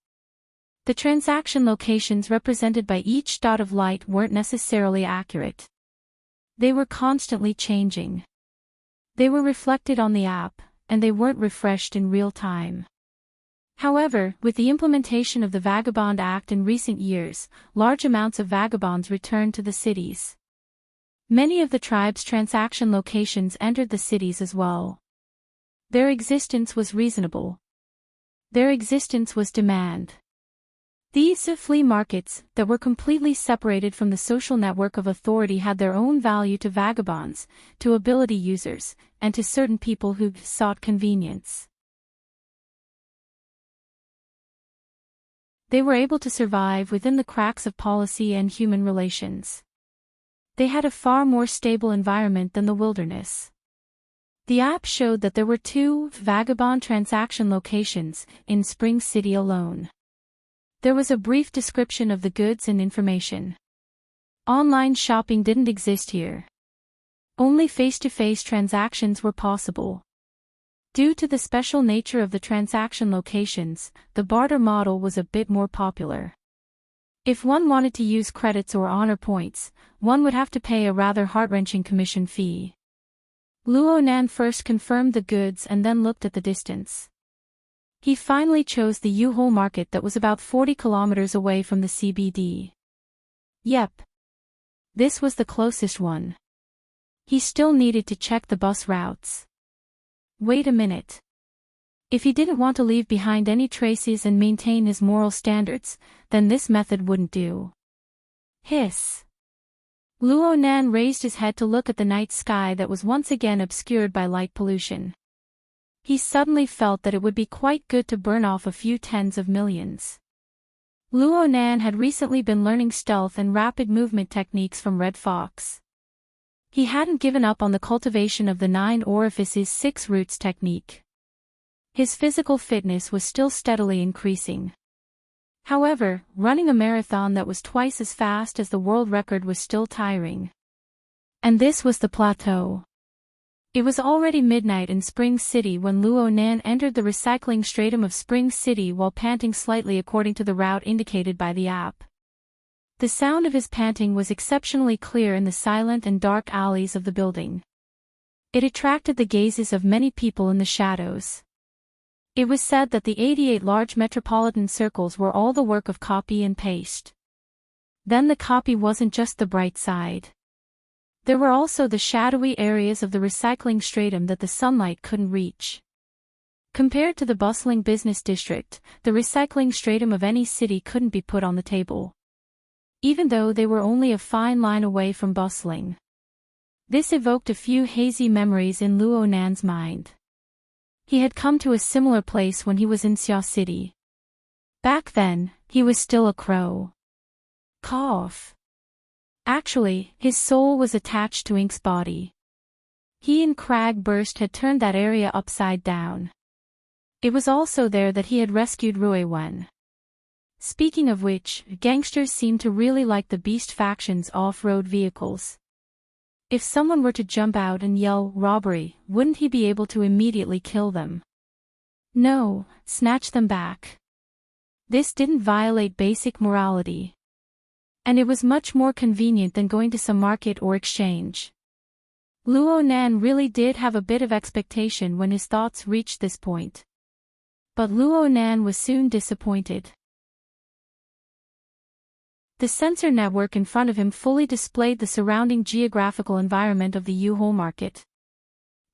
The transaction locations represented by each dot of light weren't necessarily accurate. They were constantly changing. They were reflected on the app, and they weren't refreshed in real time. However, with the implementation of the Vagabond Act in recent years, large amounts of vagabonds returned to the cities. Many of the tribe's transaction locations entered the cities as well. Their existence was reasonable. Their existence was demand. These flea markets, that were completely separated from the social network of authority, had their own value to vagabonds, to ability users, and to certain people who sought convenience. They were able to survive within the cracks of policy and human relations. They had a far more stable environment than the wilderness. The app showed that there were 2 vagabond transaction locations in Spring City alone. There was a brief description of the goods and information. Online shopping didn't exist here. Only face-to-face transactions were possible. Due to the special nature of the transaction locations, the barter model was a bit more popular. If one wanted to use credits or honor points, one would have to pay a rather heart-wrenching commission fee. Luo Nan first confirmed the goods and then looked at the distance. He finally chose the Yuhol market that was about 40 kilometers away from the CBD. Yep. This was the closest one. He still needed to check the bus routes. Wait a minute. If he didn't want to leave behind any traces and maintain his moral standards, then this method wouldn't do. Hiss. Luo Nan raised his head to look at the night sky that was once again obscured by light pollution. He suddenly felt that it would be quite good to burn off a few tens of millions. Luo Nan had recently been learning stealth and rapid movement techniques from Red Fox. He hadn't given up on the cultivation of the 9 orifices 6 roots technique. His physical fitness was still steadily increasing. However, running a marathon that was twice as fast as the world record was still tiring. And this was the plateau. It was already midnight in Spring City when Luo Nan entered the recycling stratum of Spring City while panting slightly according to the route indicated by the app. The sound of his panting was exceptionally clear in the silent and dark alleys of the building. It attracted the gazes of many people in the shadows. It was said that the 88 large metropolitan circles were all the work of copy and paste. Then the copy wasn't just the bright side. There were also the shadowy areas of the recycling stratum that the sunlight couldn't reach. Compared to the bustling business district, the recycling stratum of any city couldn't be put on the table. Even though they were only a fine line away from bustling. This evoked a few hazy memories in Luo Nan's mind. He had come to a similar place when he was in Xia City. Back then, he was still a crow. Cough. Actually, his soul was attached to Ink's body. He and Crag Burst had turned that area upside down. It was also there that he had rescued Rui Wen. Speaking of which, gangsters seemed to really like the Beast faction's off-road vehicles. If someone were to jump out and yell, "robbery," wouldn't he be able to immediately kill them? No, snatch them back. This didn't violate basic morality. And it was much more convenient than going to some market or exchange. Luo Nan really did have a bit of expectation when his thoughts reached this point. But Luo Nan was soon disappointed. The sensor network in front of him fully displayed the surrounding geographical environment of the Yuhol market.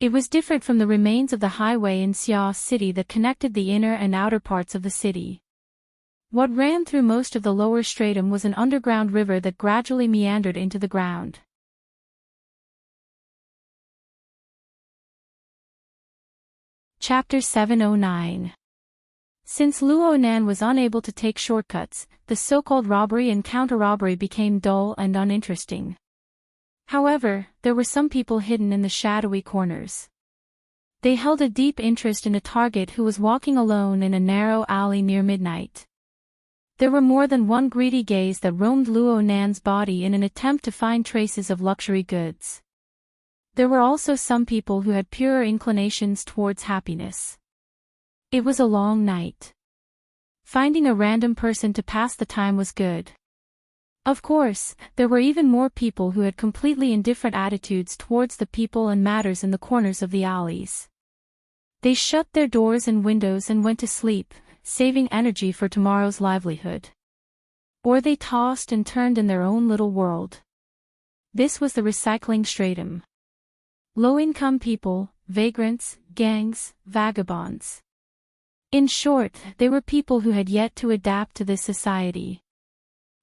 It was different from the remains of the highway in Xia City that connected the inner and outer parts of the city. What ran through most of the lower stratum was an underground river that gradually meandered into the ground. Chapter 709. Since Luo Nan was unable to take shortcuts, the so-called robbery and counter-robbery became dull and uninteresting. However, there were some people hidden in the shadowy corners. They held a deep interest in a target who was walking alone in a narrow alley near midnight. There were more than one greedy gaze that roamed Luo Nan's body in an attempt to find traces of luxury goods. There were also some people who had purer inclinations towards happiness. It was a long night. Finding a random person to pass the time was good. Of course, there were even more people who had completely indifferent attitudes towards the people and matters in the corners of the alleys. They shut their doors and windows and went to sleep, saving energy for tomorrow's livelihood. Or they tossed and turned in their own little world. This was the recycling stratum. Low-income people, vagrants, gangs, vagabonds. In short, they were people who had yet to adapt to this society.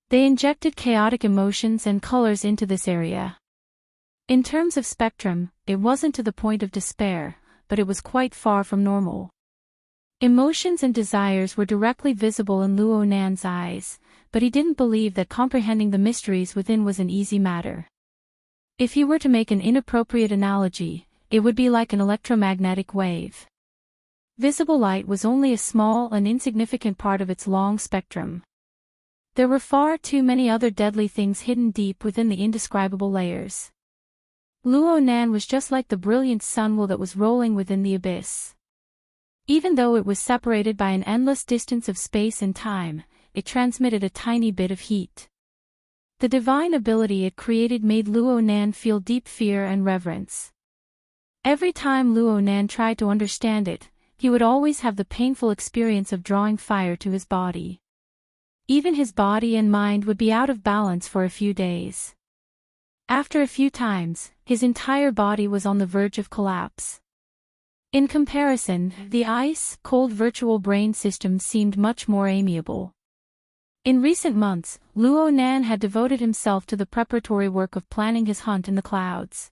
They injected chaotic emotions and colors into this area. In terms of spectrum, it wasn't to the point of despair, but it was quite far from normal. Emotions and desires were directly visible in Luo Nan's eyes, but he didn't believe that comprehending the mysteries within was an easy matter. If he were to make an inappropriate analogy, it would be like an electromagnetic wave. Visible light was only a small and insignificant part of its long spectrum. There were far too many other deadly things hidden deep within the indescribable layers. Luo Nan was just like the brilliant sunwheel that was rolling within the abyss. Even though it was separated by an endless distance of space and time, it transmitted a tiny bit of heat. The divine ability it created made Luo Nan feel deep fear and reverence. Every time Luo Nan tried to understand it, he would always have the painful experience of drawing fire to his body. Even his body and mind would be out of balance for a few days. After a few times, his entire body was on the verge of collapse. In comparison, the ice-cold virtual brain system seemed much more amiable. In recent months, Luo Nan had devoted himself to the preparatory work of planning his hunt in the clouds.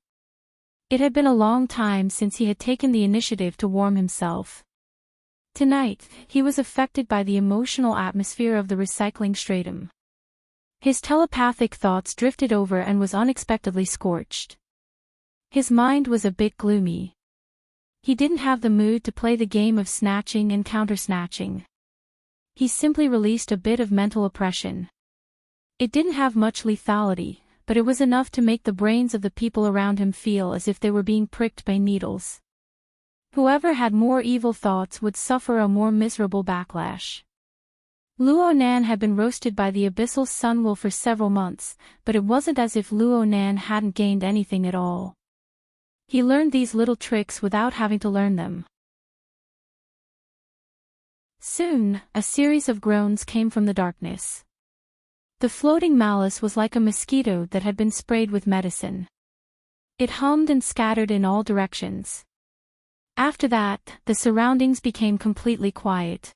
It had been a long time since he had taken the initiative to warm himself. Tonight, he was affected by the emotional atmosphere of the recycling stratum. His telepathic thoughts drifted over and was unexpectedly scorched. His mind was a bit gloomy. He didn't have the mood to play the game of snatching and counter-snatching. He simply released a bit of mental oppression. It didn't have much lethality, but it was enough to make the brains of the people around him feel as if they were being pricked by needles. Whoever had more evil thoughts would suffer a more miserable backlash. Luo Nan had been roasted by the abyssal sunwheel for several months, but it wasn't as if Luo Nan hadn't gained anything at all. He learned these little tricks without having to learn them. Soon, a series of groans came from the darkness. The floating malice was like a mosquito that had been sprayed with medicine. It hummed and scattered in all directions. After that, the surroundings became completely quiet.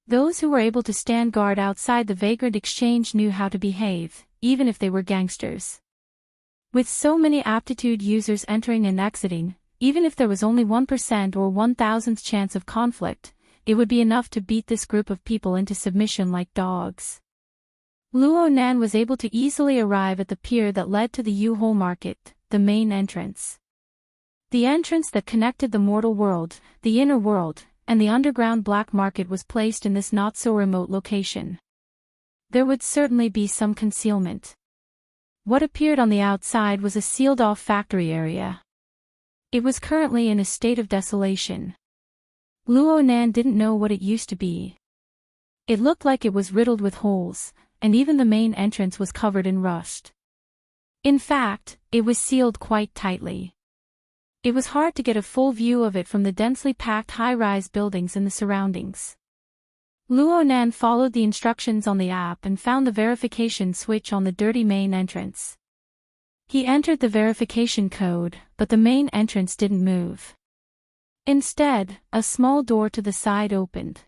Those who were able to stand guard outside the vagrant exchange knew how to behave, even if they were gangsters. With so many aptitude users entering and exiting, even if there was only 1% or 1,000th chance of conflict, it would be enough to beat this group of people into submission like dogs. Luo Nan was able to easily arrive at the pier that led to the U-Hole Market, the main entrance. The entrance that connected the mortal world, the inner world, and the underground black market was placed in this not-so-remote location. There would certainly be some concealment. What appeared on the outside was a sealed-off factory area. It was currently in a state of desolation. Luo Nan didn't know what it used to be. It looked like it was riddled with holes, and even the main entrance was covered in rust. In fact, it was sealed quite tightly. It was hard to get a full view of it from the densely packed high-rise buildings in the surroundings. Luo Nan followed the instructions on the app and found the verification switch on the dirty main entrance. He entered the verification code, but the main entrance didn't move. Instead, a small door to the side opened.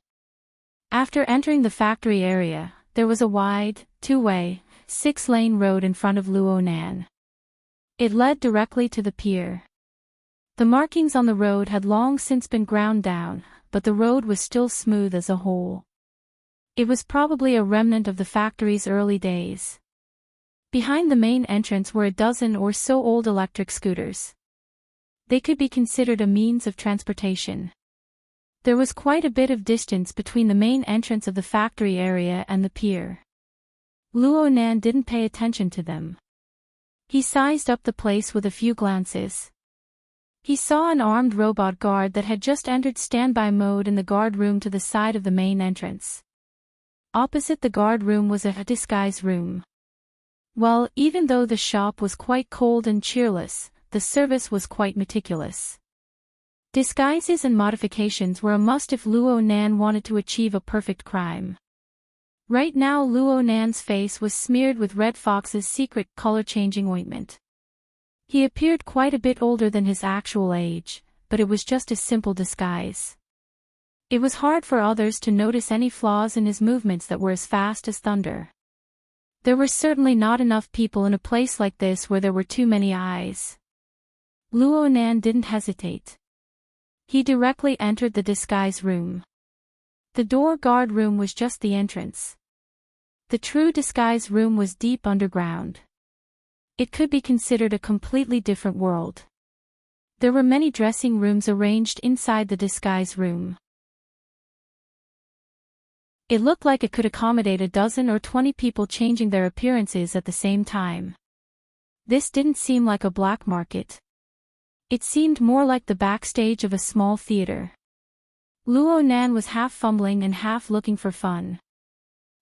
After entering the factory area, there was a wide, two-way, 6-lane road in front of Luo Nan. It led directly to the pier. The markings on the road had long since been ground down, but the road was still smooth as a whole. It was probably a remnant of the factory's early days. Behind the main entrance were a dozen or so old electric scooters. They could be considered a means of transportation. There was quite a bit of distance between the main entrance of the factory area and the pier. Luo Nan didn't pay attention to them. He sized up the place with a few glances. He saw an armed robot guard that had just entered standby mode in the guard room to the side of the main entrance. Opposite the guard room was a disguise room. Well, even though the shop was quite cold and cheerless, the service was quite meticulous. Disguises and modifications were a must if Luo Nan wanted to achieve a perfect crime. Right now Luo Nan's face was smeared with Red Fox's secret color-changing ointment. He appeared quite a bit older than his actual age, but it was just a simple disguise. It was hard for others to notice any flaws in his movements that were as fast as thunder. There were certainly not enough people in a place like this where there were too many eyes. Luo Nan didn't hesitate. He directly entered the disguise room. The door guard room was just the entrance. The true disguise room was deep underground. It could be considered a completely different world. There were many dressing rooms arranged inside the disguise room. It looked like it could accommodate a dozen or 20 people changing their appearances at the same time. This didn't seem like a black market. It seemed more like the backstage of a small theater. Luo Nan was half fumbling and half looking for fun.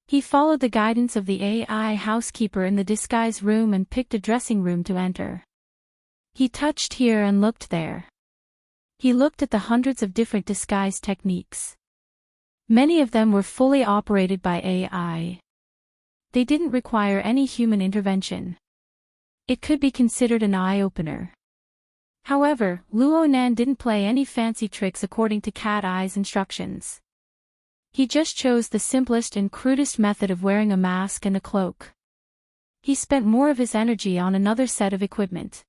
He followed the guidance of the AI housekeeper in the disguise room and picked a dressing room to enter. He touched here and looked there. He looked at the hundreds of different disguise techniques. Many of them were fully operated by AI. They didn't require any human intervention. It could be considered an eye-opener. However, Luo Nan didn't play any fancy tricks according to Cat Eye's instructions. He just chose the simplest and crudest method of wearing a mask and a cloak. He spent more of his energy on another set of equipment.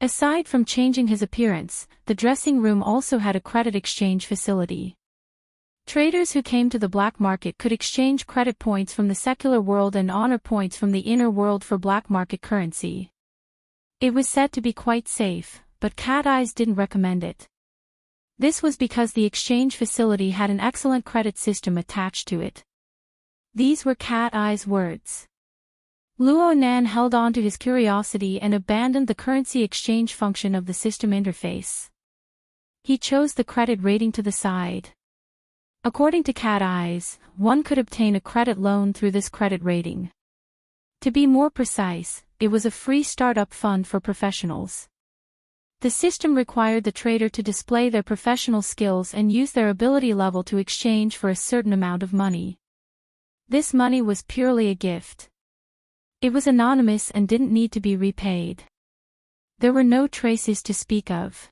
Aside from changing his appearance, the dressing room also had a credit exchange facility. Traders who came to the black market could exchange credit points from the secular world and honor points from the inner world for black market currency. It was said to be quite safe, but Cat Eyes didn't recommend it. This was because the exchange facility had an excellent credit system attached to it. These were Cat Eyes' words. Luo Nan held on to his curiosity and abandoned the currency exchange function of the system interface. He chose the credit rating to the side. According to Cat Eyes, one could obtain a credit loan through this credit rating. To be more precise, it was a free startup fund for professionals. The system required the trader to display their professional skills and use their ability level to exchange for a certain amount of money. This money was purely a gift. It was anonymous and didn't need to be repaid. There were no traces to speak of.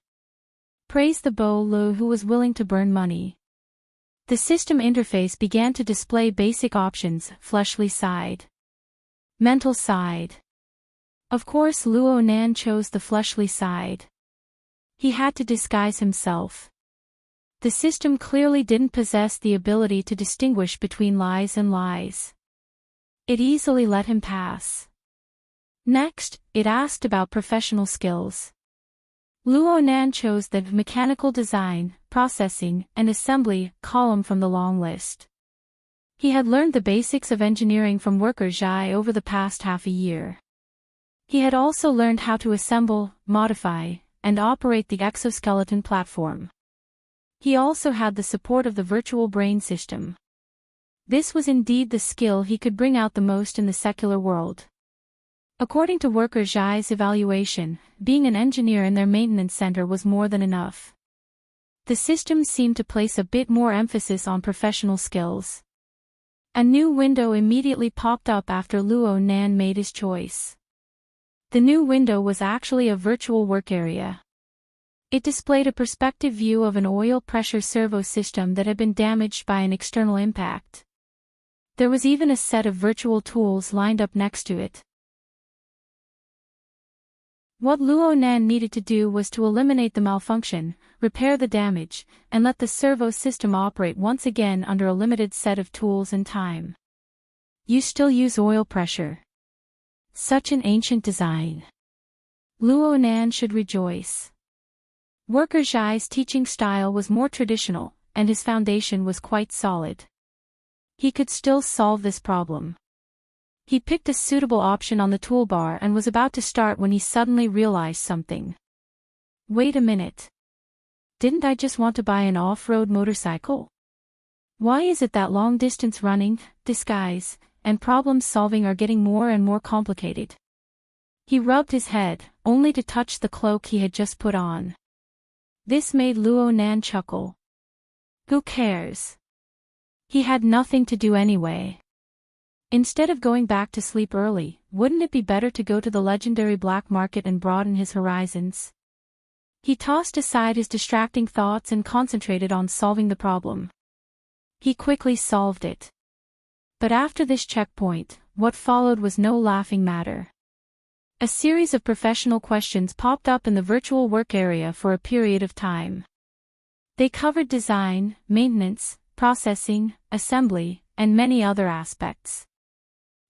Praise the Bo Lu who was willing to burn money. The system interface began to display basic options: fleshly side, mental side. Of course, Luo Nan chose the fleshly side. He had to disguise himself. The system clearly didn't possess the ability to distinguish between lies and lies. It easily let him pass. Next, it asked about professional skills. Luo Nan chose the mechanical design, processing, and assembly column from the long list. He had learned the basics of engineering from worker Zhai over the past half a year. He had also learned how to assemble, modify, and operate the exoskeleton platform. He also had the support of the virtual brain system. This was indeed the skill he could bring out the most in the secular world. According to worker Zhai's evaluation, being an engineer in their maintenance center was more than enough. The system seemed to place a bit more emphasis on professional skills. A new window immediately popped up after Luo Nan made his choice. The new window was actually a virtual work area. It displayed a perspective view of an oil pressure servo system that had been damaged by an external impact. There was even a set of virtual tools lined up next to it. What Luo Nan needed to do was to eliminate the malfunction, repair the damage, and let the servo system operate once again under a limited set of tools and time. You still use oil pressure. Such an ancient design. Luo Nan should rejoice. Worker Zhai's teaching style was more traditional, and his foundation was quite solid. He could still solve this problem. He picked a suitable option on the toolbar and was about to start when he suddenly realized something. Wait a minute. Didn't I just want to buy an off-road motorcycle? Why is it that long-distance running, disguise, and problem-solving are getting more and more complicated? He rubbed his head, only to touch the cloak he had just put on. This made Luo Nan chuckle. Who cares? He had nothing to do anyway. Instead of going back to sleep early, wouldn't it be better to go to the legendary black market and broaden his horizons? He tossed aside his distracting thoughts and concentrated on solving the problem. He quickly solved it. But after this checkpoint, what followed was no laughing matter. A series of professional questions popped up in the virtual work area for a period of time. They covered design, maintenance, processing, assembly, and many other aspects.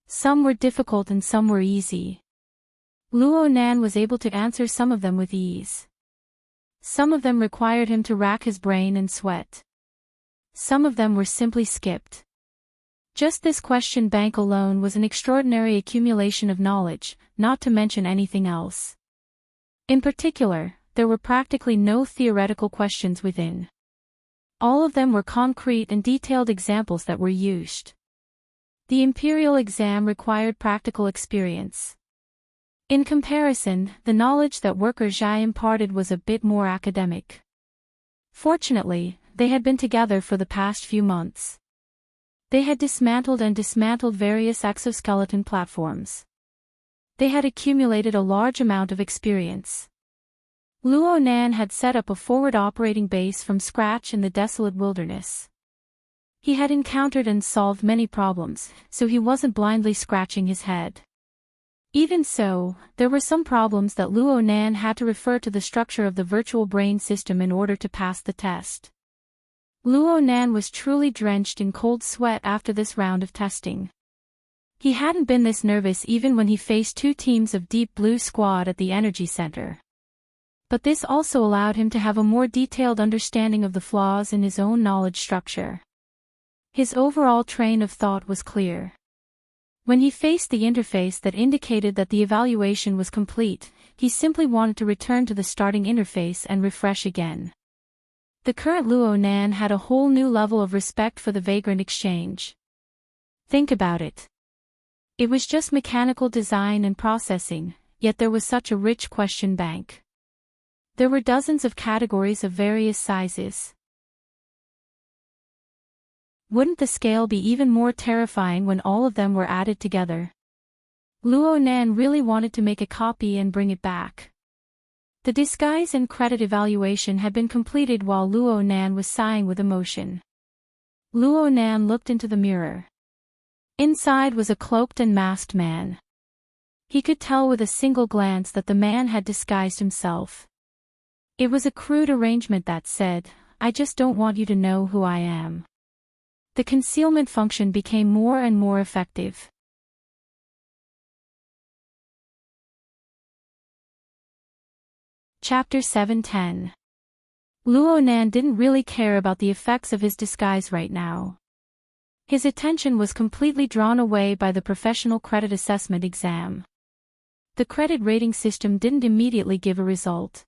Some were difficult and some were easy. Luo Nan was able to answer some of them with ease. Some of them required him to rack his brain and sweat. Some of them were simply skipped. Just this question bank alone was an extraordinary accumulation of knowledge, not to mention anything else. In particular, there were practically no theoretical questions within. All of them were concrete and detailed examples that were used. The Imperial exam required practical experience. In comparison, the knowledge that Worker Zhai imparted was a bit more academic. Fortunately, they had been together for the past few months. They had dismantled various exoskeleton platforms. They had accumulated a large amount of experience. Luo Nan had set up a forward operating base from scratch in the desolate wilderness. He had encountered and solved many problems, so he wasn't blindly scratching his head. Even so, there were some problems that Luo Nan had to refer to the structure of the virtual brain system in order to pass the test. Luo Nan was truly drenched in cold sweat after this round of testing. He hadn't been this nervous even when he faced two teams of Deep Blue Squad at the Energy Center. But this also allowed him to have a more detailed understanding of the flaws in his own knowledge structure. His overall train of thought was clear. When he faced the interface that indicated that the evaluation was complete, he simply wanted to return to the starting interface and refresh again. The current Luo Nan had a whole new level of respect for the Vagrant Exchange. Think about it. It was just mechanical design and processing, yet there was such a rich question bank. There were dozens of categories of various sizes. Wouldn't the scale be even more terrifying when all of them were added together? Luo Nan really wanted to make a copy and bring it back. The disguise and credit evaluation had been completed while Luo Nan was sighing with emotion. Luo Nan looked into the mirror. Inside was a cloaked and masked man. He could tell with a single glance that the man had disguised himself. It was a crude arrangement that said, "I just don't want you to know who I am." The concealment function became more and more effective. Chapter 7:10. Luo Nan didn't really care about the effects of his disguise right now. His attention was completely drawn away by the professional credit assessment exam. The credit rating system didn't immediately give a result.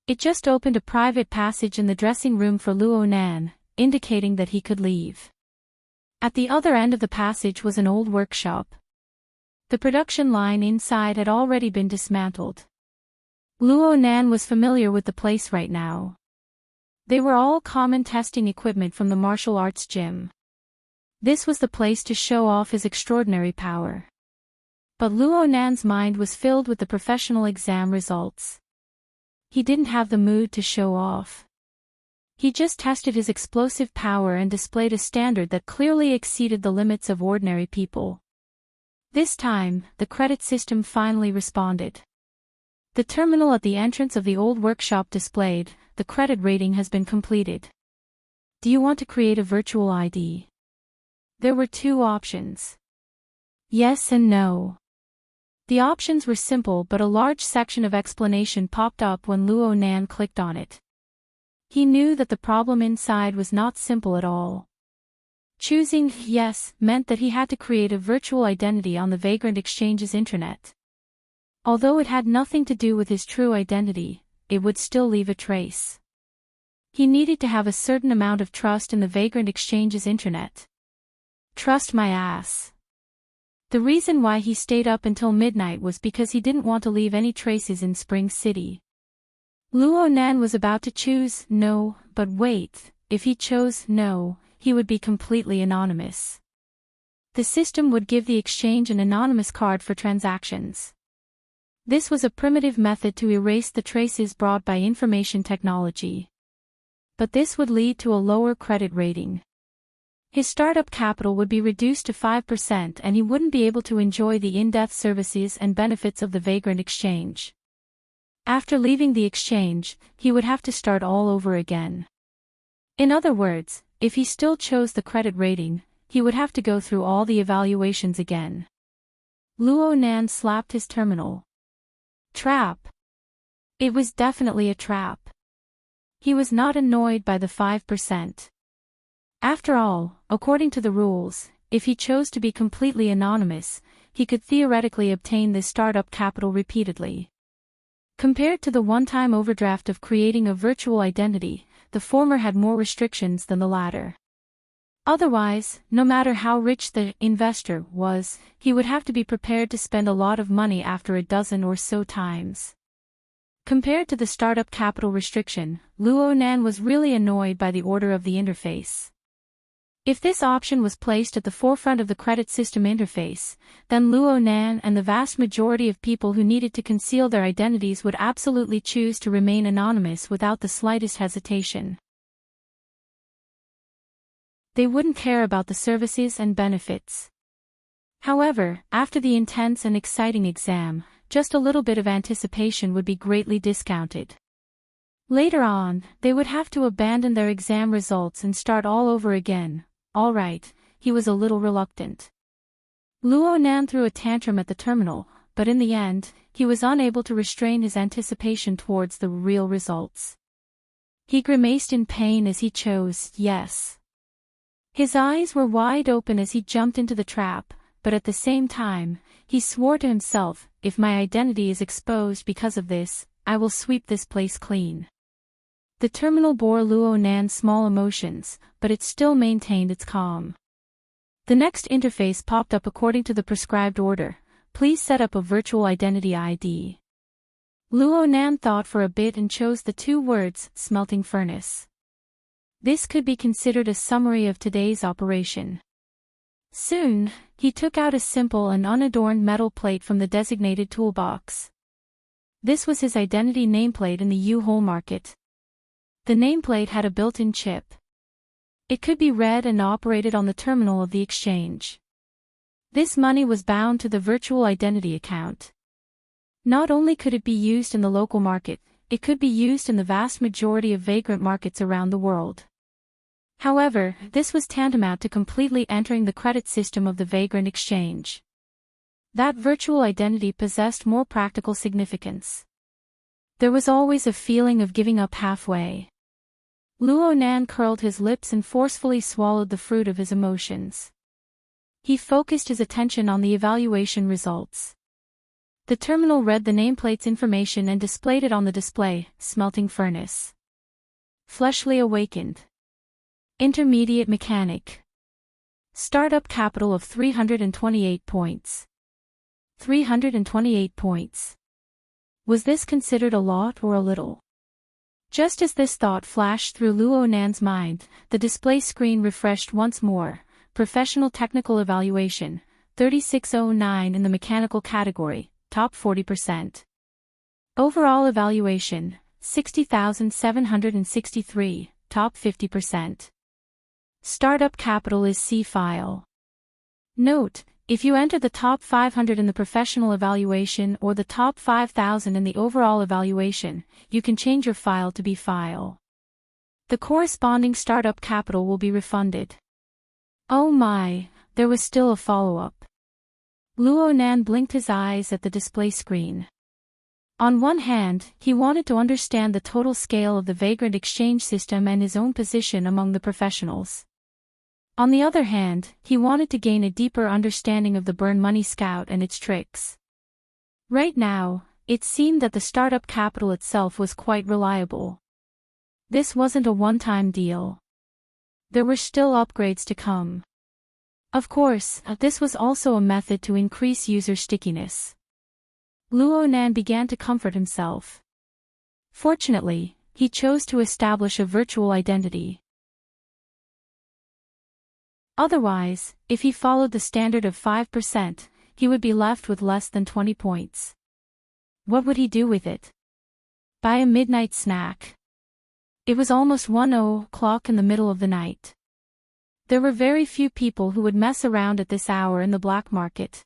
It just opened a private passage in the dressing room for Luo Nan, indicating that he could leave. At the other end of the passage was an old workshop. The production line inside had already been dismantled. Luo Nan was familiar with the place right now. They were all common testing equipment from the martial arts gym. This was the place to show off his extraordinary power. But Luo Nan's mind was filled with the professional exam results. He didn't have the mood to show off. He just tested his explosive power and displayed a standard that clearly exceeded the limits of ordinary people. This time, the credit system finally responded. The terminal at the entrance of the old workshop displayed, "The credit rating has been completed. Do you want to create a virtual ID?" There were two options. Yes and no. The options were simple, but a large section of explanation popped up when Luo Nan clicked on it. He knew that the problem inside was not simple at all. Choosing yes meant that he had to create a virtual identity on the Vagrant Exchange's intranet. Although it had nothing to do with his true identity, it would still leave a trace. He needed to have a certain amount of trust in the Vagrant Exchange's intranet. Trust my ass. The reason why he stayed up until midnight was because he didn't want to leave any traces in Spring City. Luo Nan was about to choose no, but wait, if he chose no, he would be completely anonymous. The system would give the exchange an anonymous card for transactions. This was a primitive method to erase the traces brought by information technology. But this would lead to a lower credit rating. His startup capital would be reduced to 5% and he wouldn't be able to enjoy the in-depth services and benefits of the Vagrant Exchange. After leaving the exchange, he would have to start all over again. In other words, if he still chose the credit rating, he would have to go through all the evaluations again. Luo Nan slapped his terminal. Trap. It was definitely a trap. He was not annoyed by the 5%. After all, according to the rules, if he chose to be completely anonymous, he could theoretically obtain this startup capital repeatedly. Compared to the one-time overdraft of creating a virtual identity, the former had more restrictions than the latter. Otherwise, no matter how rich the investor was, he would have to be prepared to spend a lot of money after a dozen or so times. Compared to the startup capital restriction, Luo Nan was really annoyed by the order of the interface. If this option was placed at the forefront of the credit system interface, then Luo Nan and the vast majority of people who needed to conceal their identities would absolutely choose to remain anonymous without the slightest hesitation. They wouldn't care about the services and benefits. However, after the intense and exciting exam, just a little bit of anticipation would be greatly discounted. Later on, they would have to abandon their exam results and start all over again. All right, he was a little reluctant. Luo Nan threw a tantrum at the terminal, but in the end, he was unable to restrain his anticipation towards the real results. He grimaced in pain as he chose yes. His eyes were wide open as he jumped into the trap, but at the same time, he swore to himself, if my identity is exposed because of this, I will sweep this place clean. The terminal bore Luo Nan's small emotions, but it still maintained its calm. The next interface popped up according to the prescribed order. Please set up a virtual identity ID. Luo Nan thought for a bit and chose the 2 words, smelting furnace. This could be considered a summary of today's operation. Soon, he took out a simple and unadorned metal plate from the designated toolbox. This was his identity nameplate in the U-Hole market. The nameplate had a built-in chip. It could be read and operated on the terminal of the exchange. This money was bound to the virtual identity account. Not only could it be used in the local market, it could be used in the vast majority of vagrant markets around the world. However, this was tantamount to completely entering the credit system of the vagrant exchange. That virtual identity possessed more practical significance. There was always a feeling of giving up halfway. Luo Nan curled his lips and forcefully swallowed the fruit of his emotions. He focused his attention on the evaluation results. The terminal read the nameplate's information and displayed it on the display, smelting furnace. Fleshly awakened. Intermediate mechanic. Startup capital of 328 points. 328 points. Was this considered a lot or a little? Just as this thought flashed through Luo Nan's mind, the display screen refreshed once more. Professional technical evaluation, 3609 in the mechanical category, top 40%. Overall evaluation, 60,763, top 50%. Startup capital is C file. Note, if you enter the top 500 in the professional evaluation or the top 5,000 in the overall evaluation, you can change your file to B file. The corresponding startup capital will be refunded. Oh my, there was still a follow-up. Luo Nan blinked his eyes at the display screen. On one hand, he wanted to understand the total scale of the vagrant exchange system and his own position among the professionals. On the other hand, he wanted to gain a deeper understanding of the Burn Money Scout and its tricks. Right now, it seemed that the startup capital itself was quite reliable. This wasn't a one-time deal. There were still upgrades to come. Of course, this was also a method to increase user stickiness. Luo Nan began to comfort himself. Fortunately, he chose to establish a virtual identity. Otherwise, if he followed the standard of 5%, he would be left with less than 20 points. What would he do with it? Buy a midnight snack. It was almost 1:00 in the middle of the night. There were very few people who would mess around at this hour in the black market.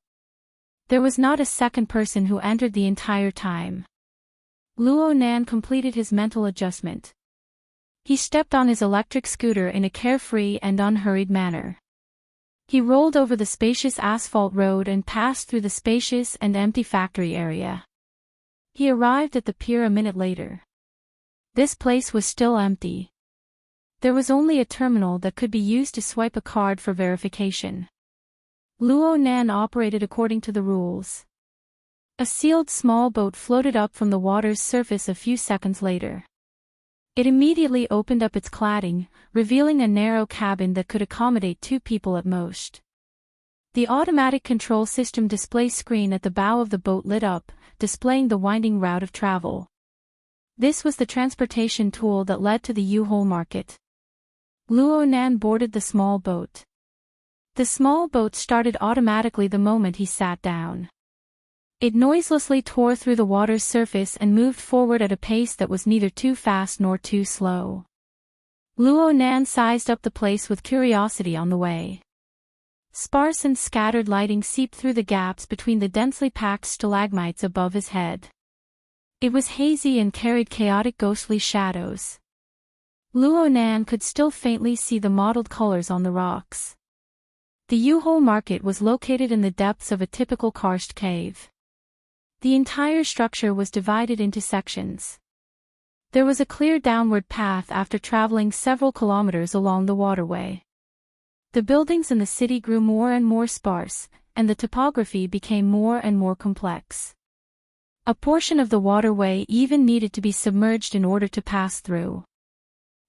There was not a second person who entered the entire time. Luo Nan completed his mental adjustment. He stepped on his electric scooter in a carefree and unhurried manner. He rolled over the spacious asphalt road and passed through the spacious and empty factory area. He arrived at the pier a minute later. This place was still empty. There was only a terminal that could be used to swipe a card for verification. Luo Nan operated according to the rules. A sealed small boat floated up from the water's surface a few seconds later. It immediately opened up its cladding, revealing a narrow cabin that could accommodate 2 people at most. The automatic control system display screen at the bow of the boat lit up, displaying the winding route of travel. This was the transportation tool that led to the U-Haul market. Luo Nan boarded the small boat. The small boat started automatically the moment he sat down. It noiselessly tore through the water's surface and moved forward at a pace that was neither too fast nor too slow. Luo Nan sized up the place with curiosity on the way. Sparse and scattered lighting seeped through the gaps between the densely packed stalagmites above his head. It was hazy and carried chaotic ghostly shadows. Luo Nan could still faintly see the mottled colors on the rocks. The U-Haul market was located in the depths of a typical karst cave. The entire structure was divided into sections. There was a clear downward path after traveling several kilometers along the waterway. The buildings in the city grew more and more sparse, and the topography became more and more complex. A portion of the waterway even needed to be submerged in order to pass through.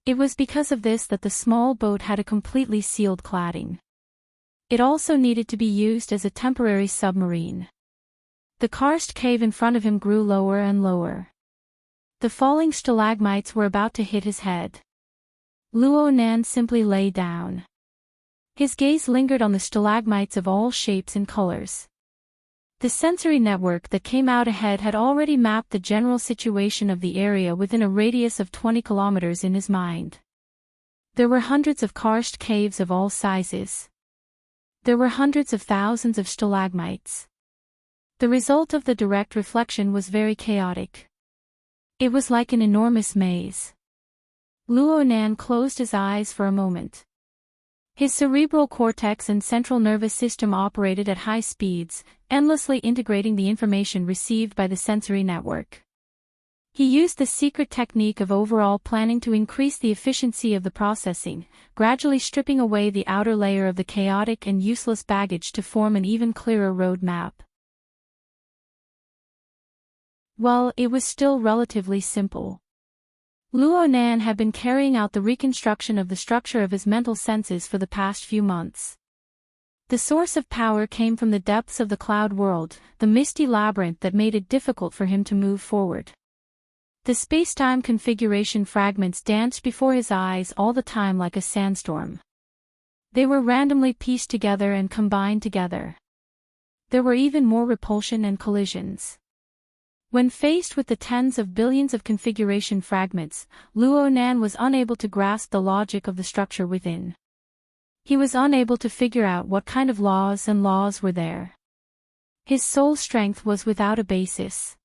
It was because of this that the small boat had a completely sealed cladding. It also needed to be used as a temporary submarine. The karst cave in front of him grew lower and lower. The falling stalagmites were about to hit his head. Luo Nan simply lay down. His gaze lingered on the stalagmites of all shapes and colors. The sensory network that came out ahead had already mapped the general situation of the area within a radius of 20 kilometers in his mind. There were hundreds of karst caves of all sizes. There were hundreds of thousands of stalagmites. The result of the direct reflection was very chaotic. It was like an enormous maze. Luo Nan closed his eyes for a moment. His cerebral cortex and central nervous system operated at high speeds, endlessly integrating the information received by the sensory network. He used the secret technique of overall planning to increase the efficiency of the processing, gradually stripping away the outer layer of the chaotic and useless baggage to form an even clearer road map. Well, it was still relatively simple. Luo Nan had been carrying out the reconstruction of the structure of his mental senses for the past few months. The source of power came from the depths of the cloud world, the misty labyrinth that made it difficult for him to move forward. The space-time configuration fragments danced before his eyes all the time like a sandstorm. They were randomly pieced together and combined together. There were even more repulsion and collisions. When faced with the tens of billions of configuration fragments, Luo Nan was unable to grasp the logic of the structure within. He was unable to figure out what kind of laws were there. His soul strength was without a basis.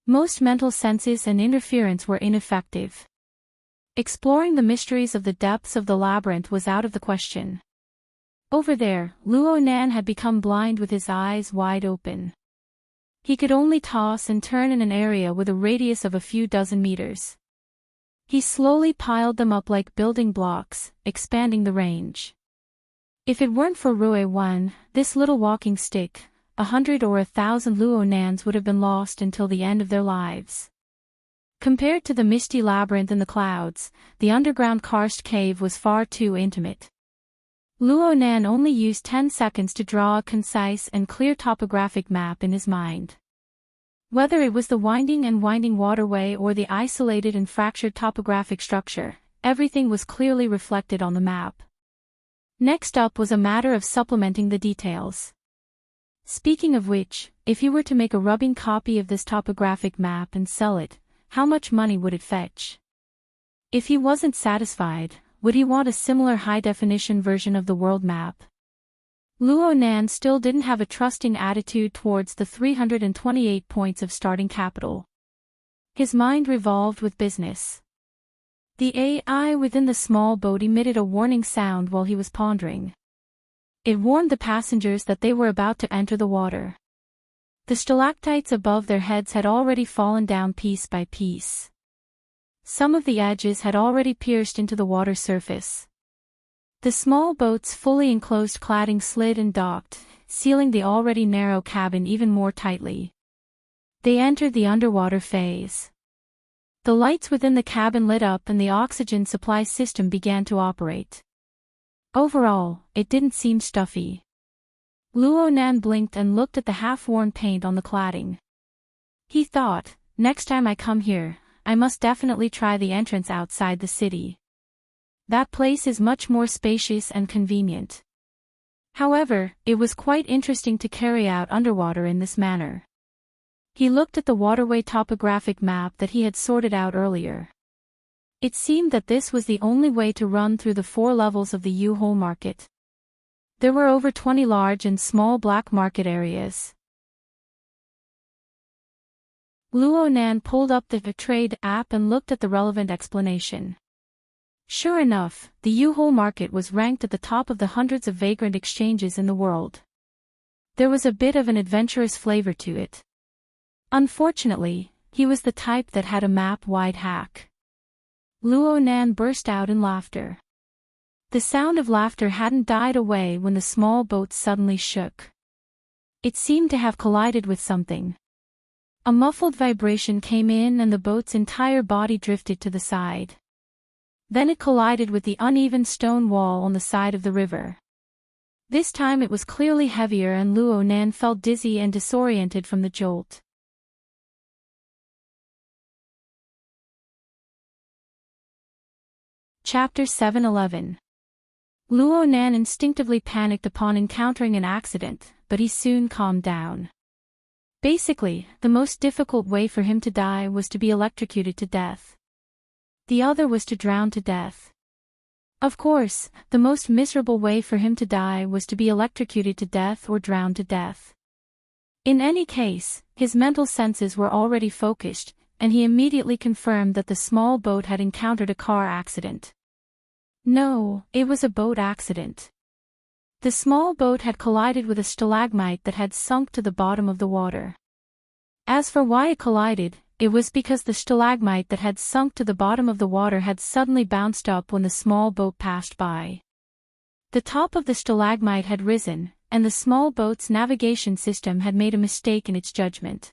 Most mental senses and interference were ineffective. Exploring the mysteries of the depths of the labyrinth was out of the question. Over there, Luo Nan had become blind with his eyes wide open. He could only toss and turn in an area with a radius of a few dozen meters. He slowly piled them up like building blocks, expanding the range. If it weren't for Rue 1, this little walking stick, 100 or 1,000 Luo Nans would have been lost until the end of their lives. Compared to the misty labyrinth in the clouds, the underground karst cave was far too intimate. Luo Nan only used 10 seconds to draw a concise and clear topographic map in his mind. Whether it was the winding waterway or the isolated and fractured topographic structure, everything was clearly reflected on the map. Next up was a matter of supplementing the details. Speaking of which, if you were to make a rubbing copy of this topographic map and sell it, how much money would it fetch? If he wasn't satisfied, would he want a similar high-definition version of the world map? Luo Nan still didn't have a trusting attitude towards the 328 points of starting capital. His mind revolved with business. The AI within the small boat emitted a warning sound while he was pondering. It warned the passengers that they were about to enter the water. The stalactites above their heads had already fallen down piece by piece. Some of the edges had already pierced into the water surface. The small boat's fully enclosed cladding slid and docked, sealing the already narrow cabin even more tightly. They entered the underwater phase. The lights within the cabin lit up and the oxygen supply system began to operate. Overall, it didn't seem stuffy. Luo Nan blinked and looked at the half-worn paint on the cladding. He thought, next time I come here, I must definitely try the entrance outside the city. That place is much more spacious and convenient. However, it was quite interesting to carry out underwater in this manner. He looked at the waterway topographic map that he had sorted out earlier. It seemed that this was the only way to run through the 4 levels of the U-Hole market. There were over 20 large and small black market areas. Luo Nan pulled up the trade app and looked at the relevant explanation. Sure enough, the U-Hole market was ranked at the top of the hundreds of vagrant exchanges in the world. There was a bit of an adventurous flavor to it. Unfortunately, he was the type that had a map-wide hack. Luo Nan burst out in laughter. The sound of laughter hadn't died away when the small boat suddenly shook. It seemed to have collided with something. A muffled vibration came in and the boat's entire body drifted to the side. Then it collided with the uneven stone wall on the side of the river. This time it was clearly heavier and Luo Nan felt dizzy and disoriented from the jolt. Chapter 7:11. Luo Nan instinctively panicked upon encountering an accident, but he soon calmed down. Basically, the most difficult way for him to die was to be electrocuted to death. The other was to drown to death. Of course, the most miserable way for him to die was to be electrocuted to death or drowned to death. In any case, his mental senses were already focused, and he immediately confirmed that the small boat had encountered a car accident. No, it was a boat accident. The small boat had collided with a stalagmite that had sunk to the bottom of the water. As for why it collided, it was because the stalagmite that had sunk to the bottom of the water had suddenly bounced up when the small boat passed by. The top of the stalagmite had risen, and the small boat's navigation system had made a mistake in its judgment.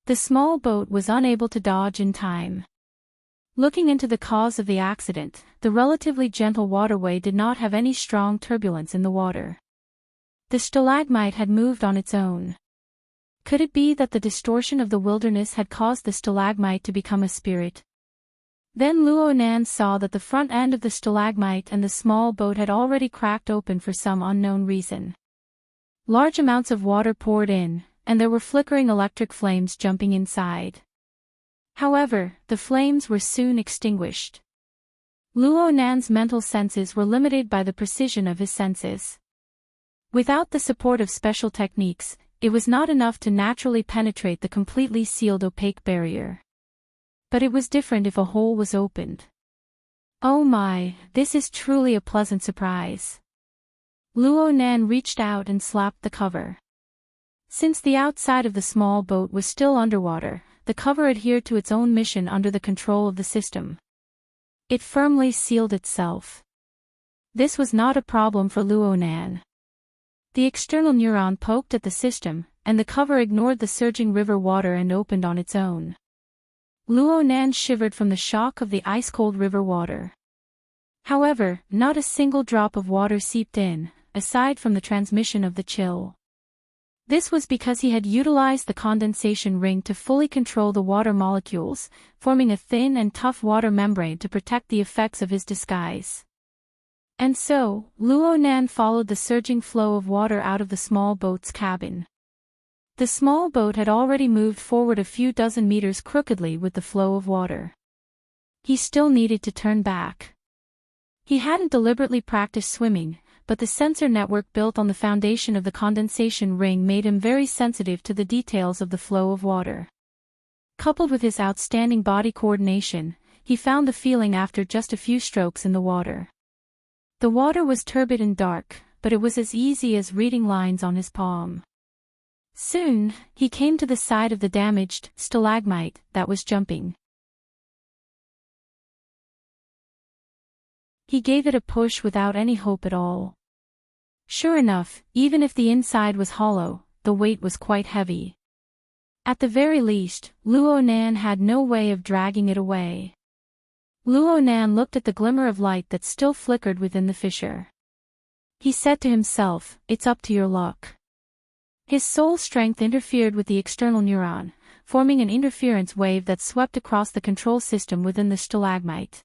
The small boat was unable to dodge in time. Looking into the cause of the accident, the relatively gentle waterway did not have any strong turbulence in the water. The stalagmite had moved on its own. Could it be that the distortion of the wilderness had caused the stalagmite to become a spirit? Then Luo Nan saw that the front end of the stalagmite and the small boat had already cracked open for some unknown reason. Large amounts of water poured in, and there were flickering electric flames jumping inside. However, the flames were soon extinguished. Luo Nan's mental senses were limited by the precision of his senses. Without the support of special techniques, it was not enough to naturally penetrate the completely sealed opaque barrier. But it was different if a hole was opened. Oh my, this is truly a pleasant surprise. Luo Nan reached out and slapped the cover. Since the outside of the small boat was still underwater, the cover adhered to its own mission under the control of the system. It firmly sealed itself. This was not a problem for Luo Nan. The external neuron poked at the system, and the cover ignored the surging river water and opened on its own. Luo Nan shivered from the shock of the ice-cold river water. However, not a single drop of water seeped in, aside from the transmission of the chill. This was because he had utilized the condensation ring to fully control the water molecules, forming a thin and tough water membrane to protect the effects of his disguise. And so, Luo Nan followed the surging flow of water out of the small boat's cabin. The small boat had already moved forward a few dozen meters crookedly with the flow of water. He still needed to turn back. He hadn't deliberately practiced swimming, but the sensor network built on the foundation of the condensation ring made him very sensitive to the details of the flow of water. Coupled with his outstanding body coordination, he found the feeling after just a few strokes in the water. The water was turbid and dark, but it was as easy as reading lines on his palm. Soon, he came to the side of the damaged stalagmite that was jumping. He gave it a push without any hope at all. Sure enough, even if the inside was hollow, the weight was quite heavy. At the very least, Luo Nan had no way of dragging it away. Luo Nan looked at the glimmer of light that still flickered within the fissure. He said to himself, "It's up to your luck." His soul strength interfered with the external neuron, forming an interference wave that swept across the control system within the stalagmite.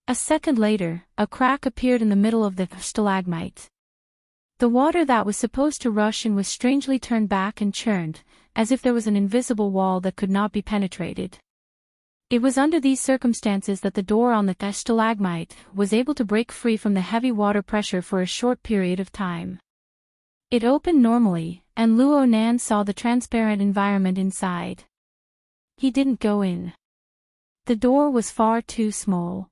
A second later, a crack appeared in the middle of the stalagmite. The water that was supposed to rush in was strangely turned back and churned, as if there was an invisible wall that could not be penetrated. It was under these circumstances that the door on the stalagmite was able to break free from the heavy water pressure for a short period of time. It opened normally, and Luo Nan saw the transparent environment inside. He didn't go in. The door was far too small.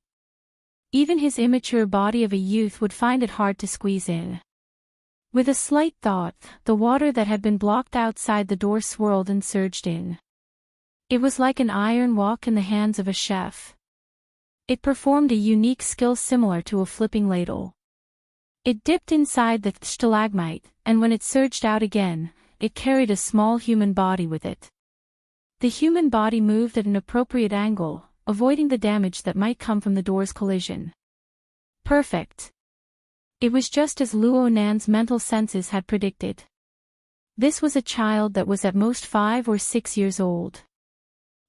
Even his immature body of a youth would find it hard to squeeze in. With a slight thought, the water that had been blocked outside the door swirled and surged in. It was like an iron wok in the hands of a chef. It performed a unique skill similar to a flipping ladle. It dipped inside the stalagmite, and when it surged out again, it carried a small human body with it. The human body moved at an appropriate angle, avoiding the damage that might come from the door's collision. Perfect. It was just as Luo Nan's mental senses had predicted. This was a child that was at most 5 or 6 years old.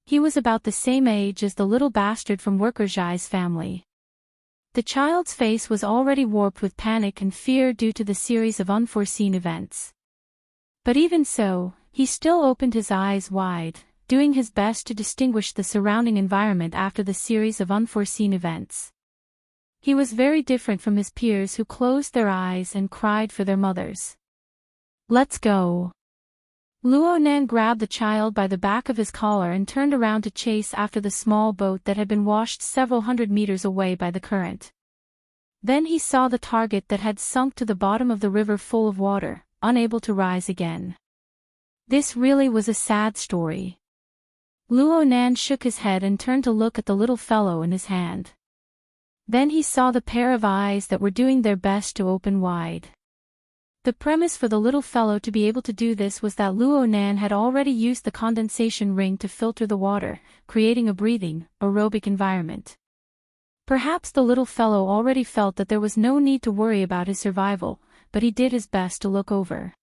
He was about the same age as the little bastard from Worker Jai's family. The child's face was already warped with panic and fear due to the series of unforeseen events. But even so, he still opened his eyes wide, doing his best to distinguish the surrounding environment after the series of unforeseen events. He was very different from his peers who closed their eyes and cried for their mothers. "Let's go." Luo Nan grabbed the child by the back of his collar and turned around to chase after the small boat that had been washed several hundred meters away by the current. Then he saw the target that had sunk to the bottom of the river full of water, unable to rise again. This really was a sad story. Luo Nan shook his head and turned to look at the little fellow in his hand. Then he saw the pair of eyes that were doing their best to open wide. The premise for the little fellow to be able to do this was that Luo Nan had already used the condensation ring to filter the water, creating a breathing, aerobic environment. Perhaps the little fellow already felt that there was no need to worry about his survival, but he did his best to look over.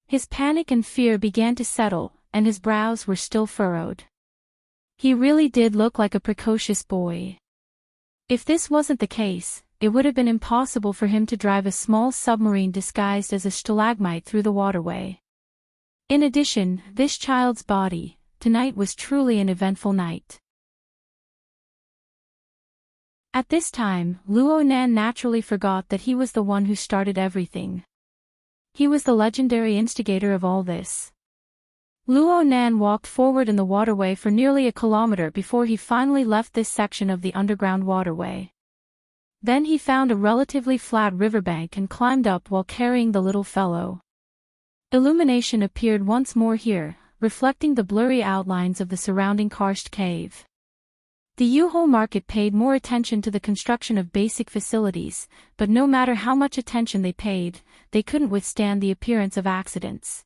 His panic and fear began to settle, and his brows were still furrowed. He really did look like a precocious boy. If this wasn't the case, it would have been impossible for him to drive a small submarine disguised as a stalagmite through the waterway. In addition, this child's body, tonight was truly an eventful night. At this time, Luo Nan naturally forgot that he was the one who started everything. He was the legendary instigator of all this. Luo Nan walked forward in the waterway for nearly a kilometer before he finally left this section of the underground waterway. Then he found a relatively flat riverbank and climbed up while carrying the little fellow. Illumination appeared once more here, reflecting the blurry outlines of the surrounding karst cave. The Yuho market paid more attention to the construction of basic facilities, but no matter how much attention they paid, they couldn't withstand the appearance of accidents.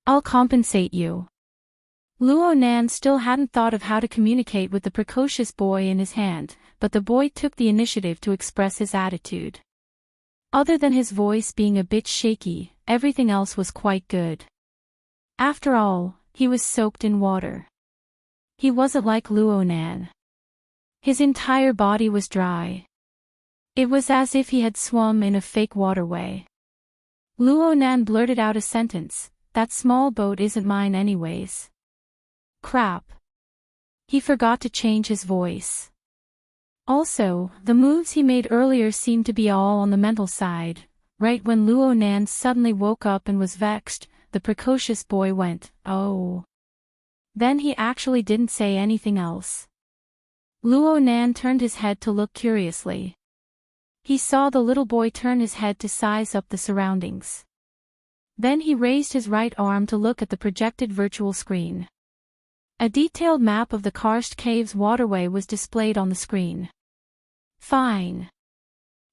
"I'll compensate you." Luo Nan still hadn't thought of how to communicate with the precocious boy in his hand, but the boy took the initiative to express his attitude. Other than his voice being a bit shaky, everything else was quite good. After all, he was soaked in water. He wasn't like Luo Nan. His entire body was dry. It was as if he had swum in a fake waterway. Luo Nan blurted out a sentence, "That small boat isn't mine anyways." Crap. He forgot to change his voice. Also, the moves he made earlier seemed to be all on the mental side. Right when Luo Nan suddenly woke up and was vexed, the precocious boy went, "Oh." Then he actually didn't say anything else. Luo Nan turned his head to look curiously. He saw the little boy turn his head to size up the surroundings. Then he raised his right arm to look at the projected virtual screen. A detailed map of the karst cave's waterway was displayed on the screen. Fine.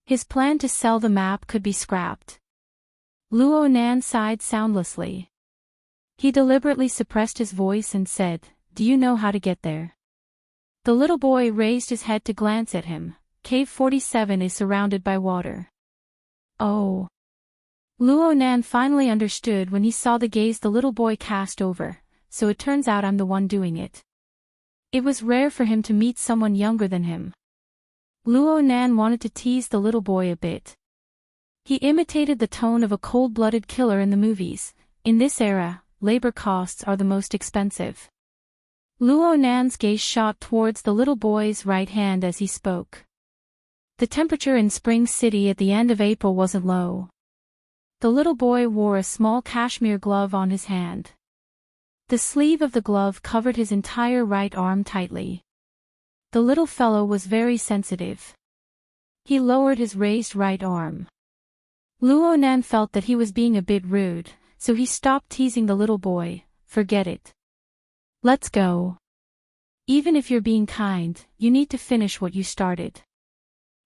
His plan to sell the map could be scrapped. Luo Nan sighed soundlessly. He deliberately suppressed his voice and said, "Do you know how to get there?" The little boy raised his head to glance at him. Cave 47 is surrounded by water. Oh. Luo Nan finally understood when he saw the gaze the little boy cast over, so it turns out I'm the one doing it. It was rare for him to meet someone younger than him. Luo Nan wanted to tease the little boy a bit. He imitated the tone of a cold-blooded killer in the movies. In this era, labor costs are the most expensive. Luo Nan's gaze shot towards the little boy's right hand as he spoke. The temperature in Spring City at the end of April wasn't low. The little boy wore a small cashmere glove on his hand. The sleeve of the glove covered his entire right arm tightly. The little fellow was very sensitive. He lowered his raised right arm. Luo Nan felt that he was being a bit rude, so he stopped teasing the little boy. Forget it. Let's go. Even if you're being kind, you need to finish what you started.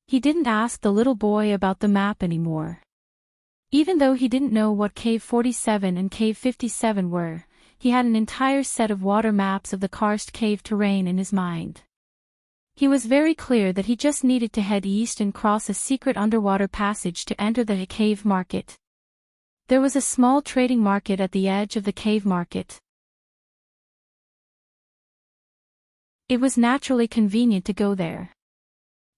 He didn't ask the little boy about the map anymore. Even though he didn't know what Cave 47 and Cave 57 were, he had an entire set of water maps of the karst cave terrain in his mind. He was very clear that he just needed to head east and cross a secret underwater passage to enter the cave market. There was a small trading market at the edge of the cave market. It was naturally convenient to go there.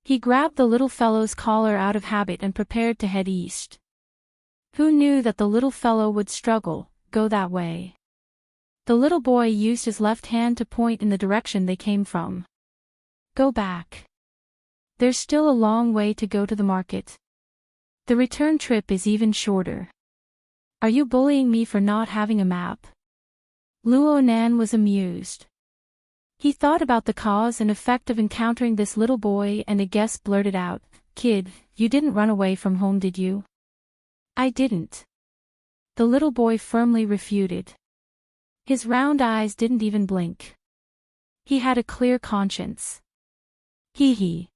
He grabbed the little fellow's collar out of habit and prepared to head east. Who knew that the little fellow would struggle, go that way? The little boy used his left hand to point in the direction they came from. Go back. There's still a long way to go to the market. The return trip is even shorter. Are you bullying me for not having a map? Luo Nan was amused. He thought about the cause and effect of encountering this little boy and a guest blurted out, "Kid, you didn't run away from home, did you?" "I didn't." The little boy firmly refuted. His round eyes didn't even blink. He had a clear conscience. Hee.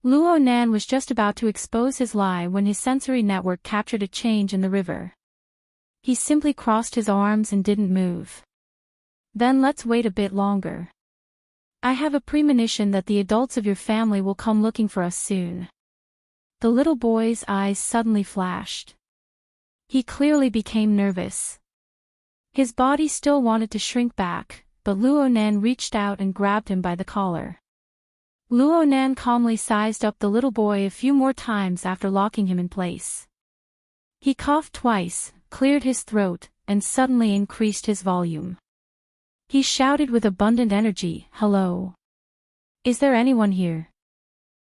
Luo Nan was just about to expose his lie when his sensory network captured a change in the river. He simply crossed his arms and didn't move. Then let's wait a bit longer. I have a premonition that the adults of your family will come looking for us soon. The little boy's eyes suddenly flashed. He clearly became nervous. His body still wanted to shrink back, but Luo Nan reached out and grabbed him by the collar. Luo Nan calmly sized up the little boy a few more times after locking him in place. He coughed twice, cleared his throat, and suddenly increased his volume. He shouted with abundant energy, "Hello. Is there anyone here?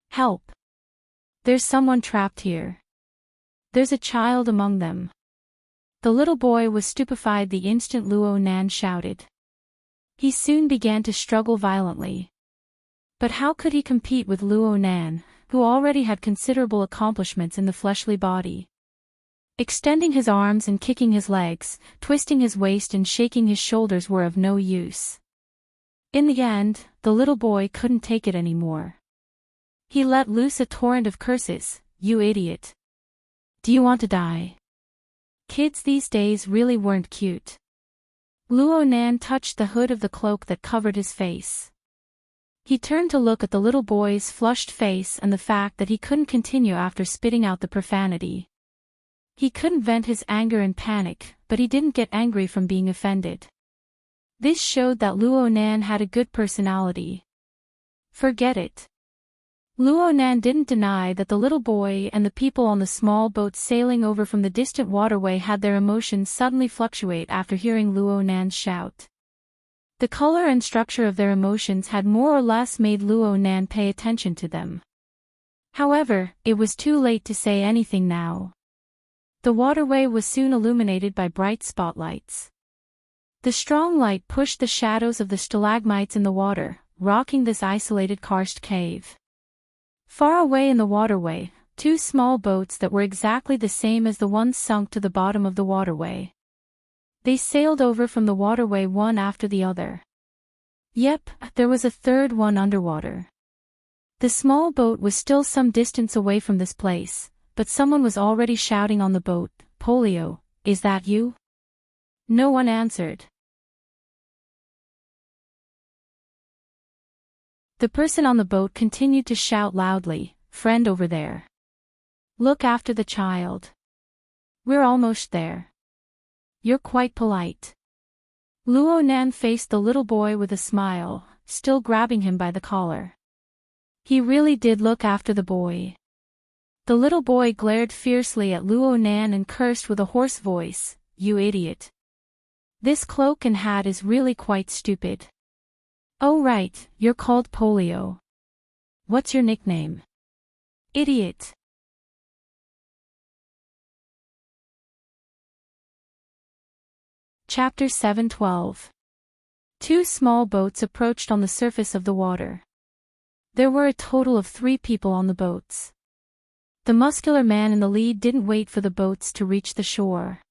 Help. There's someone trapped here. There's a child among them." The little boy was stupefied the instant Luo Nan shouted. He soon began to struggle violently. But how could he compete with Luo Nan, who already had considerable accomplishments in the fleshly body? Extending his arms and kicking his legs, twisting his waist and shaking his shoulders were of no use. In the end, the little boy couldn't take it anymore. He let loose a torrent of curses. "You idiot. Do you want to die?" Kids these days really weren't cute. Luo Nan touched the hood of the cloak that covered his face. He turned to look at the little boy's flushed face and the fact that he couldn't continue after spitting out the profanity. He couldn't vent his anger and panic, but he didn't get angry from being offended. This showed that Luo Nan had a good personality. Forget it. Luo Nan didn't deny that the little boy and the people on the small boat sailing over from the distant waterway had their emotions suddenly fluctuate after hearing Luo Nan's shout. The color and structure of their emotions had more or less made Luo Nan pay attention to them. However, it was too late to say anything now. The waterway was soon illuminated by bright spotlights. The strong light pushed the shadows of the stalagmites in the water, rocking this isolated karst cave. Far away in the waterway, two small boats that were exactly the same as the ones sunk to the bottom of the waterway. They sailed over from the waterway one after the other. Yep, there was a third one underwater. The small boat was still some distance away from this place, but someone was already shouting on the boat, "Polio, is that you?" No one answered. The person on the boat continued to shout loudly, "Friend over there. Look after the child. We're almost there. You're quite polite." Luo Nan faced the little boy with a smile, still grabbing him by the collar. He really did look after the boy. The little boy glared fiercely at Luo Nan and cursed with a hoarse voice, "You idiot. This cloak and hat is really quite stupid. Oh right, you're called Polio. What's your nickname? Idiot." Chapter 7:12. Two small boats approached on the surface of the water. There were a total of 3 people on the boats. The muscular man in the lead didn't wait for the boats to reach the shore.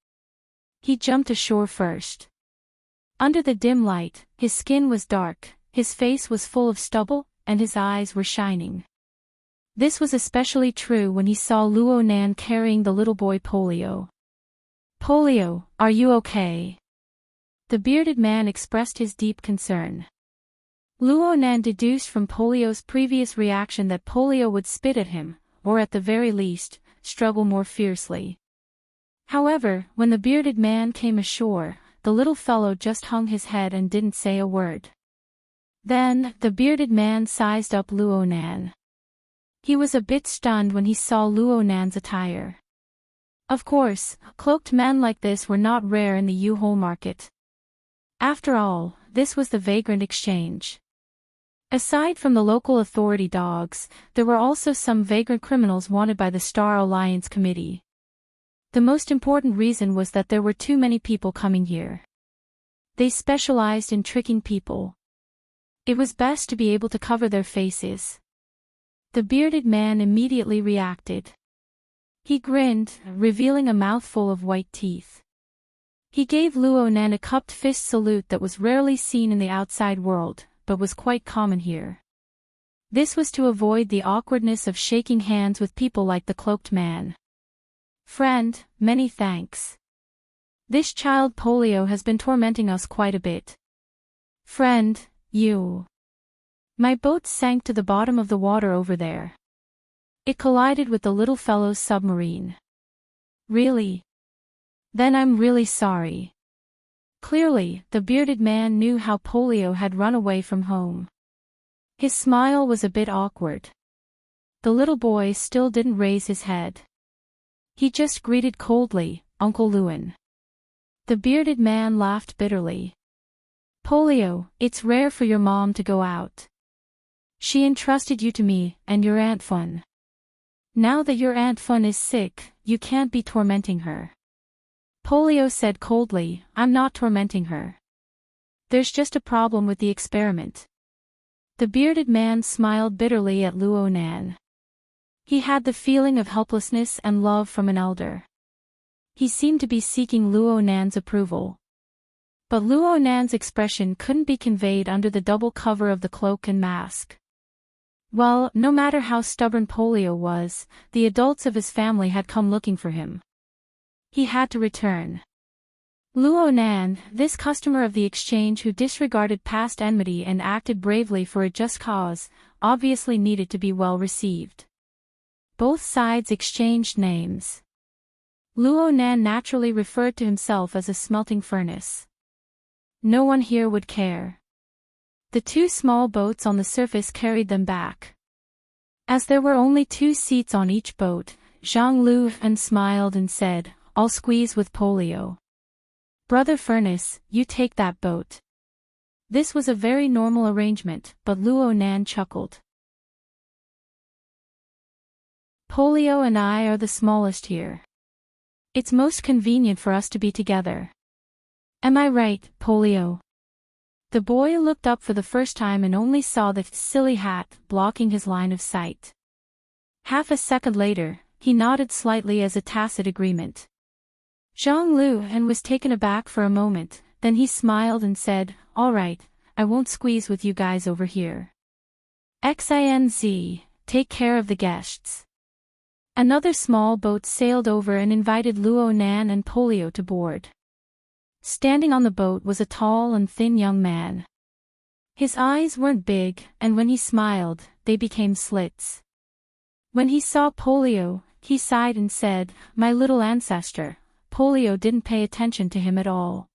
He jumped ashore first. Under the dim light, his skin was dark, his face was full of stubble, and his eyes were shining. This was especially true when he saw Luo Nan carrying the little boy Polio. "Polio, are you okay?" The bearded man expressed his deep concern. Luo Nan deduced from Polio's previous reaction that Polio would spit at him, or at the very least, struggle more fiercely. However, when the bearded man came ashore, the little fellow just hung his head and didn't say a word. Then, the bearded man sized up Luo Nan. He was a bit stunned when he saw Luo Nan's attire. Of course, cloaked men like this were not rare in the U-Hole market. After all, this was the vagrant exchange. Aside from the local authority dogs, there were also some vagrant criminals wanted by the Star Alliance Committee. The most important reason was that there were too many people coming here. They specialized in tricking people. It was best to be able to cover their faces. The bearded man immediately reacted. He grinned, revealing a mouthful of white teeth. He gave Luo Nan a cupped fist salute that was rarely seen in the outside world, but was quite common here. This was to avoid the awkwardness of shaking hands with people like the cloaked man. "Friend, many thanks. This child Polio has been tormenting us quite a bit. Friend, you. My boat sank to the bottom of the water over there. It collided with the little fellow's submarine." "Really? Then I'm really sorry." Clearly, the bearded man knew how Polio had run away from home. His smile was a bit awkward. The little boy still didn't raise his head. He just greeted coldly, "Uncle Luan." The bearded man laughed bitterly. "Polio, it's rare for your mom to go out. She entrusted you to me, and your Aunt Fun. Now that your Aunt Fun is sick, you can't be tormenting her." Polio said coldly, "I'm not tormenting her. There's just a problem with the experiment." The bearded man smiled bitterly at Luo Nan. He had the feeling of helplessness and love from an elder. He seemed to be seeking Luo Nan's approval. But Luo Nan's expression couldn't be conveyed under the double cover of the cloak and mask. Well, no matter how stubborn Polio was, the adults of his family had come looking for him. He had to return. Luo Nan, this customer of the exchange who disregarded past enmity and acted bravely for a just cause, obviously needed to be well received. Both sides exchanged names. Luo Nan naturally referred to himself as a smelting furnace. No one here would care. The 2 small boats on the surface carried them back. As there were only 2 seats on each boat, Zhang Luan smiled and said, "I'll squeeze with Polio. Brother Furnace, you take that boat." This was a very normal arrangement, but Luo Nan chuckled. "Polio and I are the smallest here. It's most convenient for us to be together. Am I right, Polio?" The boy looked up for the first time and only saw the silly hat blocking his line of sight. Half a second later, he nodded slightly as a tacit agreement. Zhang Luan was taken aback for a moment, then he smiled and said, "All right, I won't squeeze with you guys over here." XINZ, take care of the guests. Another small boat sailed over and invited Luo Nan and Polio to board. Standing on the boat was a tall and thin young man. His eyes weren't big, and when he smiled, they became slits. When he saw Polio, he sighed and said, "My little ancestor." Polio didn't pay attention to him at all.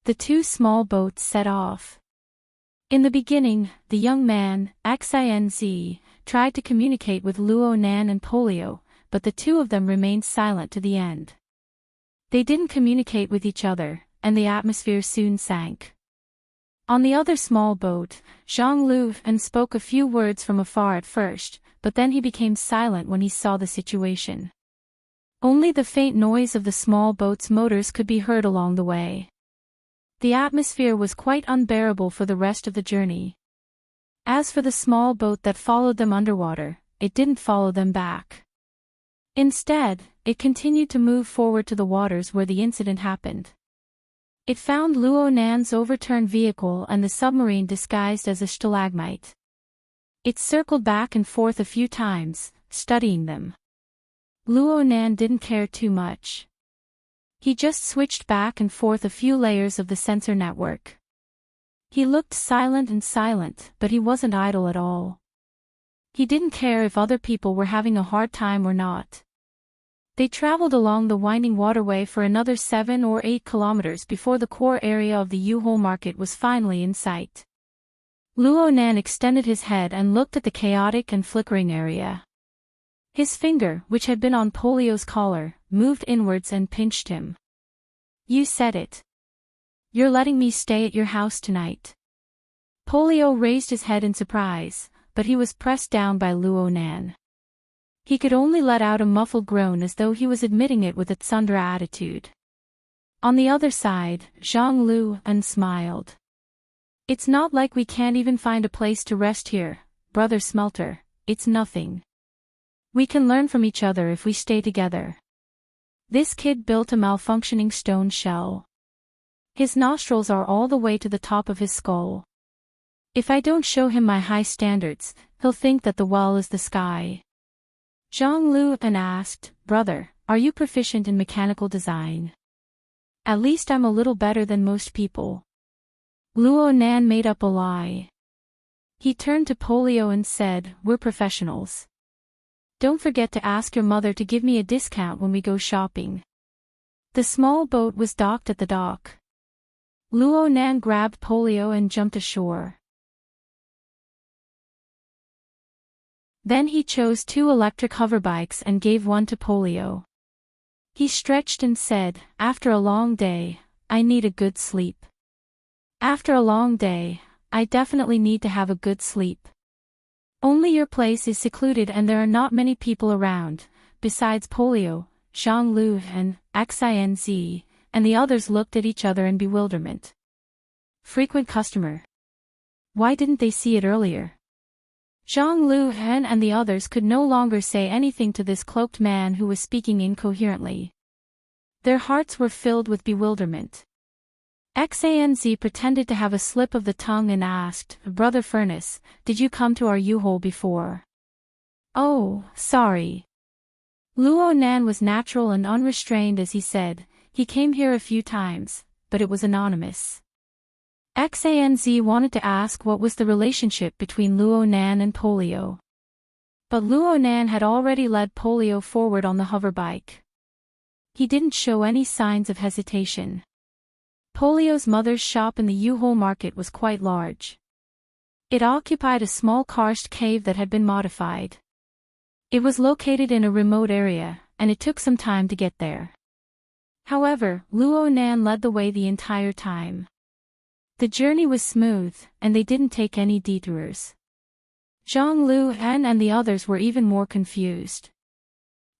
The two small boats set off. In the beginning, the young man, XINZ, tried to communicate with Luo Nan and Polio, but the two of them remained silent to the end. They didn't communicate with each other, and the atmosphere soon sank. On the other small boat, Zhang Lu and spoke a few words from afar at first, but then he became silent when he saw the situation. Only the faint noise of the small boat's motors could be heard along the way. The atmosphere was quite unbearable for the rest of the journey. As for the small boat that followed them underwater, it didn't follow them back. Instead, it continued to move forward to the waters where the incident happened. It found Luo Nan's overturned vehicle and the submarine disguised as a stalagmite. It circled back and forth a few times, studying them. Luo Nan didn't care too much. He just switched back and forth a few layers of the sensor network. He looked silent, but he wasn't idle at all. He didn't care if other people were having a hard time or not. They traveled along the winding waterway for another 7 or 8 kilometers before the core area of the U-Hole market was finally in sight. Luo Nan extended his head and looked at the chaotic and flickering area. His finger, which had been on Polio's collar, moved inwards and pinched him. "You said it. You're letting me stay at your house tonight." Polio raised his head in surprise, but he was pressed down by Luo Nan. He could only let out a muffled groan as though he was admitting it with a tsundere attitude. On the other side, Zhang Lu smiled. "It's not like we can't even find a place to rest here, brother Smelter, it's nothing. We can learn from each other if we stay together." This kid built a malfunctioning stone shell. His nostrils are all the way to the top of his skull. If I don't show him my high standards, he'll think that the well is the sky. Zhang Lu asked, "Brother, are you proficient in mechanical design?" "At least I'm a little better than most people." Luo Nan made up a lie. He turned to Polio and said, "We're professionals. Don't forget to ask your mother to give me a discount when we go shopping." The small boat was docked at the dock. Luo Nan grabbed Polio and jumped ashore. Then he chose 2 electric hoverbikes and gave one to Polio. He stretched and said, "After a long day, I need a good sleep." "After a long day, I definitely need to have a good sleep. Only your place is secluded and there are not many people around." Besides Polio, Zhang Lu and XINZ, and the others looked at each other in bewilderment. Frequent customer. Why didn't they see it earlier? Zhang Lu and the others could no longer say anything to this cloaked man who was speaking incoherently. Their hearts were filled with bewilderment. XANZ pretended to have a slip of the tongue and asked, "Brother Furnace, did you come to our U-Hole before?" "Oh, sorry." Luo Nan was natural and unrestrained as he said, "He came here a few times, but it was anonymous." XANZ wanted to ask what was the relationship between Luo Nan and Polio. But Luo Nan had already led Polio forward on the hoverbike. He didn't show any signs of hesitation. Polio's mother's shop in the U-Hole market was quite large. It occupied a small karst cave that had been modified. It was located in a remote area, and it took some time to get there. However, Luo Nan led the way the entire time. The journey was smooth, and they didn't take any detours. Zhang Lu and the others were even more confused.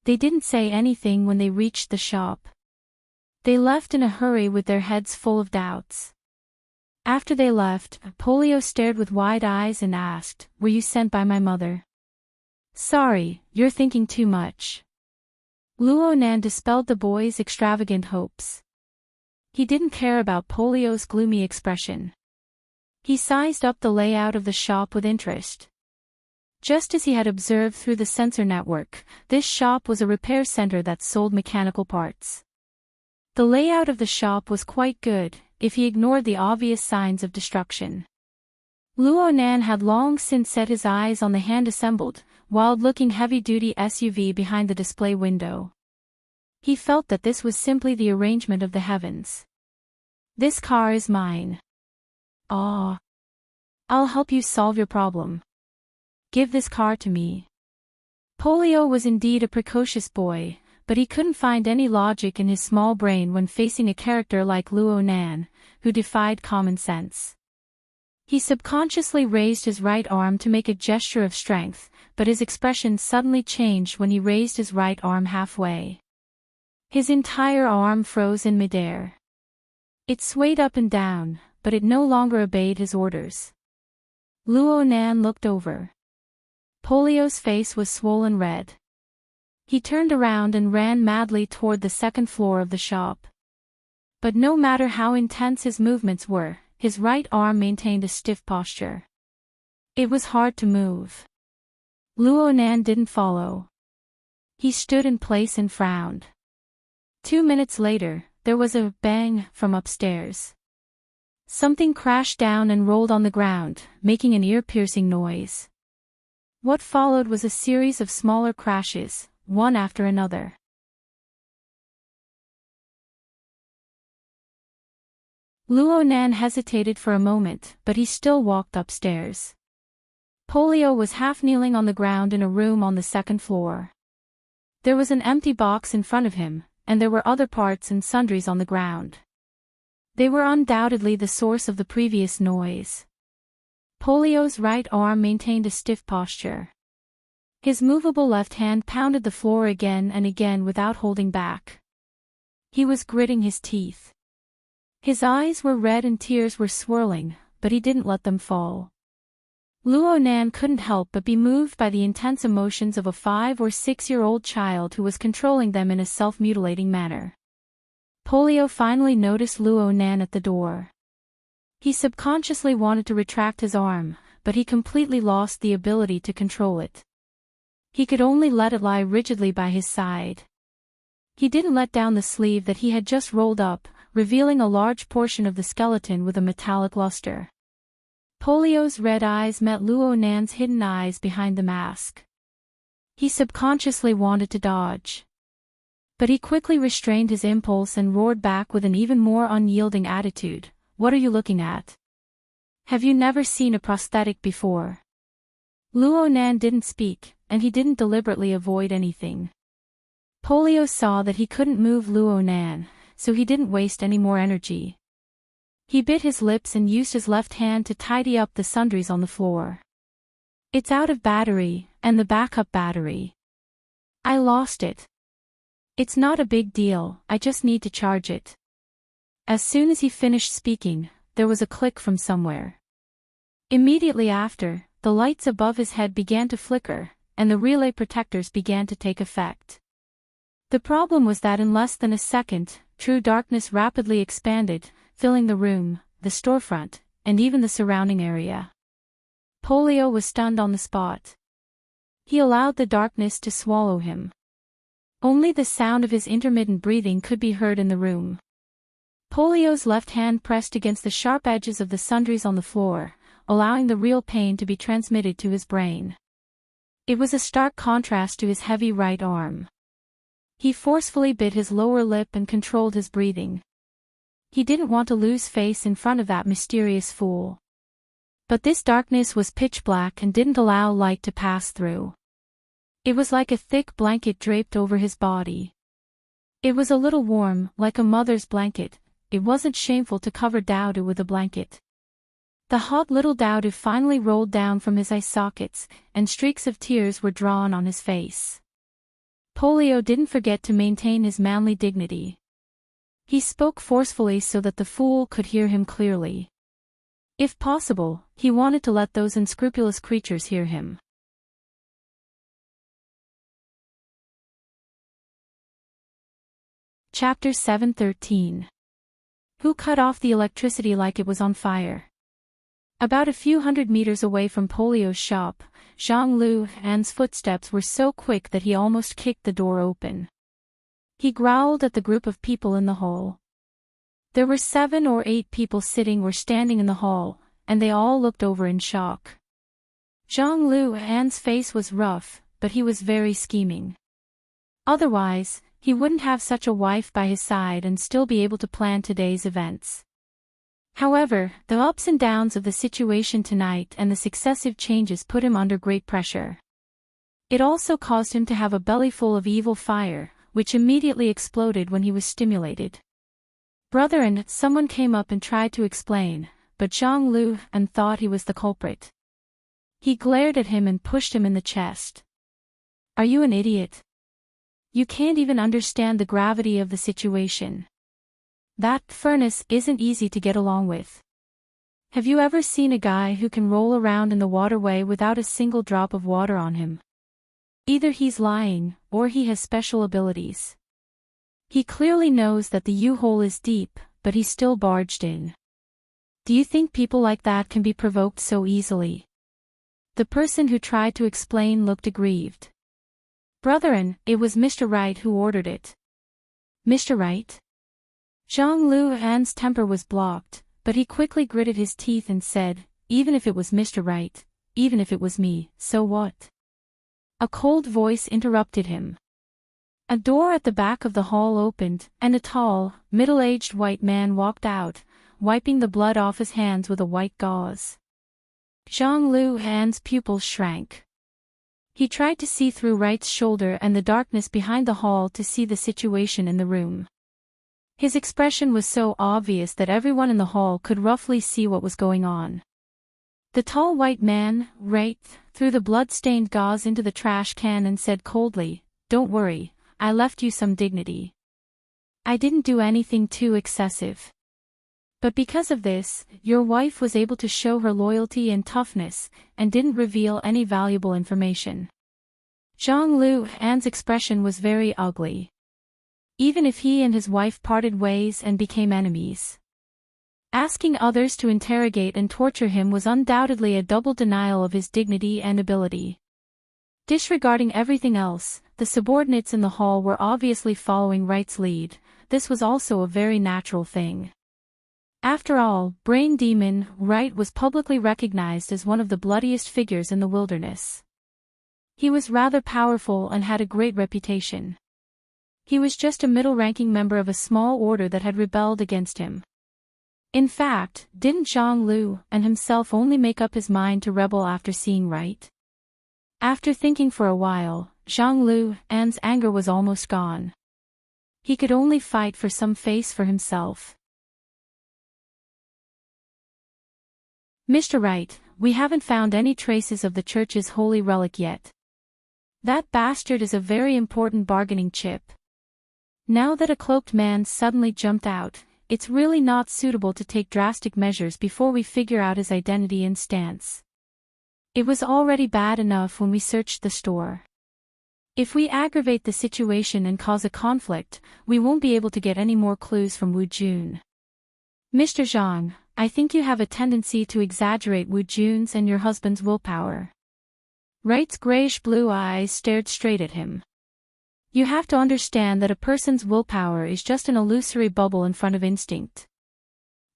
They didn't say anything when they reached the shop. They left in a hurry with their heads full of doubts. After they left, Polio stared with wide eyes and asked, "Were you sent by my mother?" "Sorry, you're thinking too much." Luo Nan dispelled the boy's extravagant hopes. He didn't care about Polio's gloomy expression. He sized up the layout of the shop with interest. Just as he had observed through the sensor network, this shop was a repair center that sold mechanical parts. The layout of the shop was quite good, if he ignored the obvious signs of destruction. Luo Nan had long since set his eyes on the hand-assembled, wild-looking heavy-duty SUV behind the display window. He felt that this was simply the arrangement of the heavens. This car is mine. Ah. I'll help you solve your problem. Give this car to me. Polio was indeed a precocious boy, but he couldn't find any logic in his small brain when facing a character like Luo Nan, who defied common sense. He subconsciously raised his right arm to make a gesture of strength, but his expression suddenly changed when he raised his right arm halfway. His entire arm froze in midair. It swayed up and down, but it no longer obeyed his orders. Luo Nan looked over. Polio's face was swollen red. He turned around and ran madly toward the second floor of the shop. But no matter how intense his movements were, his right arm maintained a stiff posture. It was hard to move. Luo Nan didn't follow. He stood in place and frowned. 2 minutes later, there was a bang from upstairs. Something crashed down and rolled on the ground, making an ear-piercing noise. What followed was a series of smaller crashes, one after another. Luo Nan hesitated for a moment, but he still walked upstairs. Polio was half kneeling on the ground in a room on the second floor. There was an empty box in front of him, and there were other parts and sundries on the ground. They were undoubtedly the source of the previous noise. Polio's right arm maintained a stiff posture. His movable left hand pounded the floor again and again without holding back. He was gritting his teeth. His eyes were red and tears were swirling, but he didn't let them fall. Luo Nan couldn't help but be moved by the intense emotions of a 5- or 6-year-old child who was controlling them in a self-mutilating manner. Polio finally noticed Luo Nan at the door. He subconsciously wanted to retract his arm, but he completely lost the ability to control it. He could only let it lie rigidly by his side. He didn't let down the sleeve that he had just rolled up, revealing a large portion of the skeleton with a metallic luster. Polio's red eyes met Luo Nan's hidden eyes behind the mask. He subconsciously wanted to dodge. But he quickly restrained his impulse and roared back with an even more unyielding attitude. What are you looking at? Have you never seen a prosthetic before? Luo Nan didn't speak, and he didn't deliberately avoid anything. Polio saw that he couldn't move Luo Nan, so he didn't waste any more energy. He bit his lips and used his left hand to tidy up the sundries on the floor. It's out of battery, and the backup battery. I lost it. It's not a big deal, I just need to charge it. As soon as he finished speaking, there was a click from somewhere. Immediately after, the lights above his head began to flicker, and the relay protectors began to take effect. The problem was that in less than a second, true darkness rapidly expanded, filling the room, the storefront, and even the surrounding area. Polio was stunned on the spot. He allowed the darkness to swallow him. Only the sound of his intermittent breathing could be heard in the room. Polio's left hand pressed against the sharp edges of the sundries on the floor, allowing the real pain to be transmitted to his brain. It was a stark contrast to his heavy right arm. He forcefully bit his lower lip and controlled his breathing. He didn't want to lose face in front of that mysterious fool. But this darkness was pitch black and didn't allow light to pass through. It was like a thick blanket draped over his body. It was a little warm, like a mother's blanket. It wasn't shameful to cover Daudu with a blanket. The hot little Daudu finally rolled down from his eye sockets, and streaks of tears were drawn on his face. Polio didn't forget to maintain his manly dignity. He spoke forcefully so that the fool could hear him clearly. If possible, he wanted to let those unscrupulous creatures hear him. Chapter 7:13. Who cut off the electricity like it was on fire? About a few hundred meters away from Polio's shop, Zhang Luan's footsteps were so quick that he almost kicked the door open. He growled at the group of people in the hall. There were 7 or 8 people sitting or standing in the hall, and they all looked over in shock. Zhang Luan's face was rough, but he was very scheming. Otherwise, he wouldn't have such a wife by his side and still be able to plan today's events. However, the ups and downs of the situation tonight and the successive changes put him under great pressure. It also caused him to have a belly full of evil fire, which immediately exploded when he was stimulated. "Brother," and someone came up and tried to explain, but Zhang Luan thought he was the culprit. He glared at him and pushed him in the chest. "Are you an idiot? You can't even understand the gravity of the situation. That furnace isn't easy to get along with. Have you ever seen a guy who can roll around in the waterway without a single drop of water on him? Either he's lying, or he has special abilities. He clearly knows that the U-hole is deep, but he still barged in. Do you think people like that can be provoked so easily?" The person who tried to explain looked aggrieved. "Brethren, it was Mr. Wright who ordered it." "Mr. Wright?" Zhang Luan's temper was blocked, but he quickly gritted his teeth and said, "Even if it was Mr. Wright, even if it was me, so what?" A cold voice interrupted him. A door at the back of the hall opened, and a tall, middle-aged white man walked out, wiping the blood off his hands with a white gauze. Zhang Luan's pupils shrank. He tried to see through Wright's shoulder and the darkness behind the hall to see the situation in the room. His expression was so obvious that everyone in the hall could roughly see what was going on. The tall white man, Wright, threw the blood-stained gauze into the trash can and said coldly, "Don't worry, I left you some dignity. I didn't do anything too excessive. But because of this, your wife was able to show her loyalty and toughness, and didn't reveal any valuable information." Zhang Luan's expression was very ugly. Even if he and his wife parted ways and became enemies. Asking others to interrogate and torture him was undoubtedly a double denial of his dignity and ability. Disregarding everything else, the subordinates in the hall were obviously following Wright's lead. This was also a very natural thing. After all, Brain Demon Wright was publicly recognized as one of the bloodiest figures in the wilderness. He was rather powerful and had a great reputation. He was just a middle-ranking member of a small order that had rebelled against him. In fact, didn't Zhang Luan himself only make up his mind to rebel after seeing Wright? After thinking for a while, Zhang Luan's anger was almost gone. He could only fight for some face for himself. "Mr. Wright, we haven't found any traces of the church's holy relic yet. That bastard is a very important bargaining chip. Now that a cloaked man suddenly jumped out, it's really not suitable to take drastic measures before we figure out his identity and stance. It was already bad enough when we searched the store. If we aggravate the situation and cause a conflict, we won't be able to get any more clues from Wu Jun. Mr. Zhang, I think you have a tendency to exaggerate Wu Jun's and your husband's willpower." Wright's grayish-blue eyes stared straight at him. "You have to understand that a person's willpower is just an illusory bubble in front of instinct.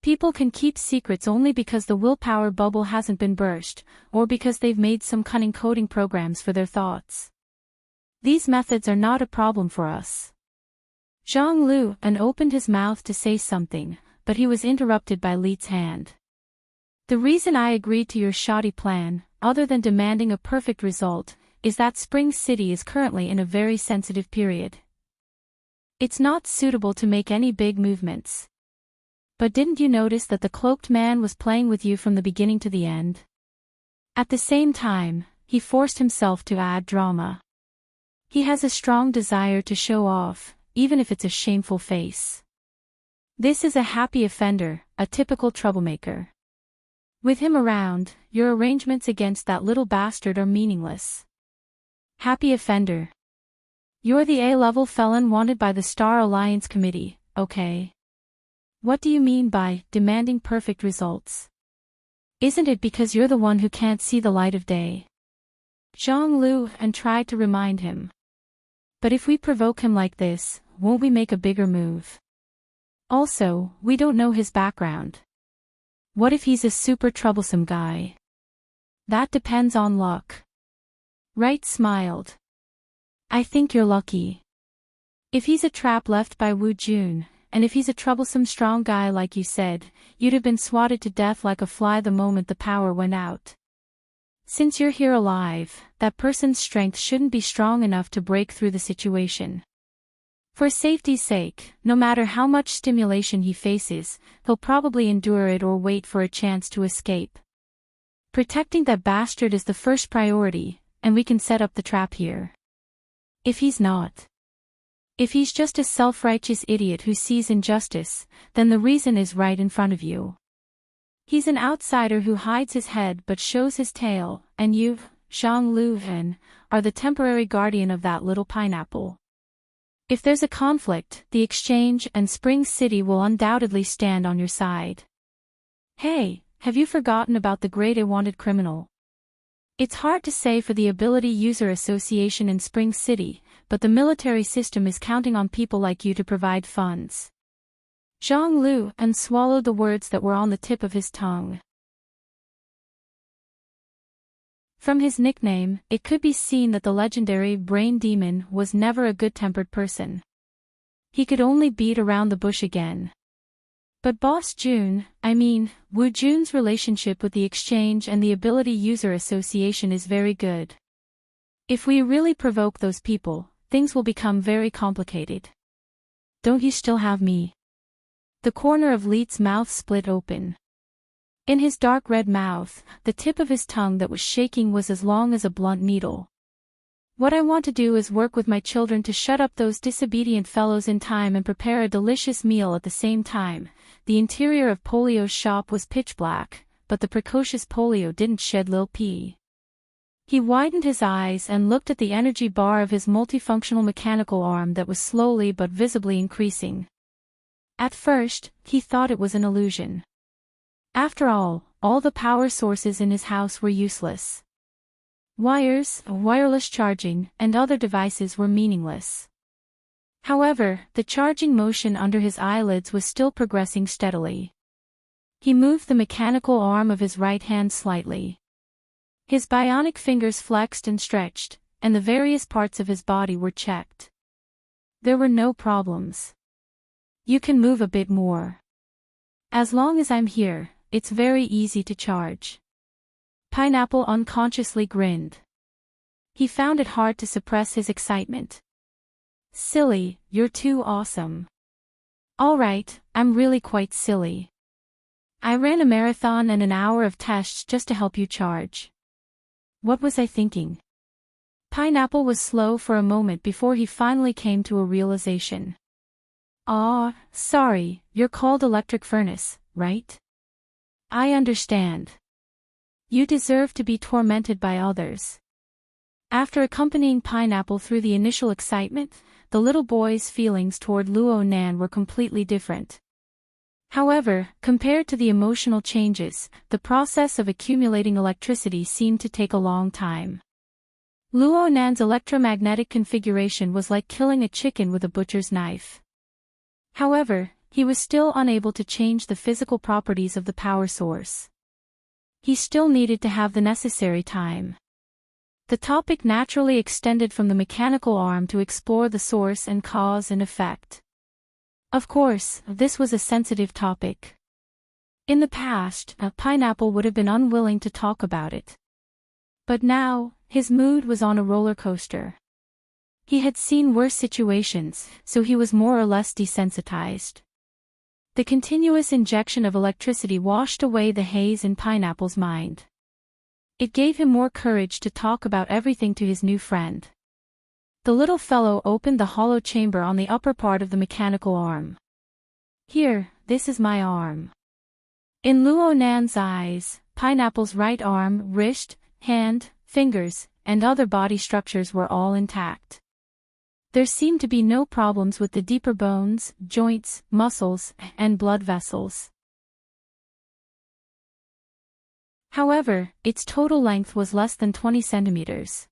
People can keep secrets only because the willpower bubble hasn't been burst, or because they've made some cunning coding programs for their thoughts. These methods are not a problem for us." Zhang Luan opened his mouth to say something, but he was interrupted by Li's hand. "The reason I agreed to your shoddy plan, other than demanding a perfect result, is that Spring City is currently in a very sensitive period. It's not suitable to make any big movements. But didn't you notice that the cloaked man was playing with you from the beginning to the end? At the same time, he forced himself to add drama. He has a strong desire to show off, even if it's a shameful face. This is a happy offender, a typical troublemaker. With him around, your arrangements against that little bastard are meaningless. Happy offender. You're the A-level felon wanted by the Star Alliance Committee, okay? What do you mean by demanding perfect results? Isn't it because you're the one who can't see the light of day? Zhang Lu and tried to remind him. But if we provoke him like this, won't we make a bigger move? Also, we don't know his background. What if he's a super troublesome guy? That depends on luck. Wright smiled. I think you're lucky. If he's a trap left by Wu Jun, and if he's a troublesome strong guy like you said, you'd have been swatted to death like a fly the moment the power went out. Since you're here alive, that person's strength shouldn't be strong enough to break through the situation. For safety's sake, no matter how much stimulation he faces, he'll probably endure it or wait for a chance to escape. Protecting that bastard is the first priority, and we can set up the trap here. If he's not. If he's just a self-righteous idiot who sees injustice, then the reason is right in front of you. He's an outsider who hides his head but shows his tail, and you, Zhang Luhan, are the temporary guardian of that little pineapple. If there's a conflict, the Exchange and Spring City will undoubtedly stand on your side. Hey, have you forgotten about the great wanted criminal? It's hard to say for the Ability User Association in Spring City, but the military system is counting on people like you to provide funds. Zhang Lu and swallowed the words that were on the tip of his tongue. From his nickname, it could be seen that the legendary Brain Demon was never a good-tempered person. He could only beat around the bush again. But Boss Jun, Wu Jun's relationship with the Exchange and the Ability User Association is very good. If we really provoke those people, things will become very complicated. Don't you still have me? The corner of Leet's mouth split open. In his dark red mouth, the tip of his tongue that was shaking was as long as a blunt needle. What I want to do is work with my children to shut up those disobedient fellows in time and prepare a delicious meal at the same time. The interior of Polio's shop was pitch black, but the precocious Polio didn't shed Lil P. He widened his eyes and looked at the energy bar of his multifunctional mechanical arm that was slowly but visibly increasing. At first, he thought it was an illusion. After all the power sources in his house were useless. Wires, wireless charging, and other devices were meaningless. However, the charging motion under his eyelids was still progressing steadily. He moved the mechanical arm of his right hand slightly. His bionic fingers flexed and stretched, and the various parts of his body were checked. There were no problems. You can move a bit more. As long as I'm here, it's very easy to charge. Pineapple unconsciously grinned. He found it hard to suppress his excitement. Silly, you're too awesome. All right, I'm really quite silly. I ran a marathon and an hour of tests just to help you charge. What was I thinking? Pineapple was slow for a moment before he finally came to a realization. Sorry, you're called Electric Furnace, right? I understand. You deserve to be tormented by others. After accompanying Pineapple through the initial excitement, the little boy's feelings toward Luo Nan were completely different. However, compared to the emotional changes, the process of accumulating electricity seemed to take a long time. Luo Nan's electromagnetic configuration was like killing a chicken with a butcher's knife. However, he was still unable to change the physical properties of the power source. He still needed to have the necessary time. The topic naturally extended from the mechanical arm to explore the source and cause and effect. Of course, this was a sensitive topic. In the past, Pineapple would have been unwilling to talk about it. But now, his mood was on a roller coaster. He had seen worse situations, so he was more or less desensitized. The continuous injection of electricity washed away the haze in Pineapple's mind. It gave him more courage to talk about everything to his new friend. The little fellow opened the hollow chamber on the upper part of the mechanical arm. Here, this is my arm. In Luo Nan's eyes, Pineapple's right arm, wrist, hand, fingers, and other body structures were all intact. There seemed to be no problems with the deeper bones, joints, muscles, and blood vessels. However, its total length was less than 20 centimeters.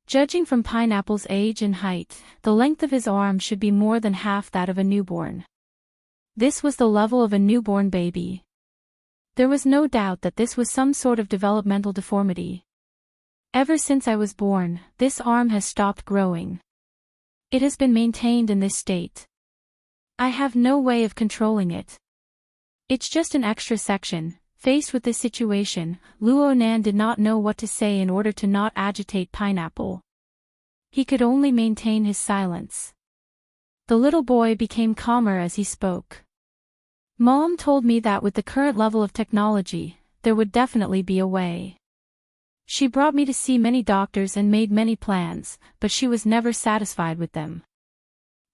Judging from Pineapple's age and height, the length of his arm should be more than half that of a newborn. This was the level of a newborn baby. There was no doubt that this was some sort of developmental deformity. Ever since I was born, this arm has stopped growing. It has been maintained in this state. I have no way of controlling it. It's just an extra section. Faced with this situation, Luo Nan did not know what to say in order to not agitate Pineapple. He could only maintain his silence. The little boy became calmer as he spoke. Mom told me that with the current level of technology, there would definitely be a way. She brought me to see many doctors and made many plans, but she was never satisfied with them.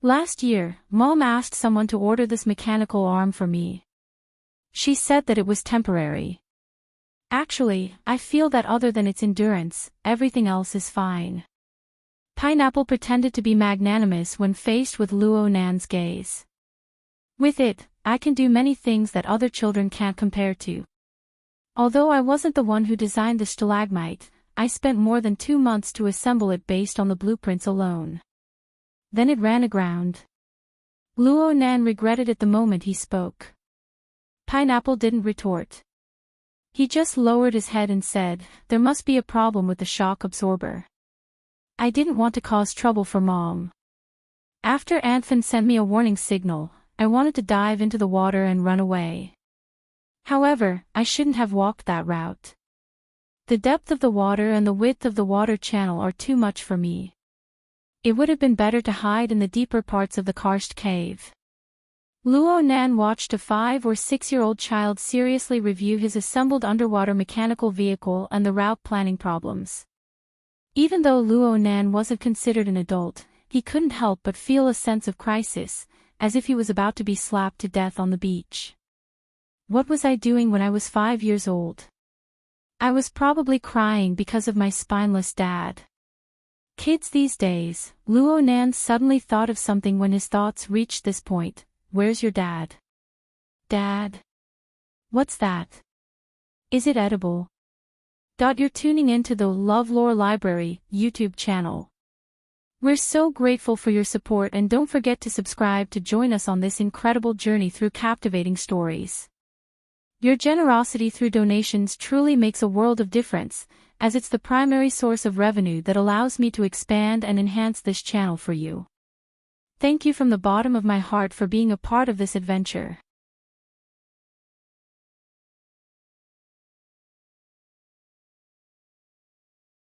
Last year, Mom asked someone to order this mechanical arm for me. She said that it was temporary. Actually, I feel that other than its endurance, everything else is fine. Pineapple pretended to be magnanimous when faced with Luo Nan's gaze. With it, I can do many things that other children can't compare to. Although I wasn't the one who designed the stalagmite, I spent more than 2 months to assemble it based on the blueprints alone. Then it ran aground. Luo Nan regretted it the moment he spoke. Pineapple didn't retort. He just lowered his head and said, "There must be a problem with the shock absorber." I didn't want to cause trouble for Mom. After Anthan sent me a warning signal, I wanted to dive into the water and run away. However, I shouldn't have walked that route. The depth of the water and the width of the water channel are too much for me. It would have been better to hide in the deeper parts of the karst cave. Luo Nan watched a 5 or 6-year-old child seriously review his assembled underwater mechanical vehicle and the route planning problems. Even though Luo Nan wasn't considered an adult, he couldn't help but feel a sense of crisis, as if he was about to be slapped to death on the beach. What was I doing when I was 5 years old? I was probably crying because of my spineless dad. Kids these days, Luo Nan suddenly thought of something when his thoughts reached this point. Where's your dad? Dad? What's that? Is it edible? You're tuning into the LoveLore Library YouTube channel. We're so grateful for your support, and don't forget to subscribe to join us on this incredible journey through captivating stories. Your generosity through donations truly makes a world of difference, as it's the primary source of revenue that allows me to expand and enhance this channel for you. Thank you from the bottom of my heart for being a part of this adventure.